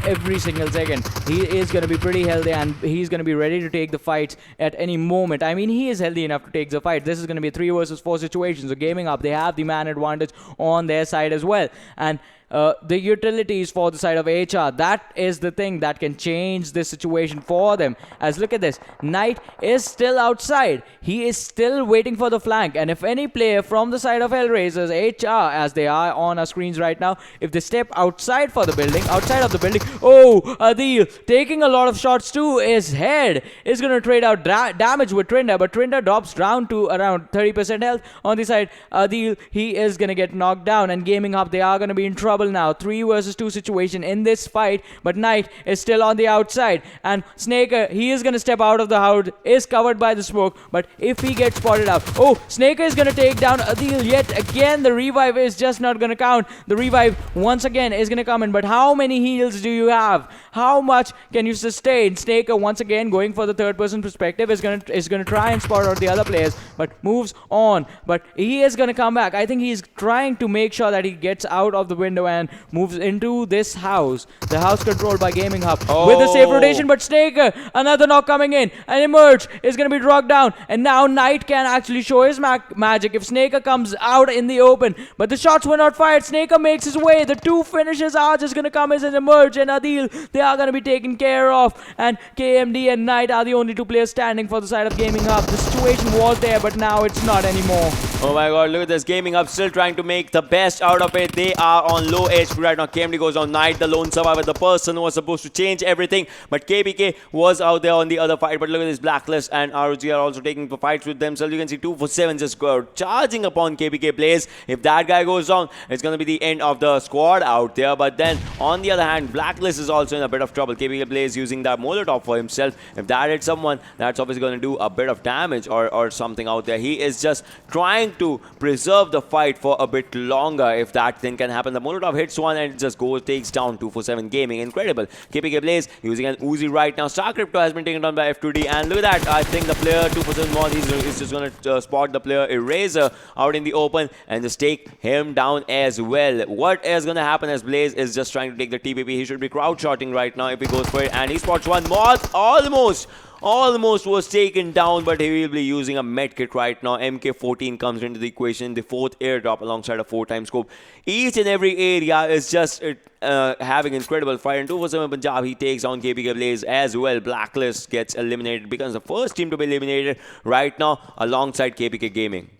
every single second. He is going to be pretty healthy, and he's going to be ready to take the fight at any moment. I mean, he is healthy enough to take the fight. This is going to be a 3 versus 4 situation. So Gaming Up, they have the man advantage on their side as well. And the utilities for the side of HR, that is the thing that can change this situation for them. As look at this, Knight is still outside. He is still waiting for the flank, and if any player from the side of Hellraisers, HR, as they are on our screens right now, if they step outside of the building, oh, Adil taking a lot of shots too. His head is going to trade out damage with Trinda, but Trinda drops down to around 30% health on the side. Adil, he is going to get knocked down, and Gaming Hub, they are going to be in trouble now. 3 versus 2 situation in this fight, but Knight is still on the outside, and Snaker, he is going to step out of the house, is covered by the smoke, but if he gets spotted out, oh, Snaker is going to take down Adil yet again. The revive is just not going to count. The revive once again is going to come in, but how many heals do you have? How much can you sustain? Snaker once again going for the third person perspective, is going to try and spot out the other players, but moves on, but he is going to come back. I think he's trying to make sure that he gets out of the window and moves into this house. The house controlled by Gaming Hub with a safe rotation, but Snaker, another knock coming in, and Emerge is going to be dropped down, and now Knight can actually show his magic if Snaker comes out in the open, but the shots were not fired. Snaker makes his way. The 2 finishes are just going to come as an Emerge and Adil. They are going to be taken care of, and KMD and Knight are the only 2 players standing for the side of Gaming Hub. The situation was there, but now it's not anymore. Oh my god, look at this. Gaming Hub still trying to make the best out of it. They are on low HP right now. KMD goes on. Knight, the lone survivor, the person who was supposed to change everything, but KBK was out there on the other fight. But look at this, Blacklist and ROG are also taking the fights with themselves. You can see 247 just go charging upon KBK Blaze. If that guy goes down, it's going to be the end of the squad out there. But then on the other hand, Blacklist is also in a bit of trouble. KBK Blaze using that Molotov for himself. If that hits someone, that's obviously going to do a bit of damage or something out there. He is just trying to preserve the fight for a bit longer. If that thing can happen, the Molotov Molotov hits one and just goes, takes down 247 Gaming. Incredible. KPK Blaze using an Uzi right now. Star Crypto has been taken down by F2D. And look at that. I think the player 247 mod is just going to spot the player Eraser out in the open and just take him down as well. What is going to happen as Blaze is just trying to take the TPP. He should be crowd shotting right now if he goes for it. And he spots one. Moth almost was taken down, but he will be using a medkit right now. MK14 comes into the equation, the 4th airdrop alongside a 4-time scope. Each and every area is just having incredible fire. And 247 Punjab, he takes on KPK Blaze as well. Blacklist gets eliminated, becomes the first team to be eliminated right now alongside KPK Gaming.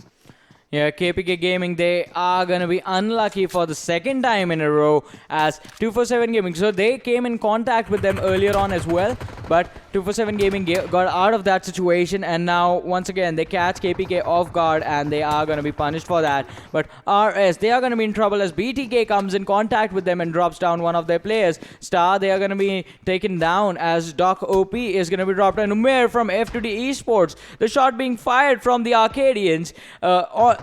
Yeah, KPK Gaming, they are going to be unlucky for the second time in a row as 247 Gaming. So they came in contact with them earlier on as well, but 247 Gaming got out of that situation, and now once again they catch KPK off guard and they are going to be punished for that. But RS, they are going to be in trouble as BTK comes in contact with them and drops down one of their players. Star, they are going to be taken down as Doc OP is going to be dropped, and Umair from F2D Esports. The shot being fired from the Arkadians.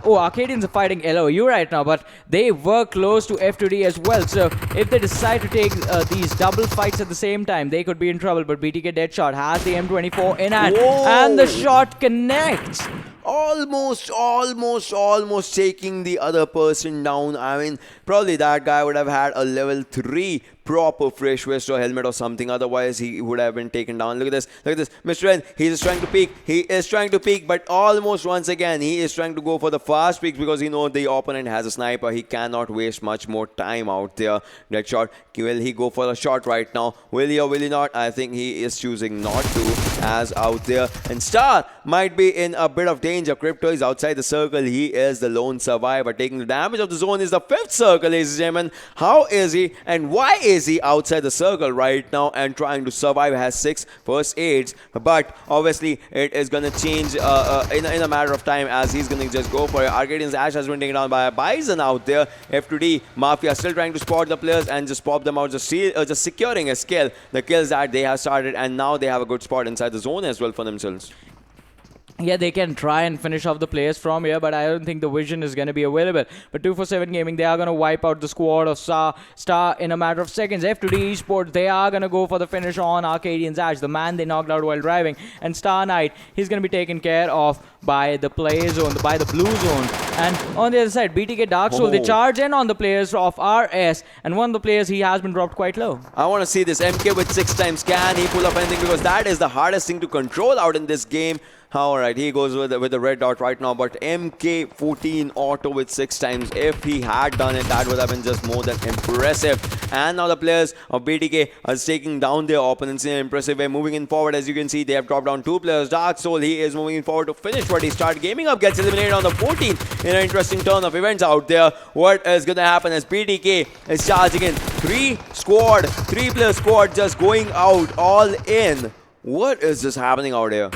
Arkadians are fighting LOU right now, but they were close to F2D as well. So if they decide to take these double fights at the same time, they could be in trouble. But BTK Deadshot has the M24 in hand, and the shot connects. Almost taking the other person down. I mean, probably that guy would have had a level 3 proper fresh vest or helmet or something. Otherwise, he would have been taken down. Look at this. Mr. N, he's trying to peek. But almost once again, he is trying to go for the fast peaks because he knows the opponent has a sniper. He cannot waste much more time out there. That shot, will he go for a shot right now? Will he or will he not? I think he is choosing not to, as out there. And Star might be in a bit of danger. Crypto is outside the circle. He is the lone survivor. Taking the damage of the zone is the 5th circle, ladies and gentlemen. How is he and why is he outside the circle right now and trying to survive? Has 6 first aids, but obviously it is going to change in a matter of time as he's going to just go for it. Arkadians Ash has been taken down by a Bison out there. F2D Mafia still trying to spot the players and just pop them out, just securing a skill, the kills that they have started, and now they have a good spot inside the zone as well for themselves. Yeah, they can try and finish off the players from here, but I don't think the vision is going to be available. But 247 Gaming, they are going to wipe out the squad of Star in a matter of seconds. F2D Esports, they are going to go for the finish on Arkadians Ash, the man they knocked out while driving. And Star Knight, he's going to be taken care of by the play zone, by the blue zone. And on the other side, BTK Dark Soul, they charge in on the players of RS, and one of the players, he has been dropped quite low. I want to see this MK with 6 times. Can he pull up anything? Because that is the hardest thing to control out in this game. Alright, he goes with the red dot right now, but MK14 auto with 6 times. If he had done it, that would have been just more than impressive. And now the players of BTK are taking down their opponents in an impressive way. Moving in forward, as you can see, they have dropped down 2 players. Dark Soul, he is moving in forward to finish what he started. Gaming Up gets eliminated on the 14th in an interesting turn of events out there. What is going to happen as BTK is charging in? 3-player squad just going out all in. What is just happening out here?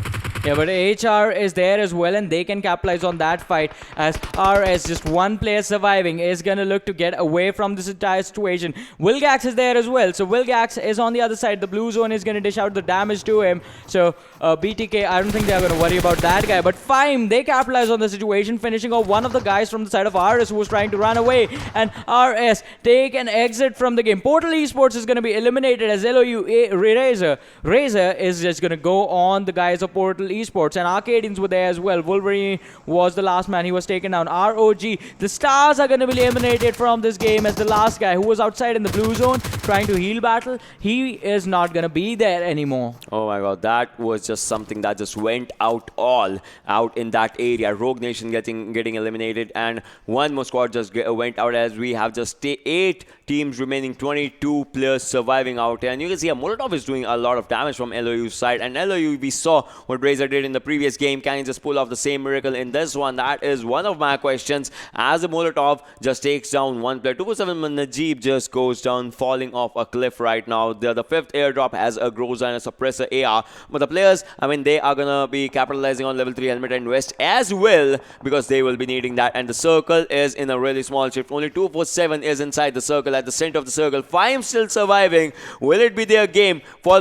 Yeah, but HR is there as well, and they can capitalize on that fight as RS, just one player surviving, is going to look to get away from this entire situation. Wilgax is there as well, so Wilgax is on the other side. The blue zone is going to dish out the damage to him. So BTK, I don't think they're going to worry about that guy. But Fime, they capitalize on the situation, finishing off one of the guys from the side of RS who was trying to run away. And RS take an exit from the game. Portal Esports is going to be eliminated as LOU Razor is just going to go on the guys of Portal Esports, and Arkadians were there as well. Wolverine was the last man. He was taken down. ROG, the Stars are going to be eliminated from this game as the last guy who was outside in the blue zone trying to heal battle. He is not going to be there anymore. Oh my god, that was just something that just went out in that area. Rogue Nation getting eliminated, and one more squad just went out as we have just 8 teams remaining, 22 players surviving out here. And you can see Molotov is doing a lot of damage from LOU's side, and LOU, we saw what Razor did in the previous game. Can he just pull off the same miracle in this one? That is one of my questions, as the Molotov just takes down one player. 247 Najib just goes down, falling off a cliff right now. The 5th airdrop has a Groza and a suppressor AR, but the players, I mean, they are gonna be capitalizing on level 3 helmet and vest as well, because they will be needing that. And the circle is in a really small shift. Only 247 is inside the circle, at the center of the circle. 5 still surviving. Will it be their game for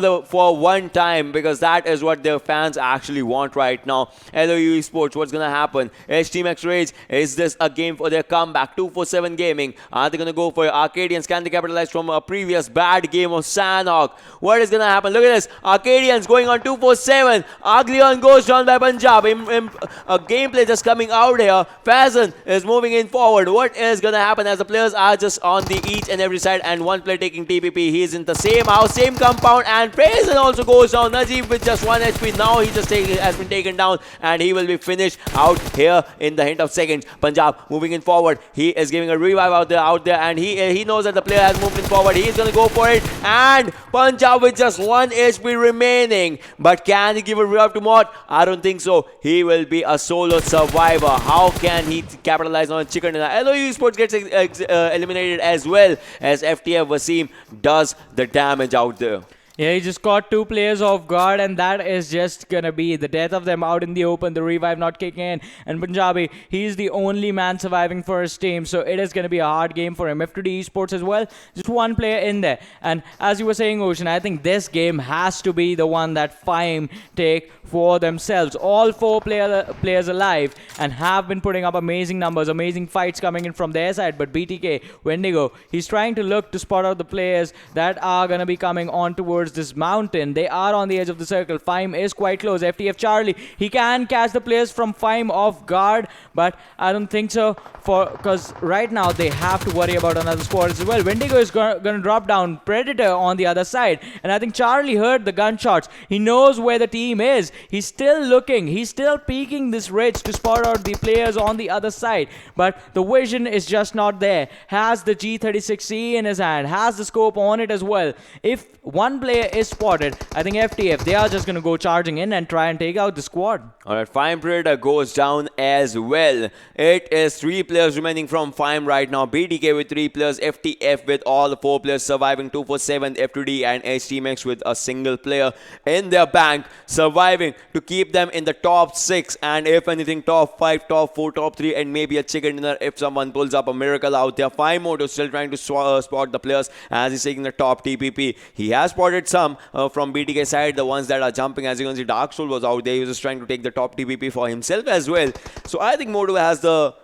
one time? Because that is what their fans actually actually want right now. LOU Esports, what's going to happen? HTeamXRange, is this a game for their comeback? 247 Gaming, are they going to go for Arkadians? Can they capitalize from a previous bad game of Shanok? What is going to happen? Look at this. Arkadians going on 247. Aglion goes down by Punjab. A gameplay just coming out here. Fazan is moving in forward. What is going to happen as the players are just on the each and every side, and one player taking TPP. He is in the same house, same compound, and Fazan also goes down. Najib with just 1 HP. Now he just has been taken down, and he will be finished out here in the hint of seconds. Punjab moving in forward. He is giving a revive out there, and he knows that the player has moved in forward. He is going to go for it, and Punjab with just 1 HP remaining. But can he give a revive to Mott? I don't think so. He will be a solo survivor. How can he capitalize on a chicken dinner? LOU Esports gets eliminated as well as FTF does the damage out there. Yeah, he just caught 2 players off guard, and that is just gonna be the death of them out in the open, the revive not kicking in. And Punjabi, he's the only man surviving for his team, so it is gonna be a hard game for him. F2D Esports as well, just 1 player in there. And as you were saying, Ocean, I think this game has to be the one that FIME take for themselves. All 4 players alive and have been putting up amazing numbers, amazing fights coming in from their side. But BTK, Wendigo, he's trying to look to spot out the players that are gonna be coming on towards this mountain. They are on the edge of the circle. FIME is quite close. FTF Charlie, he can catch the players from FIME off guard, but I don't think so, because right now they have to worry about another squad as well. Wendigo is gonna drop down. Predator on the other side, and I think Charlie heard the gunshots. He knows where the team is. He's still looking. He's still peeking this ridge to spot out the players on the other side, but the vision is just not there. Has the G36C in his hand, has the scope on it as well. If one player is spotted, I think FTF, they are just going to go charging in and try and take out the squad. Alright, FIME Predator goes down as well. It is 3 players remaining from FIME right now. BTK with 3 players, FTF with all the 4 players surviving, 247, F2D and HTeamX with a single player in their bank, surviving to keep them in the top 6, and if anything top 5, top 4, top 3, and maybe a chicken dinner if someone pulls up a miracle out there. FIME Moto still trying to spot the players as he's taking the top TPP. He has spotted some from BTK side, the ones that are jumping. As you can see, Dark Soul was out there. He was just trying to take the top TPP for himself as well. So I think Moto has the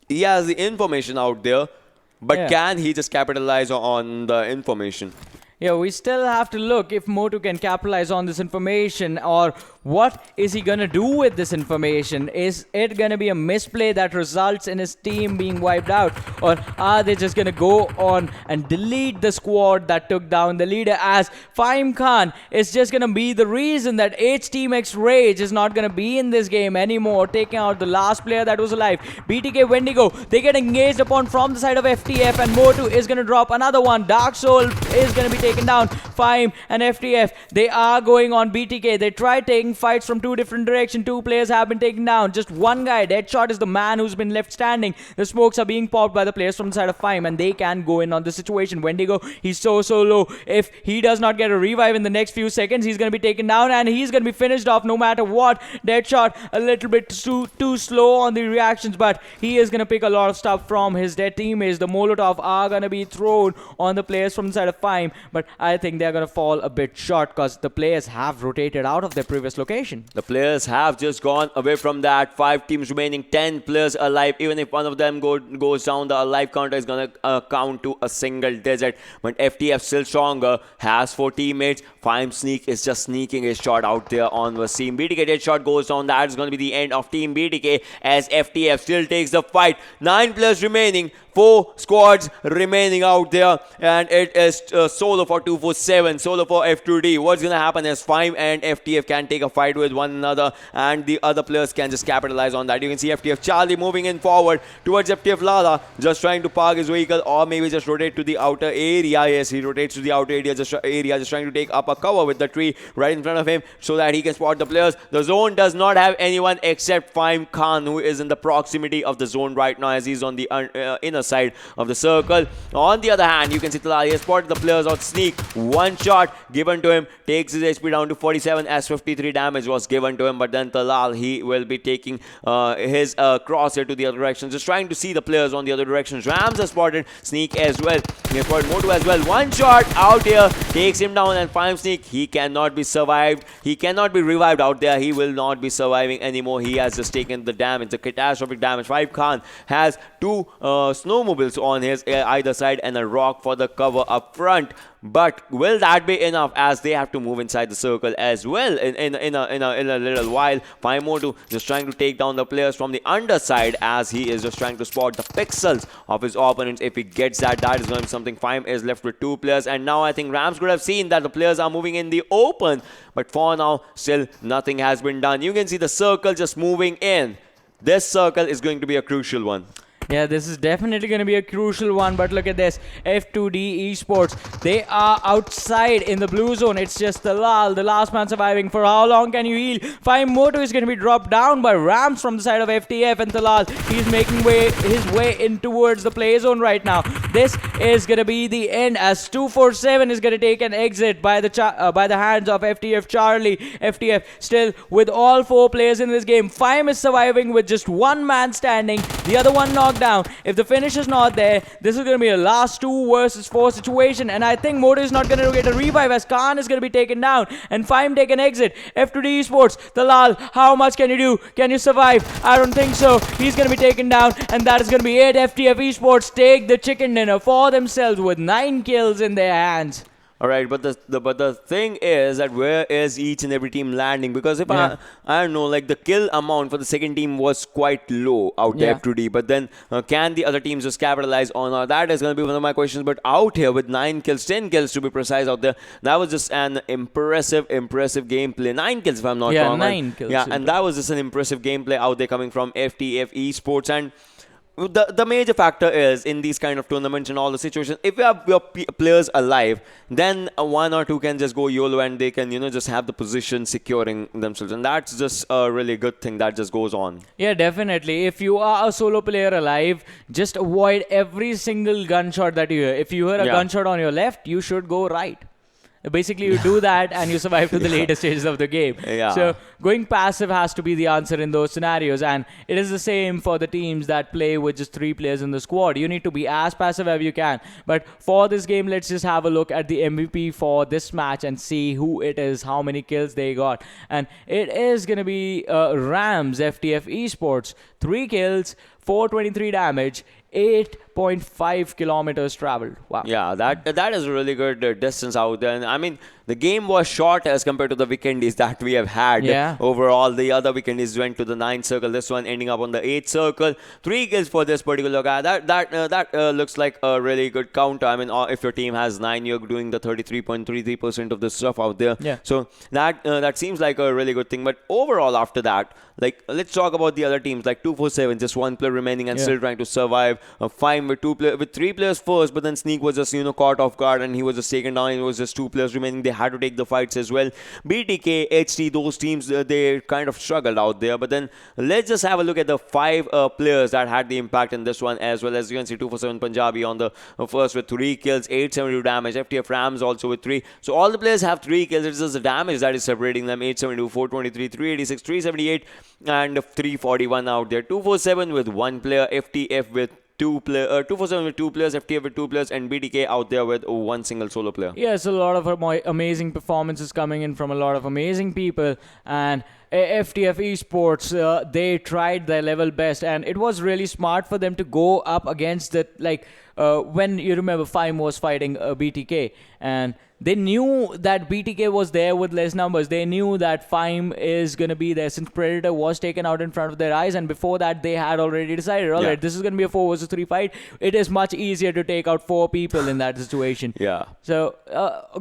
information out there, but can he just capitalize on the information? Yeah, we still have to look if Motu can capitalize on this information, or what is he gonna do with this information? Is it gonna be a misplay that results in his team being wiped out, or are they just gonna go on and delete the squad that took down the leader, as FIME Khan is just gonna be the reason that HTeamXRange is not gonna be in this game anymore, taking out the last player that was alive. BTK Wendigo, they get engaged upon from the side of FTF, and Motu is gonna drop another one. Dark Soul is gonna be taken down. FIME and FTF, they are going on BTK. They tried taking fights from 2 different directions. 2 players have been taken down. Just one guy, Deadshot, is the man who's been left standing. The smokes are being popped by the players from the side of FIME, and they can go in on the situation. Wendigo, he's so low. If he does not get a revive in the next few seconds, he's going to be taken down, and he's going to be finished off no matter what. Deadshot, a little bit too slow on the reactions, but he is going to pick a lot of stuff from his dead teammates. The Molotov are going to be thrown on the players from the side of FIME, but I think they're going to fall a bit short because the players have rotated out of their previous location. The players have just gone away from that. 5 teams remaining, 10 players alive. Even if one of them goes down, the alive counter is going to count to a single digit. But FTF still stronger, has 4 teammates. FIME Sneak is just sneaking his shot out there on Wasim. BTK Deadshot goes down. That is going to be the end of Team BTK as FTF still takes the fight. 9 players remaining, 4 squads remaining out there, and it is solo for 247, solo for F2D. What's going to happen is FIME and FTF can take a fight with one another, and the other players can just capitalize on that. You can see FTF Charlie moving in forward towards FTF Lala, just trying to park his vehicle, or maybe just rotate to the outer area. Yes, he rotates to the outer area, just trying to take up a cover with the tree right in front of him so that he can spot the players. The zone does not have anyone except FIME Khan, who is in the proximity of the zone right now as he's on the inner side of the circle. On the other hand, you can see Talal has spotted the players Sneak, one shot given to him, takes his HP down to 47 as 53 damage was given to him. But then Talal, he will be taking his crosshair to the other direction, just trying to see the players on the other directions. Rams has spotted Sneak as well. He has spotted Motu as well. One shot out here takes him down, and 5 Sneak, he cannot be survived. He cannot be revived out there. He will not be surviving anymore. He has just taken the damage, the catastrophic damage. 5 Khan has 2 snowmobiles on his either side and a rock for the cover up front. But will that be enough, as they have to move inside the circle as well in a little while? 5 Motu just trying to take down the players from the underside, as he is just trying to spot the pixels of his opponents. If he gets that, that is going to be something. 5 is left with 2 players, and now I think Rams could have seen that the players are moving in the open, but for now still nothing has been done. You can see the circle just moving in. This circle is going to be a crucial one. Yeah, this is definitely going to be a crucial one, but look at this. F2D Esports, they are outside in the blue zone. It's just Talal, the last man surviving. For how long can you heal? 5 Moto is going to be dropped down by Rams from the side of FTF, and Talal, he's making his way in towards the play zone right now. This is going to be the end, as 247 is going to take an exit by the hands of FTF Charlie. FTF still with all 4 players in this game. 5 is surviving with just 1 man standing, the other one knocked down. If the finish is not there, this is going to be a last 2 versus 4 situation, and I think Moto is not going to get a revive, as Khan is going to be taken down and 5 take an exit. F2D Esports, Talal, how much can you do? Can you survive? I don't think so. He's going to be taken down, and that is going to be it. FTF Esports take the chicken dinner for themselves with 9 kills in their hands. Alright, but the thing is that where is each and every team landing? Because if I don't know, like the kill amount for the second team was quite low out there, F2D. But then can the other teams just capitalize on that? Is going to be one of my questions. But out here with 9 kills, 10 kills to be precise out there, that was just an impressive gameplay. 9 kills if I'm not wrong. 9 kills. Yeah, and that was just an impressive gameplay out there coming from FTF Esports. And the major factor is in these kind of tournaments and all the situations, if you have your players alive, then 1 or 2 can just go YOLO and they can, just have the position securing themselves, and that's just a really good thing that just goes on. Yeah, definitely. If you are a solo player alive, just avoid every single gunshot that you hear. If you hear a gunshot on your left, you should go right. Basically, you do that and you survive to the later stages of the game. So going passive has to be the answer in those scenarios, and it is the same for the teams that play with just 3 players in the squad. You need to be as passive as you can. But for this game, let's just have a look at the MVP for this match and see who it is, how many kills they got. And it is going to be Rams FTF Esports. 3 kills, 423 damage, 8.5 kilometers traveled. Wow. Yeah, that is a really good distance out there. And I mean, the game was short as compared to the Vikendis that we have had. Overall, the other Vikendis went to the 9th circle. This one ending up on the 8th circle. 3 kills for this particular guy. That looks like a really good counter. I mean, if your team has 9, you're doing the 33.33% of the stuff out there. So that seems like a really good thing. But overall, after that, like, let's talk about the other teams. Like 247, just 1 player remaining and still trying to survive. 5 with 3 players first, but then Sneak was just caught off guard and he was just taken down. It was just 2 players remaining. They had to take the fights as well. BTK, HT, those teams, they kind of struggled out there. But then let's just have a look at the 5 players that had the impact in this one as well. As you can see, 247 Punjabi on the first with 3 kills, 872 damage. FTF Rams also with 3. So all the players have 3 kills. It's just the damage that is separating them. 872, 423, 386, 378 and 341 out there. 247 with 1 player, FTF with 247 with 2 players, FTF with 2 players, and BTK out there with 1 single solo player. Yes, a lot of amazing performances coming in from a lot of amazing people, and FTF Esports, they tried their level best, and it was really smart for them to go up against the, when you remember FIME was fighting BTK, and they knew that BTK was there with less numbers. They knew that FIME is going to be there since Predator was taken out in front of their eyes, and before that they had already decided, alright, this is going to be a 4 versus 3 fight. It is much easier to take out 4 people in that situation. So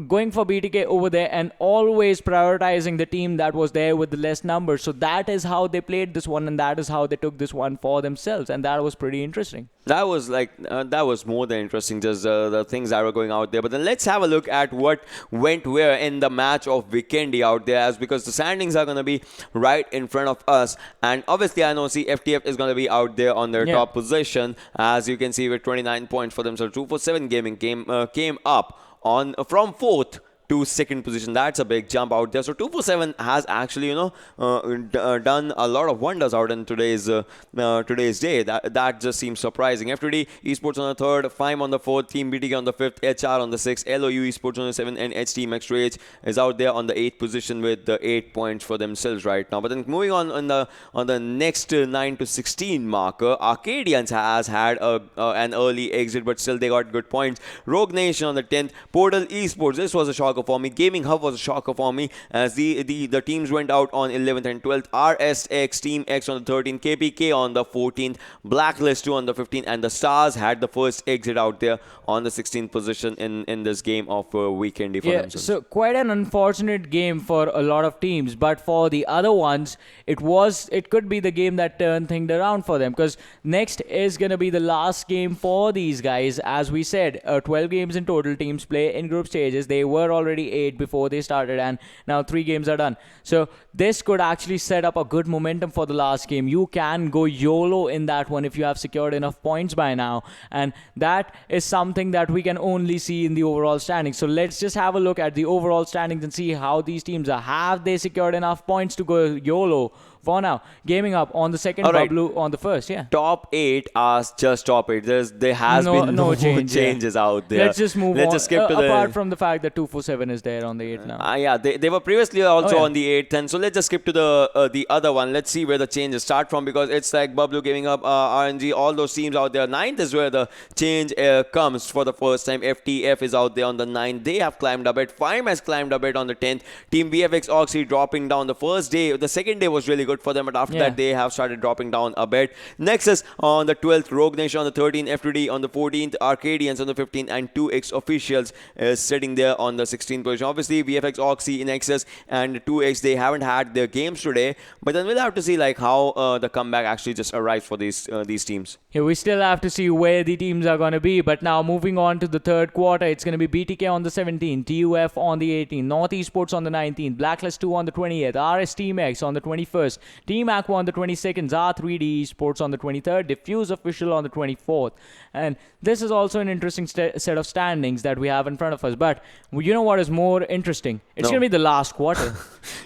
going for BTK over there and always prioritizing the team that was there with the less numbers. So that is how they played this one, and that is how they took this one for themselves, and that was pretty interesting. That was that was more than interesting, just the things that were going out there. But then let's have a look at what went where in the match of Vikendi out there, as because the standings are going to be right in front of us, and obviously I know FTF is going to be out there on their top position, as you can see with 29 points for themselves. 247 Gaming came up from 4th to 2nd position. That's a big jump out there. So 247 has actually, done a lot of wonders out in today's day. That just seems surprising. F2D Esports on the 3rd, FIME on the 4th, TeamBTK on the 5th, HR on the 6th, LOU Esports on the 7th, and HTeamXRange is out there on the 8th position with the 8 points for themselves right now. But then moving on the next 9 to 16 marker, Arkadians has had an early exit, but still they got good points. Rogue Nation on the 10th, Portal Esports. This was a shocker for me. Gaming Hub was a shocker for me as the teams went out on 11th and 12th. RSxTeamx on the 13th, KPK on the 14th, Blacklist 2 on the 15th, and the Stars had the first exit out there on the 16th position in this game of Vikendi for themselves. So quite an unfortunate game for a lot of teams, but for the other ones, it could be the game that turned things around for them, because next is going to be the last game for these guys. As we said, 12 games in total teams play in group stages. They were already 8 before they started, and now 3 games are done. So this could actually set up a good momentum for the last game. You can go YOLO in that one if you have secured enough points by now, and that is something that we can only see in the overall standings. So let's just have a look at the overall standings and see how these teams are. Have they secured enough points to go YOLO? For now, Gaming Up on the 2nd, Bablu on the 1st, Top 8 are just top 8. There has been no changes out there. Let's just move on. Let's just skip to apart from the fact that 247 is there on the 8th now. They were previously also on the 8th, and so let's just skip to the other one. Let's see where the changes start from, because it's like Bablu, Gaming Up, RNG, all those teams out there. 9th is where the change comes for the first time. FTF is out there on the 9th. They have climbed a bit. FIME has climbed a bit on the 10th. Team VFX Oxy dropping down the first day. The second day was really good for them, but after that they have started dropping down a bit. Nexus on the 12th, Rogue Nation on the 13th, F2D on the 14th, Arkadians on the 15th, and 2xOfficials is sitting there on the 16th position. Obviously VFX Oxy, Nexus, and 2x, they haven't had their games today, but then we'll have to see like how the comeback actually just arrives for these teams. Yeah, we still have to see where the teams are going to be, but now moving on to the 3rd quarter, it's going to be BTK on the 17th, TUF on the 18th, North Esports on the 19th, Blacklist 2 on the 20th, RSxTeamx on the 21st, Team Aqua on the 22nd, ZA3D Esports on the 23rd, DFUZeOfficial on the 24th. And this is also an interesting set of standings that we have in front of us. But you know what is more interesting? It's going to be the last quarter.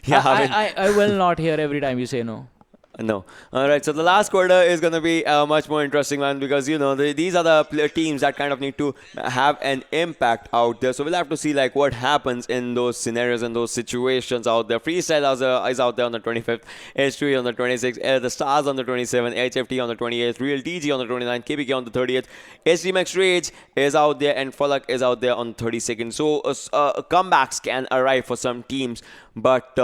I will not hear every time you say no. No. All right. So the last quarter is going to be a much more interesting one, because these are the teams that kind of need to have an impact out there. So we'll have to see like what happens in those scenarios and those situations out there. Freestyle is out there on the 25th, H3 on the 26th, the Stars on the 27th, HFT on the 28th, Real TG on the 29th, KPK on the 30th, HTeamXRange is out there, and FalaQ is out there on the 32nd. So comebacks can arrive for some teams, but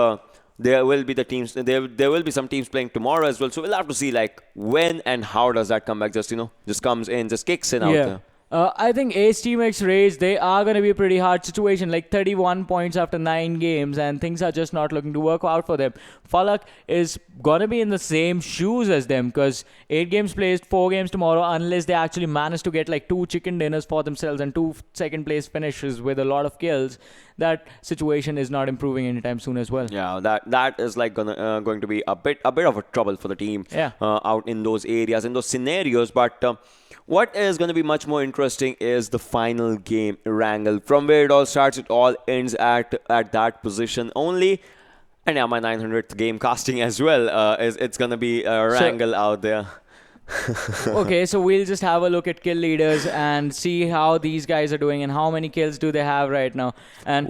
there will be some teams playing tomorrow as well. So we'll have to see like when and how does that comeback just comes in, just kicks in out there. I think HTeamXRange, they are going to be a pretty hard situation, like 31 points after 9 games, and things are just not looking to work out for them. FalaQ is going to be in the same shoes as them, because 8 games played, 4 games tomorrow, unless they actually manage to get like 2 chicken dinners for themselves and 2 second place finishes with a lot of kills. That situation is not improving anytime soon as well. Yeah, that is like going to be a bit of a trouble for the team out in those areas, in those scenarios. But what is going to be much more interesting is the final game, Erangel. From where it all starts, it all ends at that position only. And yeah, my 900th game casting as well. It's going to be Erangel out there. Okay, so we'll just have a look at kill leaders and see how these guys are doing and how many kills do they have right now. And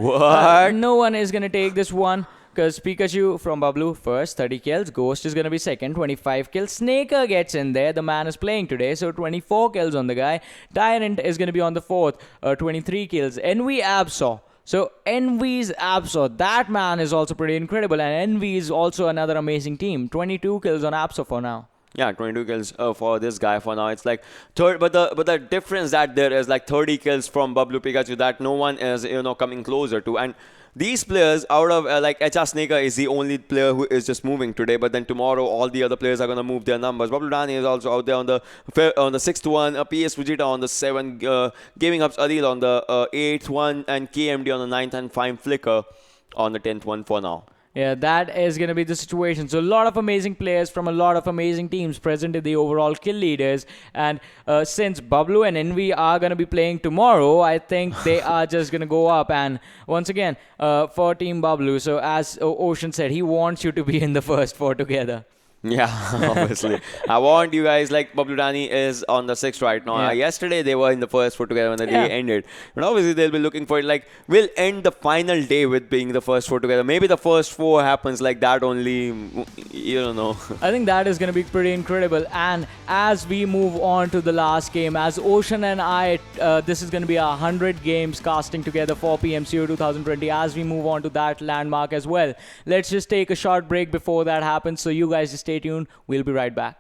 no one is going to take this one, because Pikachu from Bablu first, 30 kills. Ghost is going to be second, 25 kills. Snaker gets in there. The man is playing today, so 24 kills on the guy. Tyrant is going to be on the 4th, 23 kills. Envy Absol. So Envy's Absol, that man is also pretty incredible. And Envy is also another amazing team. 22 kills on Absol for now. Yeah, 22 kills for this guy for now. It's like but the difference that there is like 30 kills from Bablu Pikachu that no one is coming closer to. And these players out of like HR Snaker is the only player who is just moving today, but then tomorrow all the other players are going to move their numbers. Bablu Dani is also out there on the 6th one, PS Fujita on the 7th, Gaming Up's Adil on the 8th one, and KMD on the 9th, and Fine Flicker on the 10th one for now. Yeah, that is going to be the situation. So, a lot of amazing players from a lot of amazing teams present in the overall kill leaders. And since Bablu and Envy are going to be playing tomorrow, I think they are just going to go up. And once again, for Team Bablu, so as Ocean said, he wants you to be in the first four together. Yeah, obviously. I want you guys, like Bablu Dani is on the 6th right now. Yeah. Yesterday they were in the first four together when the day ended. But obviously they'll be looking for it. Like, we'll end the final day with being the first four together. Maybe the first four happens like that only. You don't know. I think that is going to be pretty incredible. And as we move on to the last game, as Ocean and I, this is going to be 100 games casting together for PMCO 2020. As we move on to that landmark as well, let's just take a short break before that happens. So you guys just stay tuned. We'll be right back.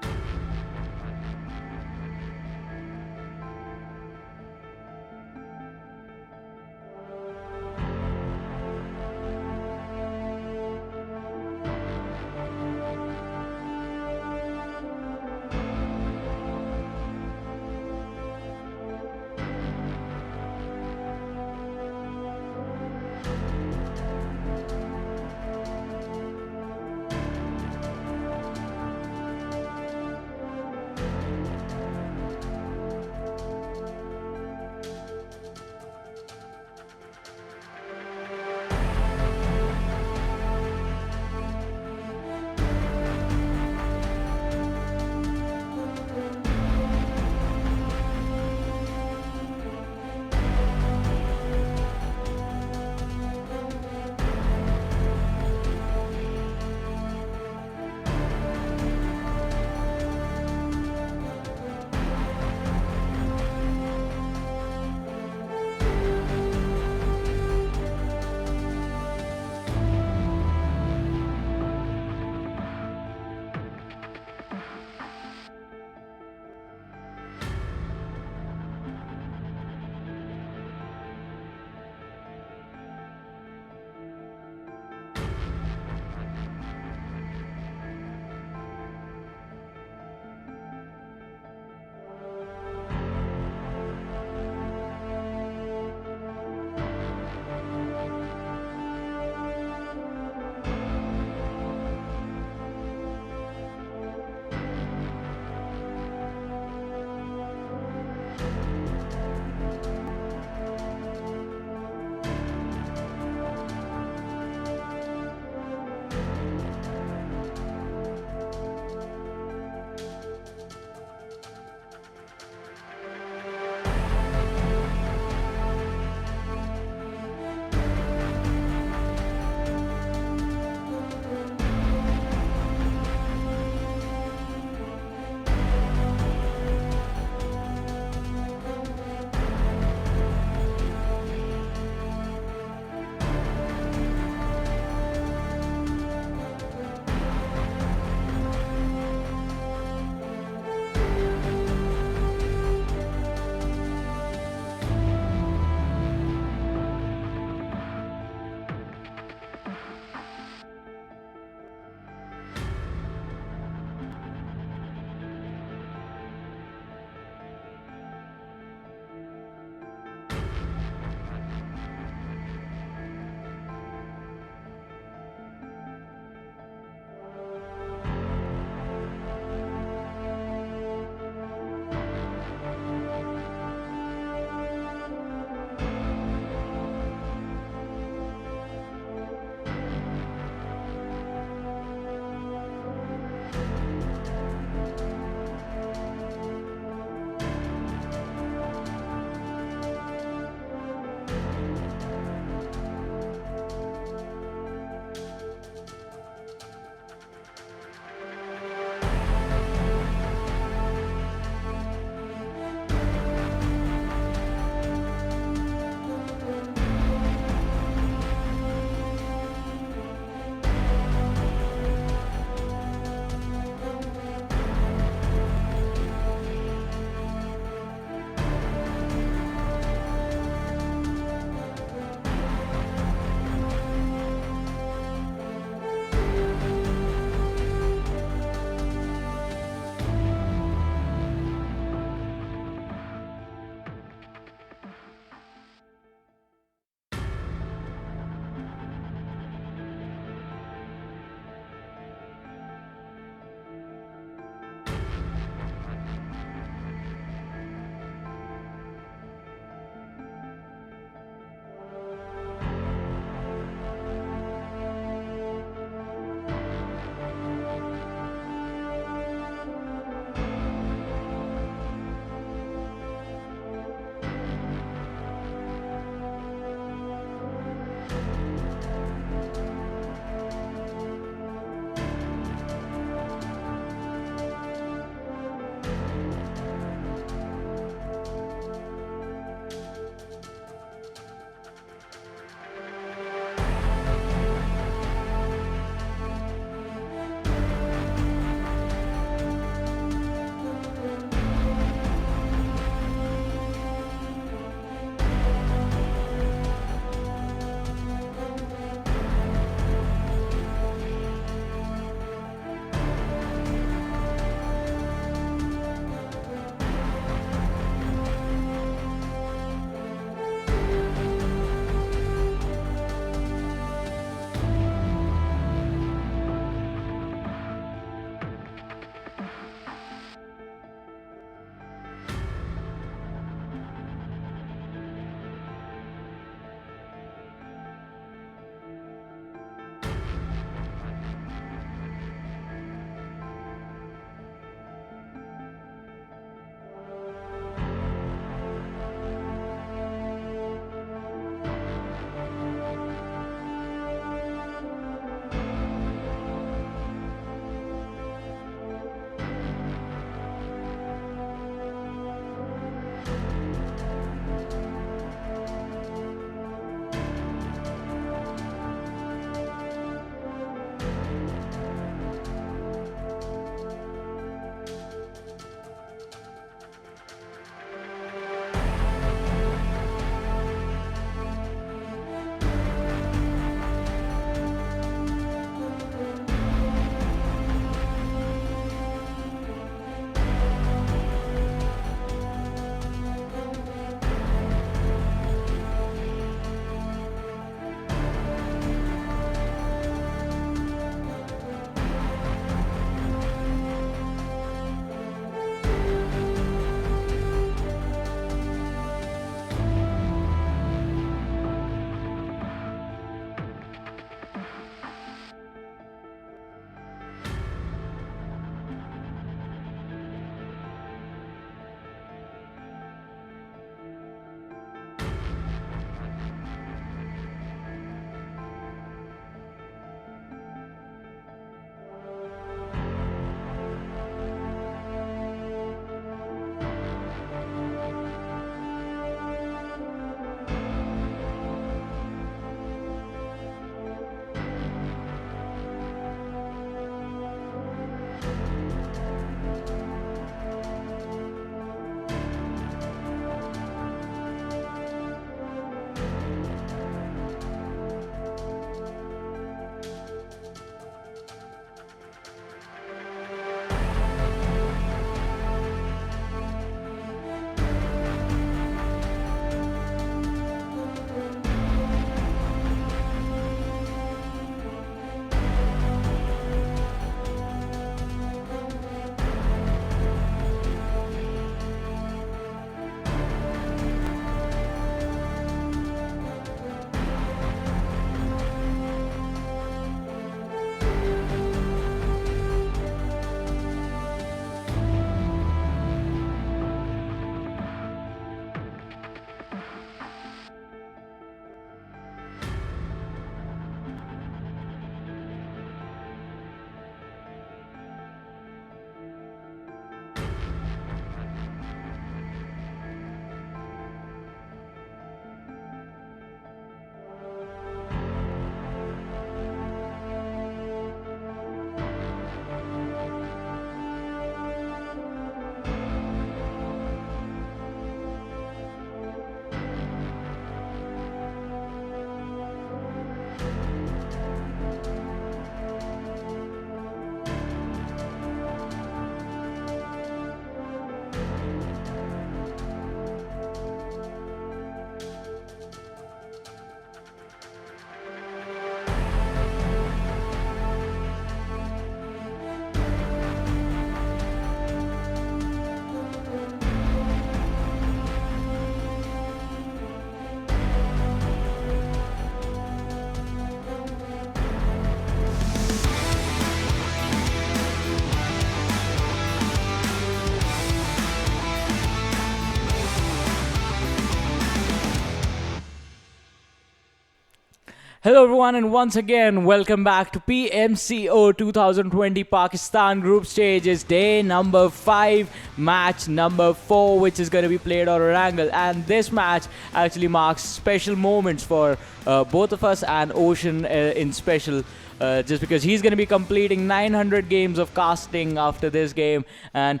Hello everyone, and once again welcome back to PMCO 2020 Pakistan Group Stages day number 5, match number 4, which is going to be played on Erangel. And this match actually marks special moments for both of us and Ocean in special. Just because he's going to be completing 900 games of casting after this game. And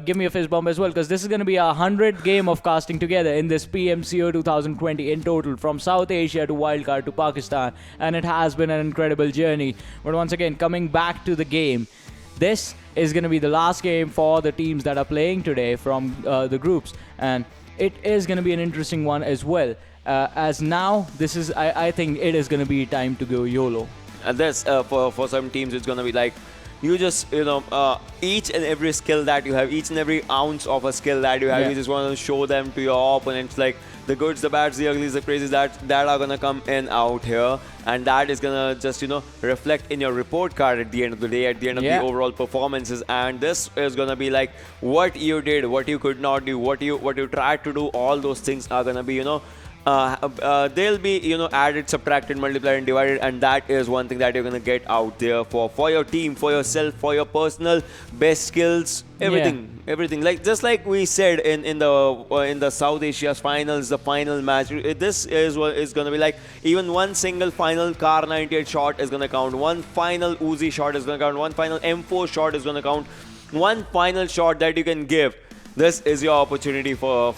give me a fist bump as well, because this is going to be 100 game of casting together in this PMCO 2020 in total, from South Asia to Wildcard to Pakistan. And it has been an incredible journey. But once again, coming back to the game, this is going to be the last game for the teams that are playing today from the groups. And it is going to be an interesting one as well. As now, this is, I think it is going to be time to go YOLO. And this, for some teams, it's going to be like, you just, each and every skill that you have, each and every ounce of a skill that you have, you just want to show them to your opponents, like the goods, the bads, the uglies, the crazies that are going to come in out here. And that is going to just, reflect in your report card at the end of the day, at the end of the overall performances. And this is going to be like what you did, what you could not do, what you tried to do. All those things are going to be, they'll be added, subtracted, multiplied and divided, and that is one thing that you're gonna get out there for your team, for yourself, for your personal best skills, everything like just like we said in the South Asia's finals, the final match. This is what is gonna be like. Even one single final Car 98 shot is gonna count, one final Uzi shot is gonna count, one final M4 shot is gonna count, one final shot that you can give. This is your opportunity for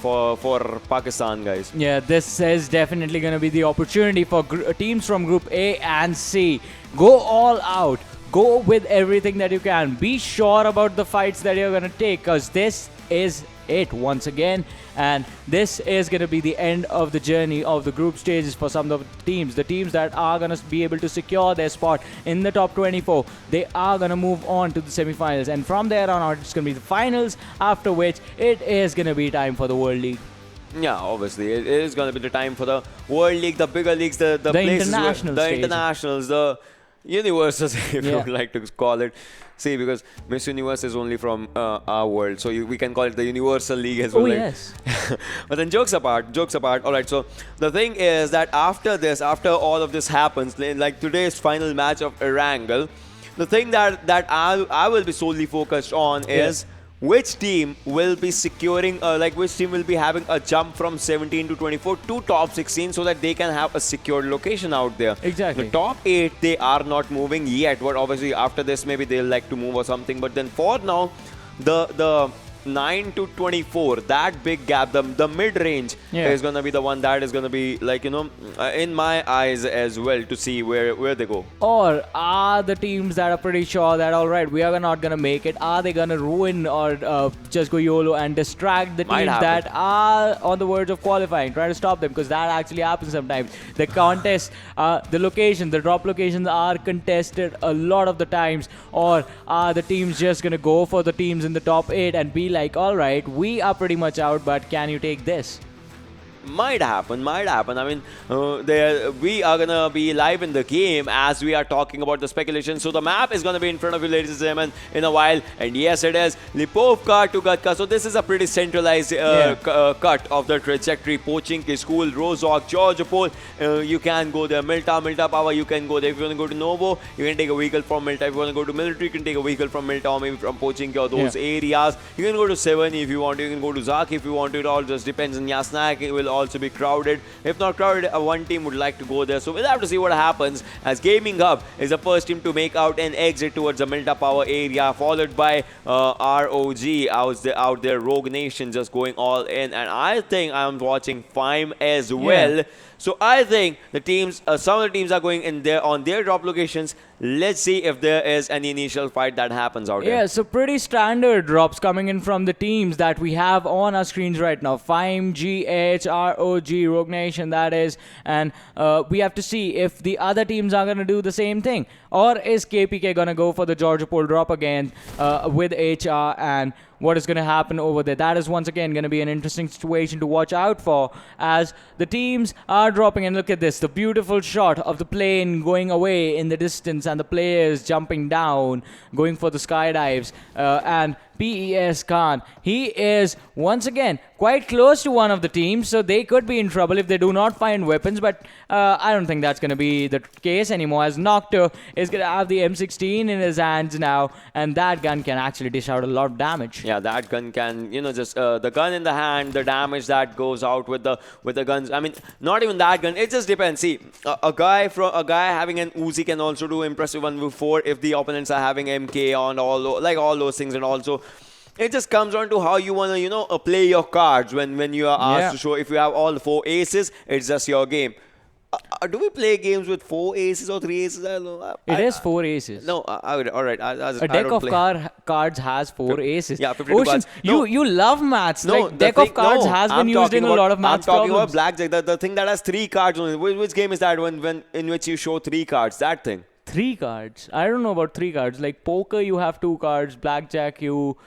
Pakistan, guys. Yeah, this is definitely going to be the opportunity for teams from Group A and C. Go all out. Go with everything that you can. Be sure about the fights that you're going to take, because this is it once again. And this is going to be the end of the journey of the group stages for some of the teams. The teams that are going to be able to secure their spot in the top 24, they are going to move on to the semi-finals. And from there on out, it's going to be the finals, after which it is going to be time for the World League. Yeah, obviously. It is going to be the time for the World League, the bigger leagues, the places international the stage. Internationals, the universes, if you would like to call it. See, because Miss Universe is only from our world, so we can call it the Universal League as well. Oh, yes. But then jokes apart. All right, so the thing is that after all of this happens, like today's final match of Erangel, the thing that I will be solely focused on is which team will be securing, which team will be having a jump from 17 to 24 to top 16, so that they can have a secured location out there. Exactly. The top 8, they are not moving yet, but obviously after this maybe they'll like to move or something. But then for now, the 9 to 24, that big gap, the mid-range is going to be the one that is going to be like, in my eyes as well, to see where they go. Or are the teams that are pretty sure that, all right, we are not going to make it, are they going to ruin or just go YOLO and distract the teams that are on the verge of qualifying, try to stop them? Because that actually happens sometimes. The contest, the location, the drop locations are contested a lot of the times. Or are the teams just going to go for the teams in the top 8 and be like, all right, we are pretty much out, but can you take this? Might happen. I mean, we are gonna be live in the game as we are talking about the speculation. So the map is gonna be in front of you, ladies and gentlemen, in a while. And yes, it is Lipovka to Gatka. So this is a pretty centralized cut of the trajectory. Poaching, School, Rozok, Georgiopol. You can go there. Milta Power, you can go there. If you want to go to Novo, you can take a vehicle from Milta. If you want to go to military, you can take a vehicle from Milta or maybe from Poaching or those areas. You can go to 7 if you want to. You can go to Zak if you want to. It all just depends on Yasnak. It will also be crowded. If not crowded, one team would like to go there. So we'll have to see what happens, as Gaming Hub is the first team to make out and exit towards the Milta Power area, followed by ROG out there, Rogue Nation just going all in. And I think I'm watching FIME as well. So I think the teams, some of the teams are going in there on their drop locations. Let's see if there is any initial fight that happens out there. Yeah, so pretty standard drops coming in from the teams that we have on our screens right now. FIME, GH, ROG, Rogue Nation, that is. And we have to see if the other teams are going to do the same thing. Or is KPK going to go for the Georgiopol drop again with HR, and what is going to happen over there? That is once again going to be an interesting situation to watch out for, as the teams are dropping. And look at this, the beautiful shot of the plane going away in the distance and the players jumping down, going for the skydives. And PES can't. He is, once again, quite close to one of the teams, so they could be in trouble if they do not find weapons, but I don't think that's going to be the case anymore, as Nocto is going to have the M16 in his hands now, and that gun can actually dish out a lot of damage. Yeah, that gun can, just the gun in the hand, the damage that goes out with the guns. I mean, not even that gun. It just depends. See, a guy having an Uzi can also do impressive 1v4 if the opponents are having MK on all those things, and also it just comes down to how you want to, play your cards when you are asked to show. If you have all 4 aces, it's just your game. Do we play games with 4 aces or 3 aces? I don't know. It is 4 aces. No, all right. A deck of cards has 4 aces. Yeah, 52 Ocean, cards. No. you love maths. No, like, deck of cards has been used in a lot of maths I'm talking problems. about blackjack, the thing that has 3 cards on it. Which game is that when in which you show 3 cards? That thing. 3 cards? I don't know about 3 cards. Like poker, you have 2 cards. Blackjack, you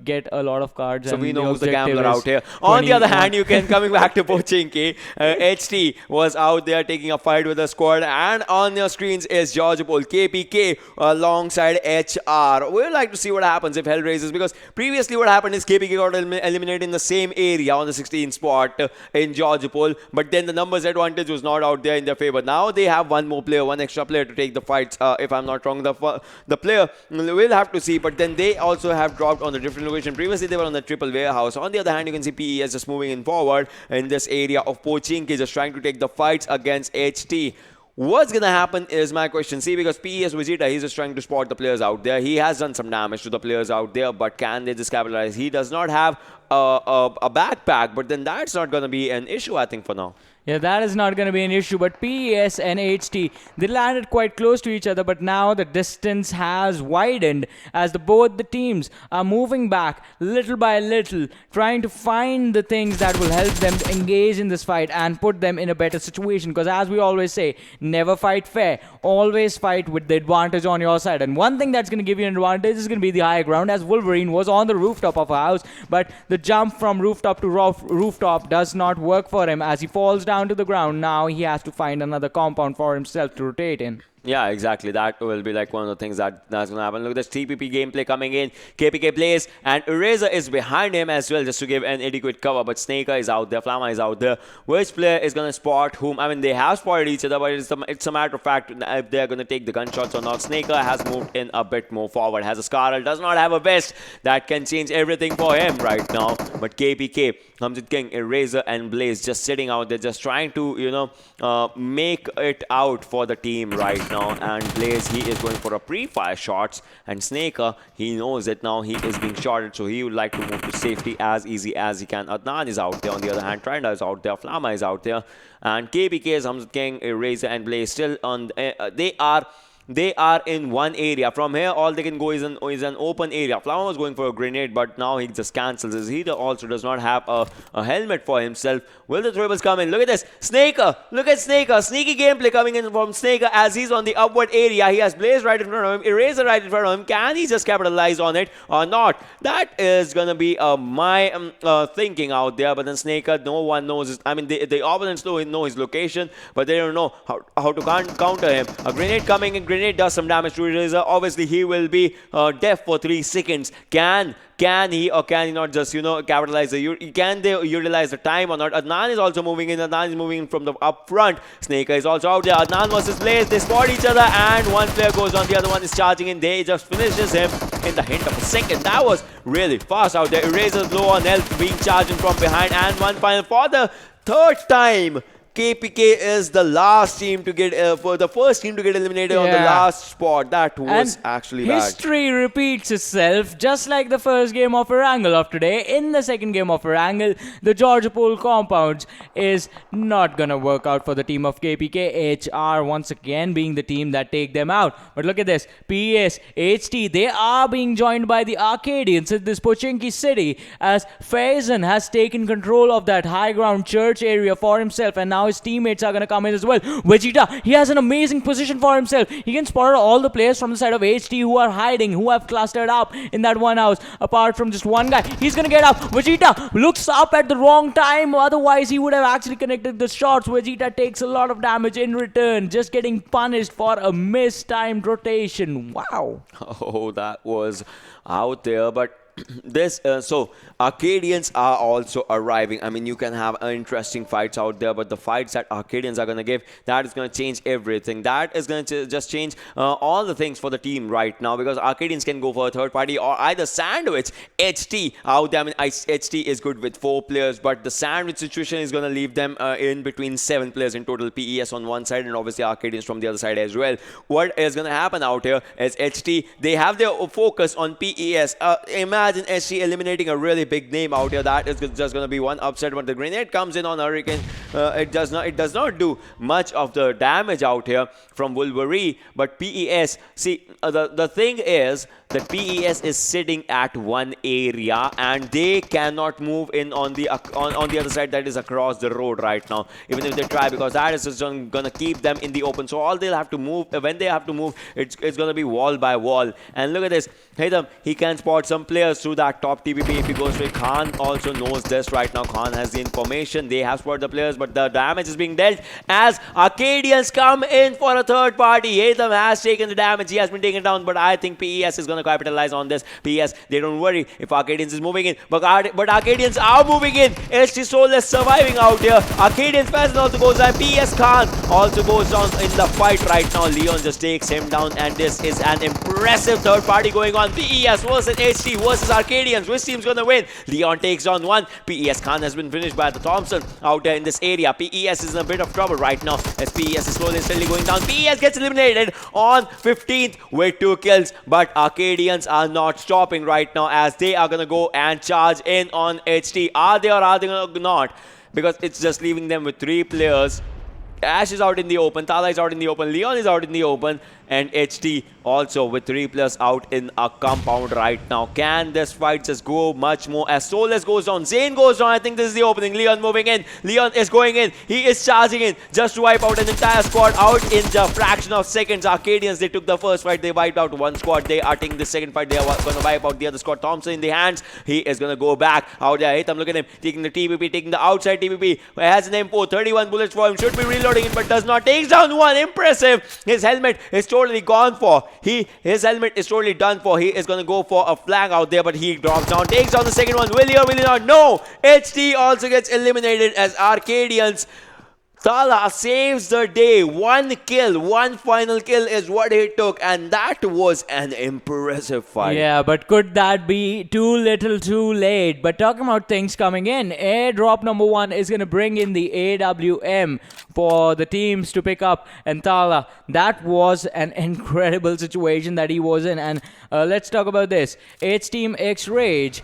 get a lot of cards. So and we know who's the objective gambler is out here. On the other hand, you can, coming back to Pochinki, HT was out there taking a fight with the squad, and on your screens is Georgopol, KPK alongside HR. We would like to see what happens if hell raises, because previously what happened is KPK got eliminated in the same area on the 16th spot in Georgopol, but then the numbers advantage was not out there in their favor. Now they have one extra player to take the fights. If I'm not wrong, the player, we'll have to see, but then they also have dropped on the different location. Previously they were on the triple warehouse. On the other hand, you can see PES just moving in forward in this area of Pochinki, just trying to take the fights against HT. What's gonna happen is my question. See, because PES Vegeta, he's just trying to spot the players out there. He has done some damage to the players out there, but can they just capitalize? He does not have a backpack, but then that's not gonna be an issue, I think, for now. Yeah, that is not going to be an issue, but PES and HT, they landed quite close to each other, but now the distance has widened as both the teams are moving back little by little, trying to find the things that will help them engage in this fight and put them in a better situation, because as we always say, never fight fair, always fight with the advantage on your side. And one thing that's going to give you an advantage is going to be the high ground, as Wolverine was on the rooftop of a house, but the jump from rooftop to rooftop does not work for him as he falls down to the ground. Now he has to find another compound for himself to rotate in. Yeah, exactly. That will be like one of the things that's going to happen. Look at this TPP gameplay coming in. KPK plays, and Eraser is behind him as well, just to give an adequate cover. But Snaker is out there, Flama is out there. Which player is going to spot whom? I mean, they have spotted each other, but it's a matter of fact if they're going to take the gunshots or not. Snaker has moved in a bit more forward, has a Scarlet, does not have a vest. That can change everything for him right now. But KPK, Hamzit King, Eraser, and Blaze just sitting out there, just trying to, make it out for the team right now. And Blaze, he is going for a pre-fire shots, and Snaker, he knows that now he is being shotted, so he would like to move to safety as easy as he can. Adnan is out there. On the other hand, Trenda is out there, Flama is out there, and KPK is Hamzat King, Eraser, and Blaze still on. They are in one area. From here, all they can go is an open area. Flower was going for a grenade, but now he just cancels his. He also does not have a helmet for himself. Will the triples come in? Look at this. Snaker. Look at Snaker. Sneaky gameplay coming in from Snaker as he's on the upward area. He has Blaze right in front of him. Eraser right in front of him. Can he just capitalize on it or not? That is going to be my thinking out there. But then Snaker, no one knows his. I mean, the opponents know his location, but they don't know how to counter him. A grenade coming in. Grenade does some damage to Eraser. Obviously, he will be deaf for 3 seconds. Can he or can he not just, capitalize can they utilize the time or not? Adnan is also moving in. Adnan is moving in from the up front. Snaker is also out there. Adnan versus Blaze. They spot each other, and one player goes on. The other one is charging in. They just finishes him in the hint of a second. That was really fast out there. Eraser's low on health, being charged in from behind, and one final for the 3rd time. KPK is the last team to get, for the first team to get eliminated on the last spot. That was actually bad. History repeats itself, just like the first game of Erangel of today. In the second game of Erangel, the Georgopol compounds is not gonna work out for the team of KPK. HR once again being the team that take them out. But look at this, PES, HT, they are being joined by the Arkadians in this Pochinki city, as Faison has taken control of that high ground church area for himself, and now his teammates are going to come in as well. Vegeta, he has an amazing position for himself. He can spot all the players from the side of HT who are hiding, who have clustered up in that one house. Apart from just one guy, he's going to get up. Vegeta looks up at the wrong time. Otherwise, he would have actually connected the shots. Vegeta takes a lot of damage in return, just getting punished for a mistimed rotation. Wow. Oh, that was out there, but So Arcadians are also arriving. I mean, you can have interesting fights out there, but the fights that Arcadians are going to give, that is going to change everything. That is going to just change all the things for the team right now, because Arcadians can go for a third party or either sandwich HT out there. I mean, HT is good with 4 players, but the sandwich situation is going to leave them in between 7 players in total. PES on one side and obviously Arcadians from the other side as well. What is going to happen out here is HT, they have their focus on PES. Imagine HT eliminating a really big name out here. That is just going to be one upset. When the grenade comes in on Hurricane, it does not do much of the damage out here from Wolverine. But PES, see, the thing is that PES is sitting at one area and they cannot move in on the other side that is across the road right now, even if they try, because that is just gonna keep them in the open. So all they'll have to move, when they have to move, it's gonna be wall by wall. And look at this, Haytham, he can spot some players through that top TPP if he goes to it. Khan also knows this right now. Khan has the information. They have spotted the players, but the damage is being dealt as Arcadians come in for a third party. Haytham has taken the damage. He has been taken down, but I think PES is going to capitalize on this. PES, they don't worry if Arcadians is moving in, but Arcadians are moving in. HT Soul is surviving out here. Arcadians Fashion also goes down. PES Khan also goes down in the fight right now. Leon just takes him down, and this is an impressive third party going on. PES versus HT versus Arcadians. Which team's going to win? Leon takes down one. PES Khan has been finished by the Thompson out there in this area. PES is in a bit of trouble right now as PES is slowly and steadily going down. PES gets eliminated on 15th with 2 kills, but Arcadians are not stopping right now as they are going to go and charge in on HT. Are they or are they not? Because it's just leaving them with 3 players. Ash is out in the open, Tala is out in the open, Leon is out in the open, and HT also with 3 players out in a compound right now. Can this fight just go much more as Soulless goes down, Zane goes down? I think this is the opening. Leon moving in, Leon is going in, he is charging in just to wipe out an entire squad out in the fraction of seconds. Arcadians, they took the first fight, they wiped out one squad. They are taking the second fight, they are going to wipe out the other squad. Thompson in the hands, he is going to go back out there. Haytham, look at him, taking the TPP, taking the outside TPP, has an M4, 31 bullets for him, should be reloading it but does not. Takes down one, impressive. His helmet is totally gone for. His helmet is totally done for. He is going to go for a flag out there, but he drops down. Takes down the second one. Will he or will he not? No! HT also gets eliminated as Arcadians. Tala saves the day. 1 kill, 1 final kill is what he took, and that was an impressive fight. Yeah, but could that be too little too late? But talking about things coming in, airdrop number 1 is going to bring in the AWM for the teams to pick up, and Tala, that was an incredible situation that he was in. And let's talk about this. HTeamXRange.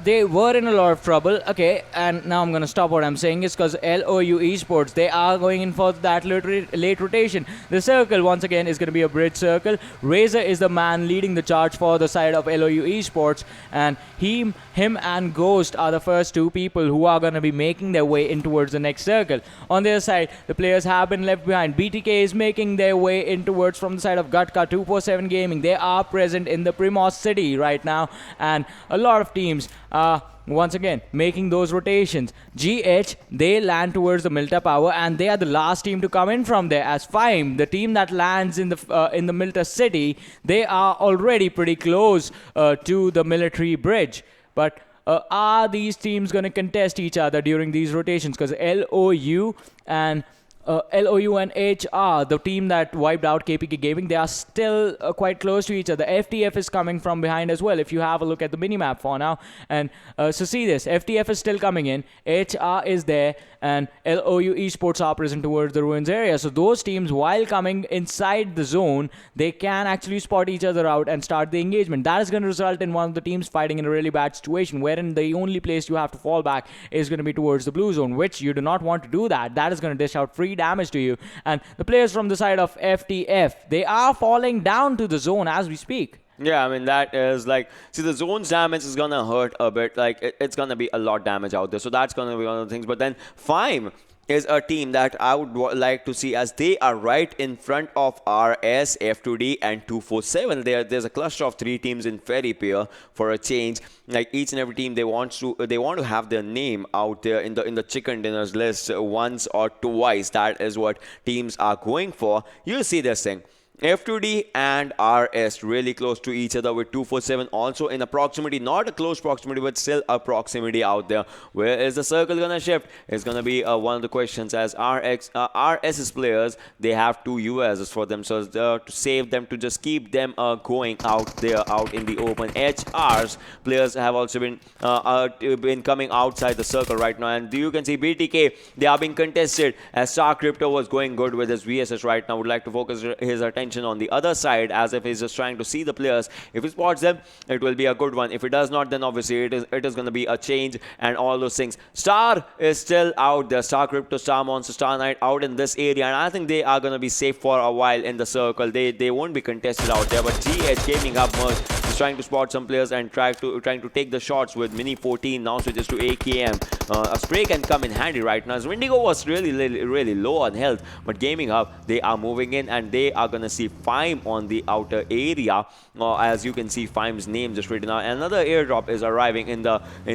They were in a lot of trouble. Okay, and now I'm gonna stop what I'm saying is because LOU Esports, they are going in for that late rotation. The circle once again is gonna be a bridge circle. Razor is the man leading the charge for the side of LOU Esports, and him and Ghost are the first 2 people who are gonna be making their way in towards the next circle. On their side, the players have been left behind. BTK is making their way in towards from the side of Gutka. 247 Gaming, they are present in the Primos City right now, and a lot of teams are once again making those rotations. GH, they land towards the Milta Power, and they are the last team to come in from there. As Fime, the team that lands in the Milta City, they are already pretty close to the military bridge. But are these teams going to contest each other during these rotations? Because LOU and HR, the team that wiped out KPK Gaming, they are still quite close to each other. FTF is coming from behind as well, if you have a look at the minimap for now. And so see this, FTF is still coming in, HR is there, and LOU Esports are present towards the ruins area. So those teams, while coming inside the zone, they can actually spot each other out and start the engagement. That is going to result in one of the teams fighting in a really bad situation, wherein the only place you have to fall back is going to be towards the blue zone, which you do not want to do that. That is going to dish out free damage to you. And the players from the side of FTF, they are falling down to the zone as we speak. Yeah, I mean, that is like, see, the zone's damage is gonna hurt a bit. Like, it's gonna be a lot damage out there. So that's gonna be one of the things. But then Fime is a team that I would like to see, as they are right in front of RS, F2D, and 247. There's a cluster of 3 teams in Ferry Pier for a change. Like, each and every team, they want to have their name out there in the chicken dinners list once or twice. That is what teams are going for. You see this thing. F2D and RS really close to each other with 247 also in a proximity, not a close proximity, but still a proximity out there. Where is the circle gonna shift? It's gonna be one of the questions, as RS's players, they have two USs for themselves to save them, to just keep them going out there, out in the open. HR's players have also been coming outside the circle right now, and you can see BTK, they are being contested, as Star Crypto was going good with his VSS right now. Would like to focus his attention on the other side, as if he's just trying to see the players. If he spots them, it will be a good one. If he does not, then obviously it is going to be a change and all those things. Star is still out there. Star Crypto, Star Monster, Star Knight out in this area, and I think they are going to be safe for a while in the circle. They won't be contested out there, but GH Gaming Hub Merge is trying to spot some players and trying to take the shots with Mini 14. Now switches to AKM. A spray can come in handy right now, as Windigo was really low on health, but Gaming Hub, they are moving in, and they are going to see Fime on the outer area. As you can see, Fime's name just written out. Another airdrop is arriving on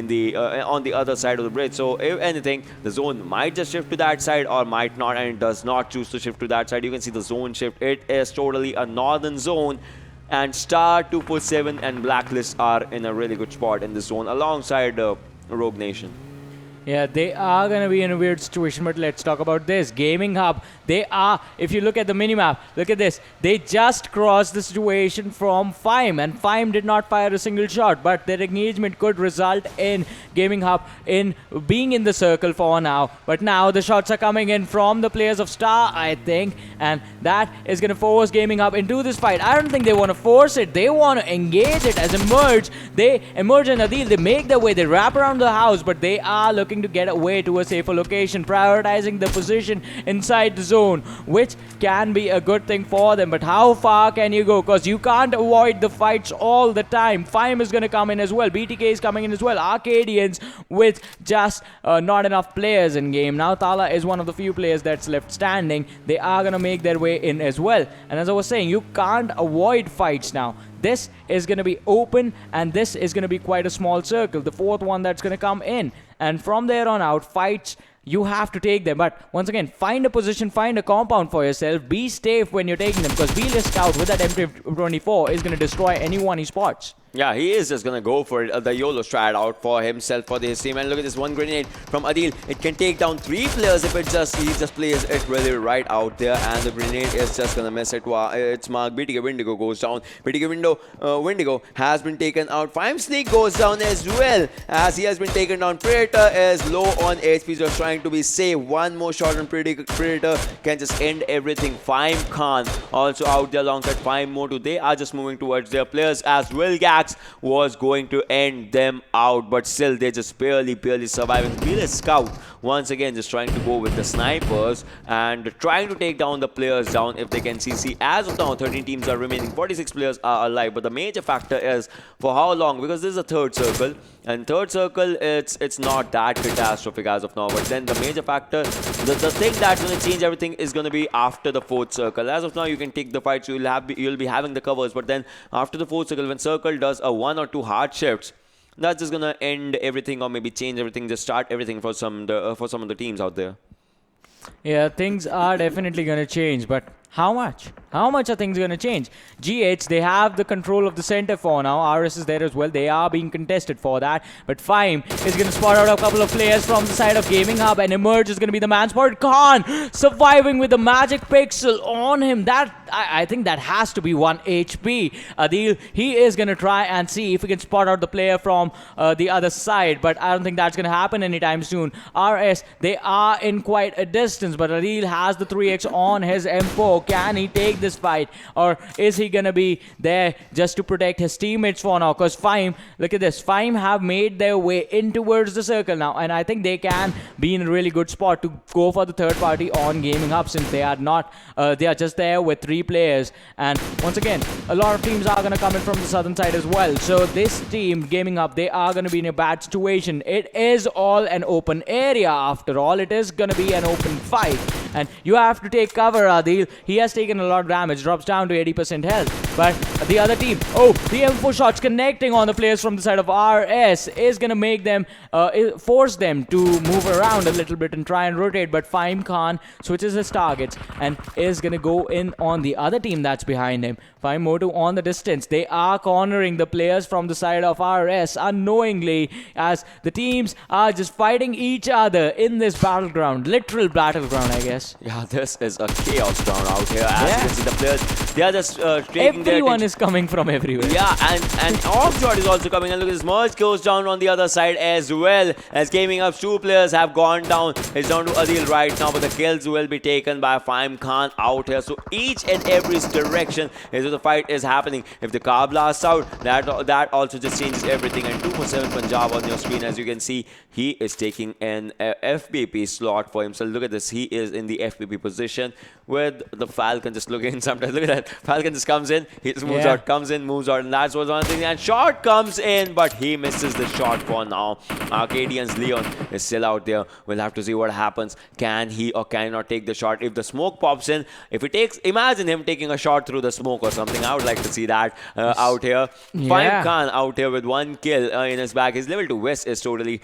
the other side of the bridge. So if anything, the zone might just shift to that side or might not, and it does not choose to shift to that side. You can see the zone shift. It is totally a northern zone, and Star 247 and Blacklist are in a really good spot in this zone alongside Rogue Nation. Yeah, they are going to be in a weird situation, but let's talk about this. Gaming Hub, they are, if you look at the minimap, look at this. They just crossed the situation from Fime, and Fime did not fire a single shot, but their engagement could result in Gaming Hub in being in the circle for now. But now the shots are coming in from the players of Star, I think, and that is going to force Gaming Hub into this fight. I don't think they want to force it. They want to engage it as Emerge. They emerge in Adil. They make their way. They wrap around the house, but they are looking to get away to a safer location, prioritizing the position inside the zone, which can be a good thing for them. But how far can you go? Because you can't avoid the fights all the time. Fime is going to come in as well. BTK is coming in as well. Arkadians with just not enough players in game. Now Tala is one of the few players that's left standing. They are going to make their way in as well. And as I was saying, you can't avoid fights now. This is going to be open, and this is going to be quite a small circle, the fourth one that's going to come in. And from there on out, fights, you have to take them. But once again, find a position, find a compound for yourself. Be safe when you're taking them, because B-List Scout with that M24 is going to destroy anyone he spots. Yeah, he is just going to go for it, the YOLO strat out for himself, for his team. And look at this one grenade from Adil. It can take down 3 players if he just plays it really right out there. And the grenade is just going to miss it. It's marked. BTK Windigo goes down. BTK Windigo has been taken out. Fime Sneak goes down as well, as he has been taken down. Predator is low on HP, just trying to be safe. One more shot on Predator can just end everything. Fime Khan also out there alongside Fime Moto. They are just moving towards their players, as Will Gax was going to end them out, but still they're just barely surviving. B-List Scout once again just trying to go with the snipers and trying to take down the players down if they can CC. As of now, 13 teams are remaining, 46 players are alive, but the major factor is for how long, because this is a third circle, and third circle, it's not that catastrophic as of now. But then the major factor, the thing that's going to change everything is going to be after the fourth circle. As of now, you can take the fight, so you'll be having the covers, but then after the fourth circle, when circle does a 1 or 2 hard shifts, that's just gonna end everything, or maybe change everything, just start everything for some of the teams out there. Yeah, things are definitely gonna change, but how much? How much are things going to change? GH, they have the control of the center for now. RS is there as well. They are being contested for that. But Fime is going to spot out a couple of players from the side of Gaming Hub, and Emerge is going to be the man spotted. Khan surviving with the magic pixel on him. That I think that has to be 1 HP. Adil, he is going to try and see if he can spot out the player from the other side, but I don't think that's going to happen anytime soon. RS, they are in quite a distance, but Adil has the 3x on his M4. Can he take this fight, or is he gonna be there just to protect his teammates for now? Because Fime, look at this, Fime have made their way in towards the circle now, and I think they can be in a really good spot to go for the third party on Gaming Hub, since they are not they are just there with 3 players. And once again, a lot of teams are gonna come in from the southern side as well, so this team Gaming Hub, they are gonna be in a bad situation. It is all an open area after all. It is gonna be an open fight, and you have to take cover. Adil, he has taken a lot of damage, drops down to 80% health. But the other team, the M4 shots connecting on the players from the side of RS is going to make them, force them to move around a little bit and try and rotate. But Fahim Khan switches his targets and is going to go in on the other team that's behind him. Fahim Motu on the distance. They are cornering the players from the side of RS unknowingly, as the teams are just fighting each other in this battleground. Literal battleground, I guess. Yeah, this is a chaos ground out here. As you can see, the players, they are just taking their Everyone attention. is coming from everywhere. Yeah, and Offshot is also coming. And look at this, merge goes down on the other side as well. As Gaming Up's 2 players have gone down. It's down to Adil right now, but the kills will be taken by Fahim Khan out here. So each and every direction is where the fight is happening. If the car blasts out, that also just changes everything. And 2 for 7 Punjab on your screen, as you can see, he is taking an FBP slot for himself. Look at this, he is in the FBP position with the Falcon just looking sometimes. Look at that, Falcon just comes in, he just moves out, comes in, moves out, and that's what's one thing. And shot comes in, but he misses the shot for now. Arkadians Leon is still out there. We'll have to see what happens. Can he or cannot take the shot? If the smoke pops in, if he takes, imagine him taking a shot through the smoke or something. I would like to see that out here. Fahim Khan out here with 1 kill in his bag. His level 2 West is totally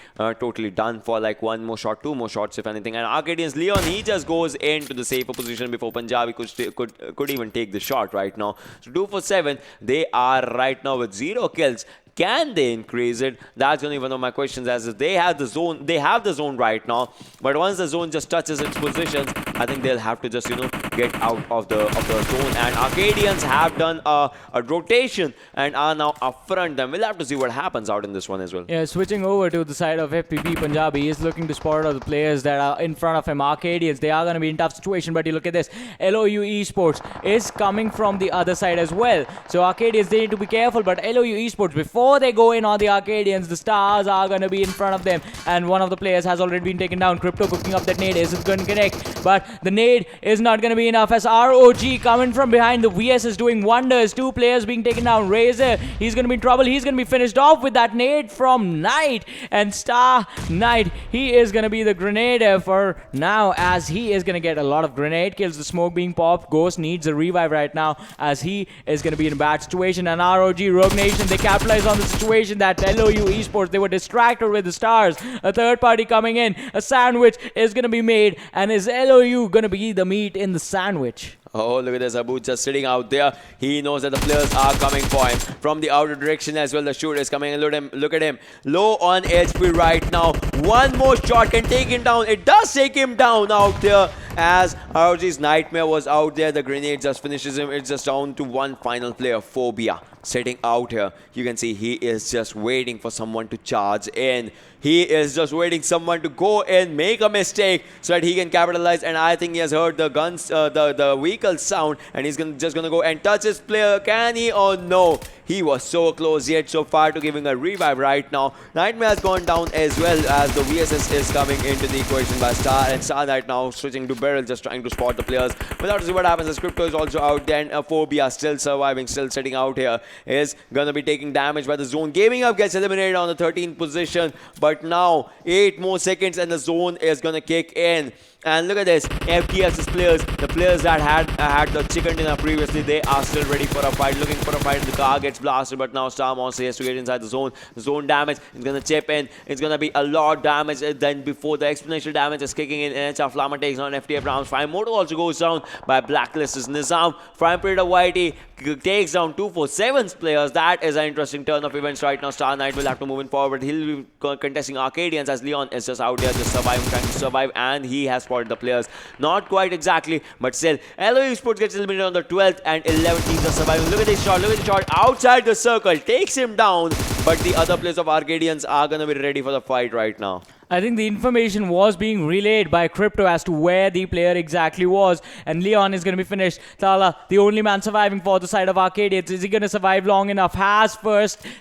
done for like 1 more shot, 2 more shots if anything. And Arkadians Leon, he just goes into the safer position before Punjabi could even take the shot right now. So 2 for 7, they are right now with 0 kills. Can they increase it? That's going to be one of my questions, as if they have the zone right now, but once the zone just touches its positions, I think they'll have to just, get out of the zone. And Arkadians have done a rotation and are now up front. Then we'll have to see what happens out in this one as well. Yeah, switching over to the side of FPP Punjabi, he is looking to spot out the players that are in front of him. Arkadians, they are going to be in tough situation, but you look at this, LOU Esports is coming from the other side as well. So Arkadians, they need to be careful, but LOU Esports, before they go in on the Arkadians, the stars are going to be in front of them, and one of the players has already been taken down. Crypto cooking up that nade, isn't going to connect, but the nade is not going to be enough, as ROG coming from behind. The VS is doing wonders. 2 players being taken down. Razor, he's going to be in trouble. He's going to be finished off with that nade from Knight, and Star Knight, he is going to be the grenadier for now, as he is going to get a lot of grenade kills. The smoke being popped. Ghost needs a revive right now, as he is going to be in a bad situation. And ROG, Rogue Nation, they capitalize on the situation that LOU Esports, they were distracted with the stars. A third party coming in. A sandwich is going to be made, and is LOU going to be the meat in the sandwich? Oh, look at this, Abu just sitting out there. He knows that the players are coming for him from the outer direction as well. The shooter is coming, and look at him. Low on HP right now. 1 more shot can take him down. It does take him down out there, as ROG's Nightmare was out there. The grenade just finishes him. It's just down to 1 final player, Phobia, sitting out here. You can see he is just waiting for someone to charge in. He is just waiting someone to go in, make a mistake so that he can capitalize. And I think he has heard the guns, the vehicle sound, and he's just gonna go and touch his player. Can he? Oh no, he was so close yet so far to giving a revive right now. Nightmare has gone down as well, as the VSS is coming into the equation by Star, and Star right now switching to Beryl, just trying to spot the players. We'll have to see what happens, as Crypto is also out there, and Phobia still surviving, still sitting out here, is gonna be taking damage by the zone. Gaming Up gets eliminated on the 13th position, but now 8 more seconds and the zone is gonna kick in. And look at this, FTX's players, the players that had the chicken dinner previously, they are still ready for a fight, looking for a fight. The car gets blasted, but now Star Monster has to get inside the zone. The zone damage is going to chip in. It's going to be a lot of damage than before. The exponential damage is kicking in. NHR Flamma takes on FTF rounds. Prime Moto also goes down by Blacklist's Nizam. Prime Predator Whitey takes down 247's players. That is an interesting turn of events right now. Star Knight will have to move in forward. He'll be contesting Arkadians, as Leon is just out there just surviving, trying to survive, and he has spotted the players. Not quite exactly, but still. LOU Esports gets eliminated on the 12th, and 11 teams are surviving. Look at this shot, look at the shot outside the circle. Takes him down, but the other players of Arkadians are going to be ready for the fight right now. I think the information was being relayed by Crypto as to where the player exactly was, and Leon is going to be finished. Thala, the only man surviving for the side of Arkadians. Is he going to survive long enough? Has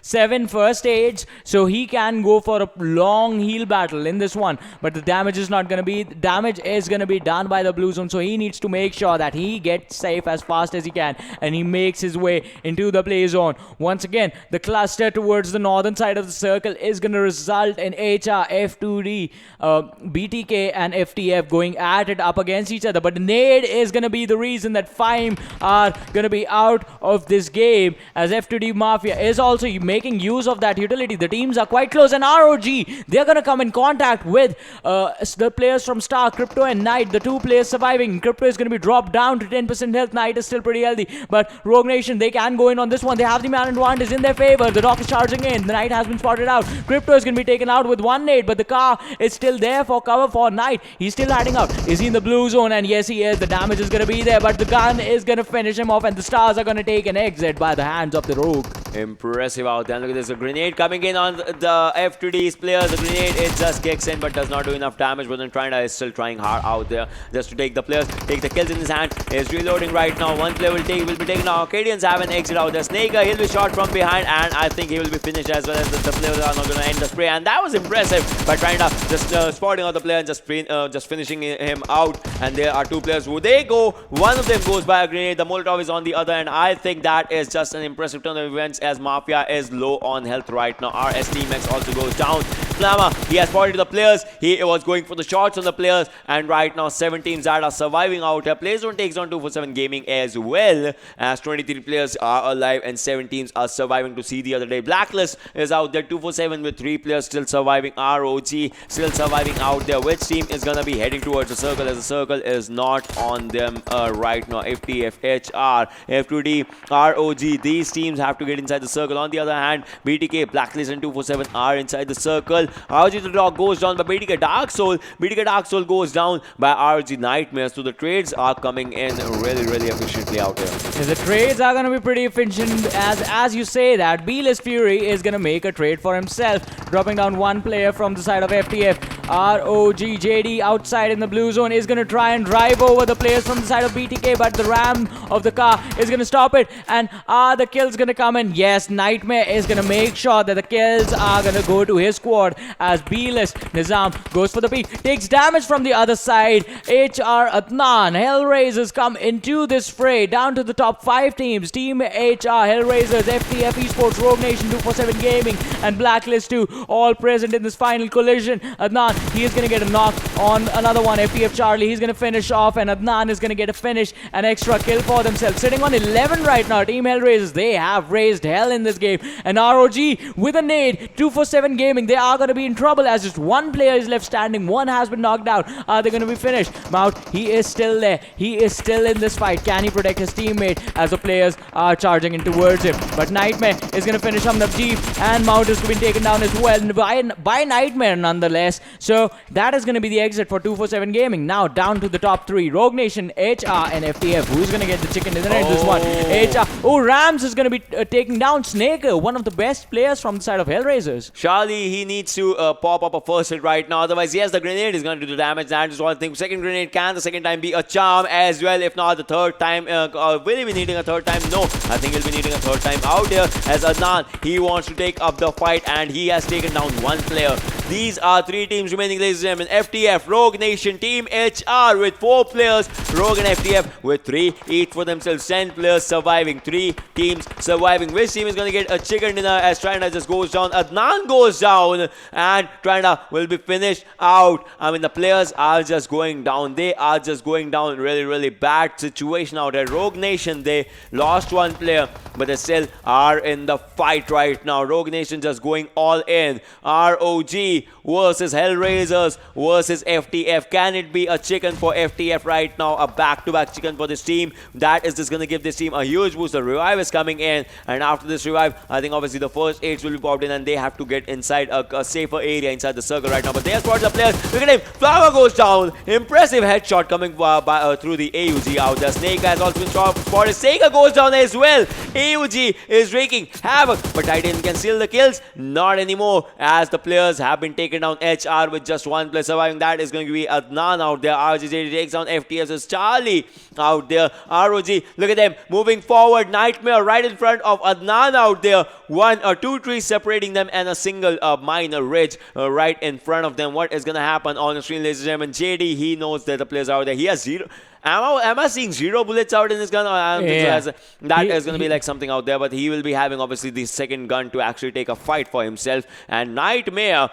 7 first aids, so he can go for a long heal battle in this one. But the damage is not going to be, damage is going to be done by the blue zone, so he needs to make sure that he gets safe as fast as he can, and he makes his way into the play zone. Once again, the cluster towards the northern side of the circle is going to result in HR, F2, F2D, BTK and FTF going at it up against each other. But the nade is going to be the reason that FIME are going to be out of this game, as F2D Mafia is also making use of that utility. The teams are quite close, and ROG, they're going to come in contact with the players from Star, Crypto and Knight, the two players surviving. Crypto is going to be dropped down to 10% health. Knight is still pretty healthy, but Rogue Nation, they can go in on this one. They have the man advantage in their favor. The Doc is charging in. The Knight has been spotted out. Crypto is going to be taken out with one nade, but the car is still there for cover for Knight. He's still hiding out. Is he in the blue zone? And yes, he is. The damage is going to be there, but the gun is going to finish him off, and the Stars are going to take an exit by the hands of the Rogue. Impressive out there. Look at this. A grenade coming in on the F2D's players. The grenade, it just kicks in but does not do enough damage. But then Trina is still trying hard out there just to take the players, take the kills in his hand. Is reloading right now. One player will be taken now. Arkadians have an exit out there. Snaker, he'll be shot from behind, and I think he will be finished as well, as the players are not going to end the spray. And that was impressive by Trina just spotting out the player and just finishing him out. And there are two players who they go. One of them goes by a grenade. The Molotov is on the other, and I think that is just an impressive turn of events, as Mafia is low on health right now. RSxTeamx also goes down. Flamma, he has spotted the players. He was going for the shots on the players, and right now 7 teams that are surviving out here. PlayZone takes on 247 Gaming as well, as 23 players are alive and 7 teams are surviving to see the other day. Blacklist is out there, 247 with 3 players still surviving. ROG still surviving out there. Which team is gonna be heading towards the circle, as the circle is not on them right now. FTF, HR, F2D, ROG, these teams have to get inside the circle. On the other hand, BTK, Blacklist and 247 are inside the circle. ROG the Dog goes down by BTK Dark Soul. BTK Dark Soul goes down by ROG Nightmares. So the trades are coming in really efficiently out here. Yeah, the trades are going to be pretty efficient, as you say that. B-List Fury is going to make a trade for himself, dropping down one player from the side of FTF. ROG JD outside in the blue zone is going to try and drive over the players from the side of BTK, but the ram of the car is going to stop it. And are the kills going to come in? Yes, Nightmare is going to make sure that the kills are going to go to his squad, as B-List Nizam goes for the peak, takes damage from the other side. HR Adnan, Hellraisers come into this fray, down to the top 5 teams. Team HR, Hellraisers, FTF Esports, Rogue Nation, 247 Gaming and Blacklist 2 all present in this final collision. Adnan, he is going to get a knock on another one. FTF Charlie, he's going to finish off, and Adnan is going to get a finish, an extra kill for themselves. Sitting on 11 right now. Team Hellraisers, they have raised hell in this game. And ROG with a nade, 247 Gaming, they are going to be in trouble, as just one player is left standing. One has been knocked out. Are they going to be finished? Mout, he is still there. He is still in this fight. Can he protect his teammate, as the players are charging in towards him? But Nightmare is going to finish on the Jeep, and Mout is being taken down as well by Nightmare nonetheless. So that is going to be the exit for 247 Gaming. Now down to the top 3. Rogue Nation, HR and FTF. Who's going to get the chicken dinner in this one? HR. Oh, Rams is going to be taking down Snaker, one of the best players from the side of Hellraisers. Charlie, he needs to pop up a first hit right now. Otherwise, yes, the grenade is going to do the damage. That is one thing. Second grenade, can the second time be a charm as well? If not, the third time, will he be needing a third time? No, I think he'll be needing a third time out here, as Adnan, he wants to take up the fight, and he has taken down one player. These are 3 teams remaining, ladies and gentlemen. FTF, Rogue Nation, Team HR with 4 players. Rogue and FTF with 3 each for themselves. 10 players surviving. 3 teams surviving. Which team is going to get a chicken dinner, as Trina just goes down? Adnan goes down, and Trina will be finished out. I mean, the players are just going down. They are just going down. Really bad situation out there. Rogue Nation, they lost one player, but they still are in the fight right now. Rogue Nation just going all in. ROG versus Hellraisers versus FTF. Can it be a chicken for FTF right now? A back-to-back chicken for this team. That is just going to give this team a huge boost. The revive is coming in, and after this revive, I think obviously the first 8 will be popped in, and they have to get inside a safer area inside the circle right now. But they have spotted the players. Look at him. Flower goes down. Impressive headshot coming through the AUG out there. Snake has also been spotted. Sega goes down as well. AUG is wreaking havoc, but Titan can steal the kills. Not anymore, as the players have been taken down. HR with just 1 player surviving. That is going to be Adnan out there. RGJ takes down FTF's Charlie out there. ROG, look at them moving forward. Nightmare right in front of Adnan out there. 1 or 2 trees separating them, and a single minor ridge right in front of them. What is going to happen on the screen, ladies and gentlemen? JD, he knows that the players are out there. He has 0. Am I seeing 0 bullets out in this gun? That is going to be like something out there, but he will be having obviously the second gun to actually take a fight for himself. And Nightmare,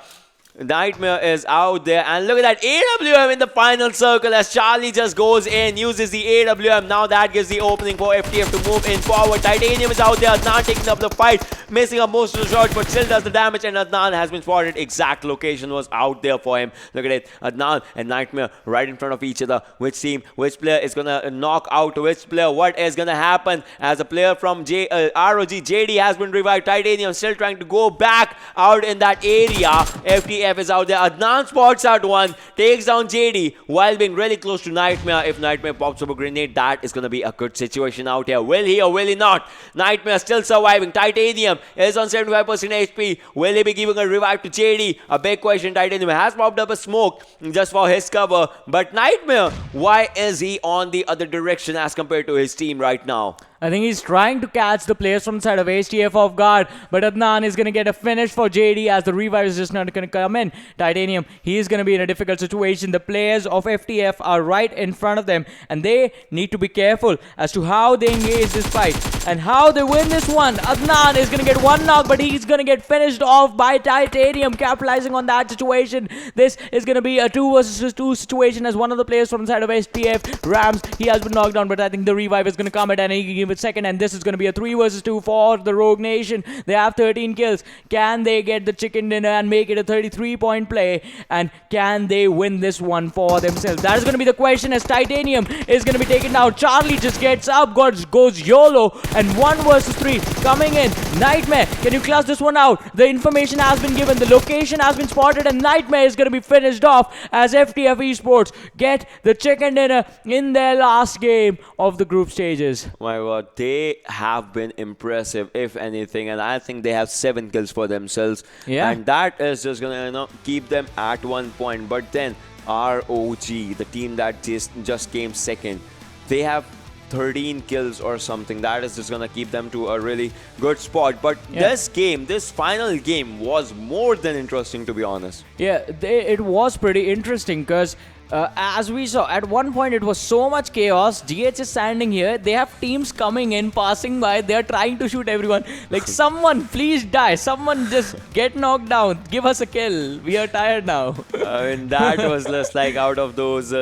Nightmare is out there, and look at that AWM in the final circle as Charlie just goes in, uses the AWM. Now that gives the opening for FTF to move in forward. Titanium is out there, Adnan taking up the fight, missing up most of the shots, but still does the damage, and Adnan has been spotted. Exact location was out there for him. Look at it, Adnan and Nightmare right in front of each other. Which team, which player is gonna knock out which player? What is gonna happen as a player from ROG, JD has been revived. Titanium still trying to go back out in that area. FTF is out there. Adnan spots out one, takes down JD while being really close to Nightmare. If Nightmare pops up a grenade, that is going to be a good situation out here. Will he or will he not? Nightmare still surviving. Titanium is on 75% HP. Will he be giving a revive to JD? A big question. Titanium has popped up a smoke just for his cover. But Nightmare, why is he on the other direction as compared to his team right now? I think he's trying to catch the players from the side of HTF off guard, but Adnan is going to get a finish for JD as the revive is just not going to come in. Titanium, he is going to be in a difficult situation. The players of FTF are right in front of them, and they need to be careful as to how they engage this fight and how they win this one. Adnan is going to get one knock, but he's going to get finished off by Titanium, capitalizing on that situation. This is going to be a 2 versus 2 situation as one of the players from the side of HTF, Rams, he has been knocked down, but I think the revive is going to come in and he can give it second, and this is going to be a 3 versus 2 for the Rogue Nation. They have 13 kills. Can they get the chicken dinner and make it a 33-point play? And can they win this one for themselves? That is going to be the question as Titanium is going to be taken down. Charlie just gets up, goes YOLO, and 1 versus 3 coming in. Nightmare, can you clutch this one out? The information has been given, the location has been spotted, and Nightmare is going to be finished off as FTF Esports get the chicken dinner in their last game of the group stages. My God, they have been impressive, if anything, and I think they have 7 kills for themselves. Yeah. And that is just gonna, keep them at 1 point. But then ROG, the team that just came second, they have 13 kills or something. That is just gonna keep them to a really good spot. But this final game was more than interesting, to be honest. Yeah, it was pretty interesting because as we saw, at one point it was so much chaos. GH is standing here. They have teams coming in, passing by. They are trying to shoot everyone. Like, someone please die. Someone just get knocked down. Give us a kill. We are tired now. I mean, that was just like out of those,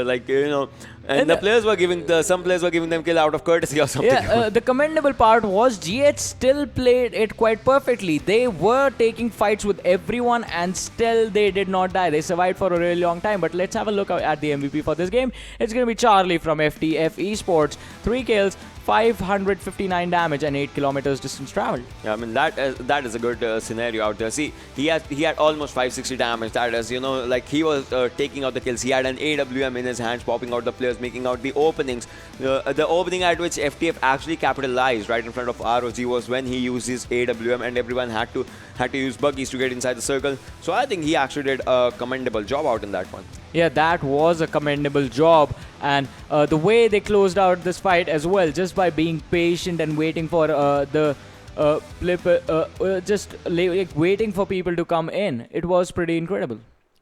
and the players were giving some players were giving them kill out of courtesy or something. Yeah, the commendable part was GH still played it quite perfectly. They were taking fights with everyone and still they did not die. They survived for a really long time. But let's have a look at the MVP for this game. It's going to be Charlie from FTF Esports. 3 kills, 559 damage and 8 kilometers distance traveled. Yeah, I mean that is a good scenario out there. See, he had almost 560 damage. That is, like he was taking out the kills. He had an AWM in his hands, popping out the players, making out the openings. The opening at which FTF actually capitalized right in front of ROG was when he used his AWM, and everyone had to use buggies to get inside the circle. So I think he actually did a commendable job out in that one. Yeah, that was a commendable job, and the way they closed out this fight as well, just by being patient and waiting for waiting for people to come in. It was pretty incredible.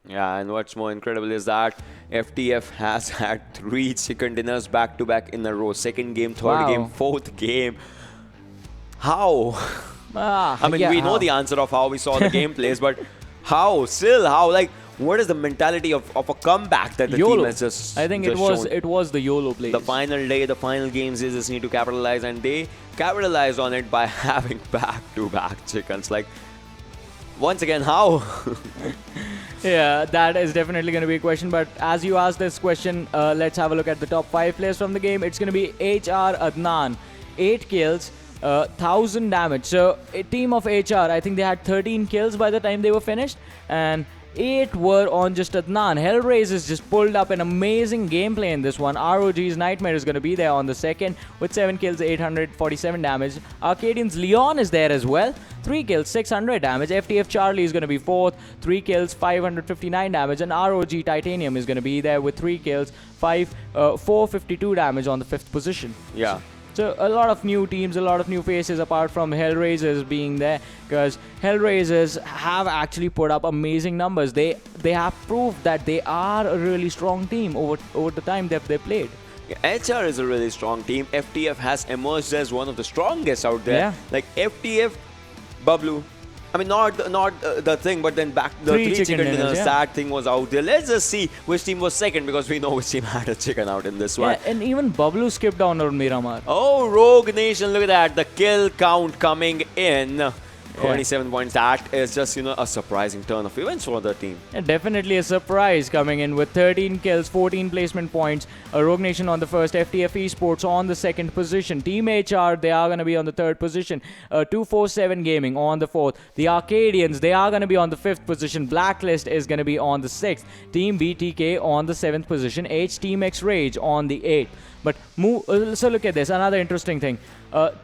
Yeah, and what's more incredible is that FTF has had 3 chicken dinners back to back in a row. Second game, third game, fourth game. How? I mean, we know the answer of how we saw the gameplays, but how? Still, how? Like, what is the mentality of a comeback that the team has just I think just it was the YOLO play. The final day, the final games, they just need to capitalize, and they capitalized on it by having back-to-back chickens. Like, once again, how? Yeah, that is definitely going to be a question. But as you asked this question, let's have a look at the top 5 players from the game. It's going to be HR Adnan, 8 kills, 1000 damage. So a team of HR, I think they had 13 kills by the time they were finished, and 8 were on just Adnan. Hellraisers just pulled up an amazing gameplay in this one. ROG's Nightmare is going to be there on the second with 7 kills, 847 damage. Arkadians Leon is there as well. 3 kills, 600 damage. FTF Charlie is going to be 4th. 3 kills, 559 damage. And ROG Titanium is going to be there with 3 kills, 452 damage on the 5th position. Yeah. So a lot of new teams, a lot of new faces apart from Hellraisers being there, because Hellraisers have actually put up amazing numbers. They have proved that they are a really strong team over the time that they played. Yeah, HR is a really strong team. FTF has emerged as one of the strongest out there. Yeah. Like FTF, Bablu, I mean, not the thing, but then back the three chicken dinners. Yeah. That thing was out there. Let's just see which team was second, because we know which team had a chicken out in this one. Yeah, and even Bablu skipped down on Miramar. Oh, Rogue Nation! Look at that. The kill count coming in. 27 points. That is just, a surprising turn of events for the team. Yeah, definitely a surprise coming in with 13 kills, 14 placement points. Rogue Nation on the first, FTF Esports on the second position. Team HR, they are going to be on the third position. 247 Gaming on the fourth. The Arkadians, they are going to be on the fifth position. Blacklist is going to be on the sixth. TeamBTK on the seventh position. HTeamXRange on the eighth. But so look at this, another interesting thing.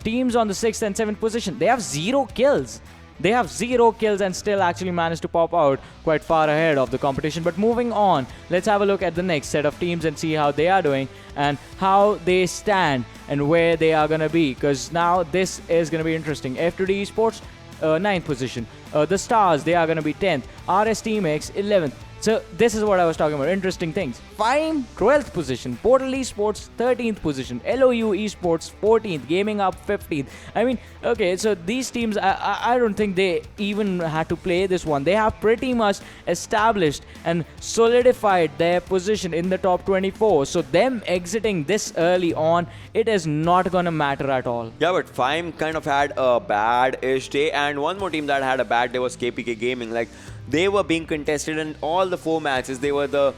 Teams on the 6th and 7th position, they have 0 kills. They have 0 kills and still actually managed to pop out quite far ahead of the competition. But moving on, let's have a look at the next set of teams and see how they are doing and how they stand and where they are going to be. Because now this is going to be interesting. F2D Esports, 9th position. The Stars, they are going to be 10th. RSxTeamx, 11th. So this is what I was talking about. Interesting things. Fine, 12th position. Portal Esports, 13th position. LOU Esports, 14th. Gaming Up, 15th. I mean, okay, so these teams, I don't think they even had to play this one. They have pretty much established and solidified their position in the top 24. So them exiting this early on, it is not going to matter at all. Yeah, but Fime kind of had a bad-ish day, and one more team that had a bad day was KPK Gaming. Like, they were being contested in all the 4 matches. They were the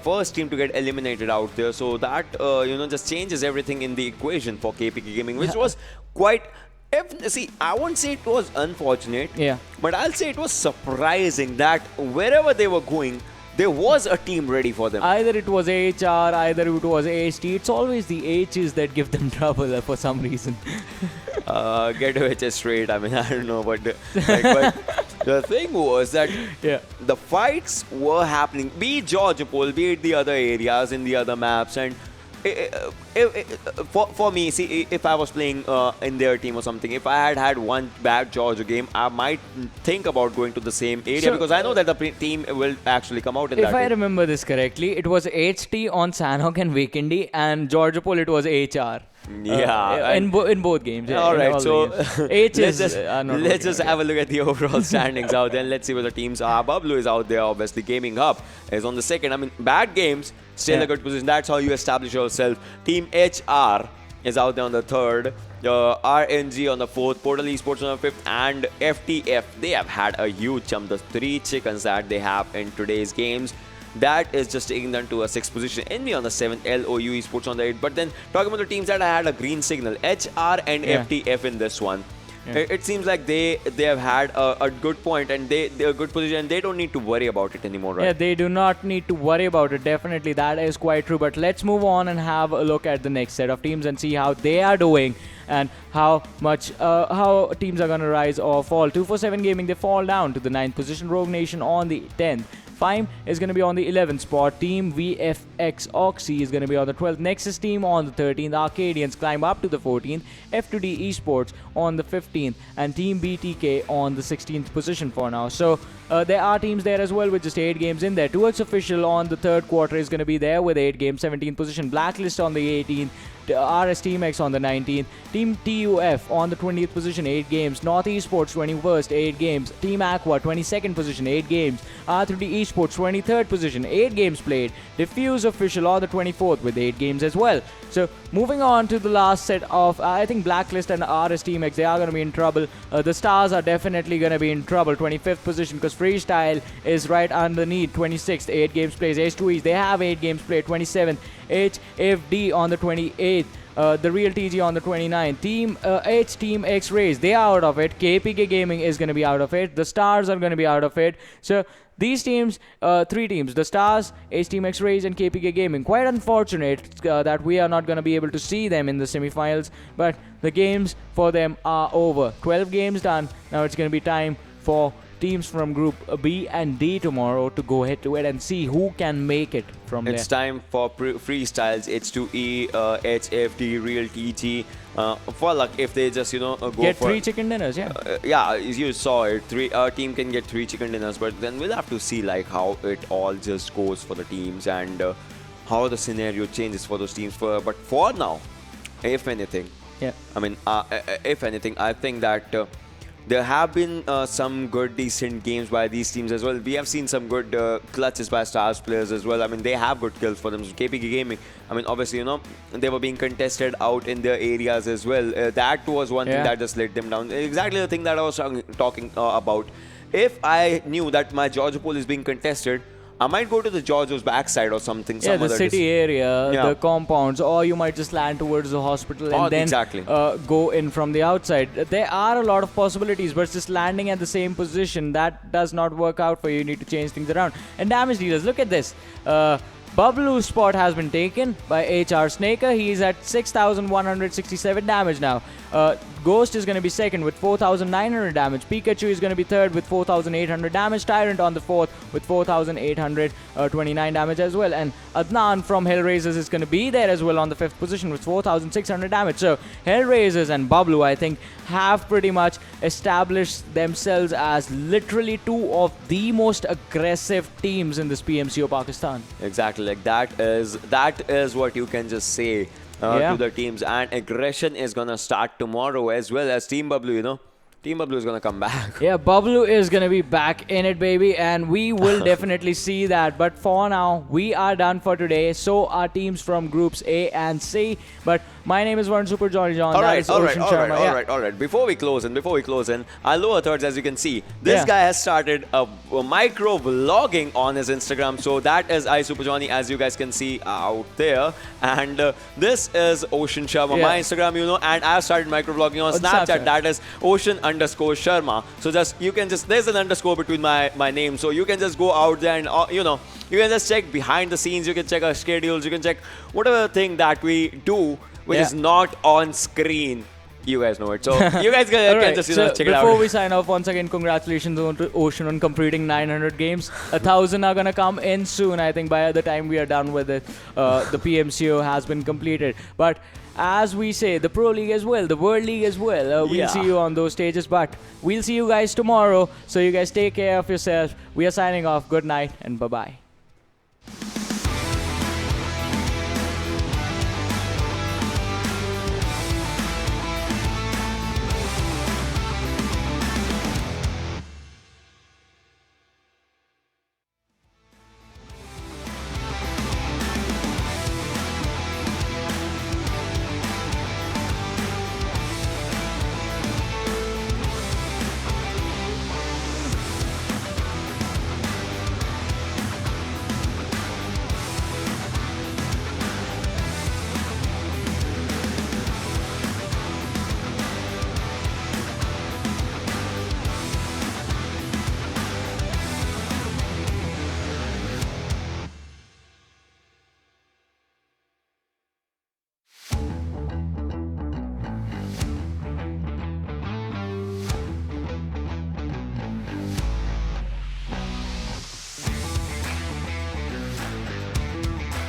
first team to get eliminated out there. So that, just changes everything in the equation for KPK Gaming, which was quite... See, I won't say it was unfortunate, but I'll say it was surprising that wherever they were going, there was a team ready for them. Either it was AHR, either it was HT. It's always the H's that give them trouble for some reason. Get your HS straight. I mean, I don't know, but the thing was that the fights were happening. Be it Georgopol, be it the other areas in the other maps, and for me, see, if I was playing in their team or something, if I had one bad Georgia game, I might think about going to the same area, because I know that the team will actually come out in that. If I remember this correctly, it was HT on Shanok and Vikendi, and Georgopol it was HR. Yeah, in both games. Yeah, all right, so let's just have a look at the overall standings out there, and let's see where the teams are. Bablu is out there, obviously. Gaming Hub is on the second. I mean, bad games, still a good position. That's how you establish yourself. Team HR is out there on the third. RNG on the fourth. Portal Esports on the fifth. And FTF, they have had a huge jump. The 3 chickens that they have in today's games, that is just taking them to a 6th position. Envy on the 7th, LOU Esports on the 8th. But then, talking about the teams that had a green signal, HR and FTF in this one. It seems like they have had a good point, and they're a good position, and they don't need to worry about it anymore, right? Yeah, they do not need to worry about it. Definitely, that is quite true. But let's move on and have a look at the next set of teams and see how they are doing and how teams are going to rise or fall. 247 Gaming, they fall down to the 9th position. Rogue Nation on the 10th. Fime is going to be on the 11th spot. Team VFX Oxy is going to be on the 12th. Nexus Team on the 13th. Arkadians climb up to the 14th. F2D Esports on the 15th. And Team BTK on the 16th position for now. So there are teams there as well with just 8 games in there. DFUZeOfficial on the third quarter is going to be there with 8 games. 17th position. Blacklist on the 18th. RSxTeamx on the 19th. Team TUF on the 20th position, 8 games. North Esports 21st, 8 games. Team Aqua 22nd position, 8 games. R3D Esports 23rd position, 8 games played. DFUZeOfficial on the 24th with 8 games as well. So moving on to the last set of, I think Blacklist and RSxTeamx, they are going to be in trouble. The Stars are definitely going to be in trouble. 25th position, because Freestyle is right underneath. 26th, 8 games played. H2Es, they have 8 games played. 27th, HFD on the 28th. The Real TG on the 29th. Team HTeamXRange, they are out of it. KPK Gaming is going to be out of it. The Stars are going to be out of it. So these teams, 3 teams, the Stars, HTeamXRange and KPK Gaming. Quite unfortunate that we are not going to be able to see them in the semi-finals, but the games for them are over. 12 games done. Now it's going to be time for teams from Group B and D tomorrow to go head to head and see who can make it from there. It's time for freestyles. H2E, HFD, Real TG. FalaQ, if they just go get for 3 chicken dinners, yeah, you saw it. Our team can get 3 chicken dinners, but then we'll have to see like how it all just goes for the teams and how the scenario changes for those teams. But for now, if anything, I mean, if anything, I think that there have been some good, decent games by these teams as well. We have seen some good clutches by Stars players as well. I mean, they have good kills for them. So KPK Gaming, I mean, obviously, you know, they were being contested out in their areas as well. That was one thing that just let them down. Exactly the thing that I was talking about. If I knew that my Georgia pool is being contested, I might go to the Georgia's backside or something. Yeah, the city area, the compounds, or you might just land towards the hospital and then go in from the outside. There are a lot of possibilities, but just landing at the same position, that does not work out for you. You need to change things around. And damage dealers, look at this. Bablu's spot has been taken by HR Snaker. He's at 6,167 damage now. Ghost is going to be second with 4,900 damage. Pikachu is going to be third with 4,800 damage. Tyrant on the fourth with 4,829 damage as well. And Adnan from Hellraisers is going to be there as well on the fifth position with 4,600 damage. So Hellraisers and Bablu, I think, have pretty much established themselves as literally two of the most aggressive teams in this PMCO Pakistan. Exactly, like that is what you can just say to the teams, and aggression is gonna start tomorrow as well as Team Bablu, you know. Team Bablu is gonna come back. Yeah, Bablu is gonna be back in it, baby, and we will definitely see that. But for now, we are done for today. So are teams from groups A and C. But my name is Varun Super Johnny John. All right. Before we close in, our lower thirds, as you can see, this guy has started a micro vlogging on his Instagram. So that is I Super Johnny, as you guys can see out there. And this is Ocean Sharma, my Instagram, you know. And I've started micro vlogging on Snapchat. That is Ocean_Sharma. So there's an underscore between my name. So you can just go out there and you know, you can just check behind the scenes. You can check our schedules. You can check whatever thing that we do, which is not on screen. You guys know it. So you guys can just check it out. Before we sign off, once again, congratulations to Ocean on completing 900 games. 1,000 are going to come in soon. I think by the time we are done with it, the PMCO has been completed. But as we say, the Pro League as well, the World League as well. We'll see you on those stages. But we'll see you guys tomorrow. So you guys take care of yourself. We are signing off. Good night and bye-bye.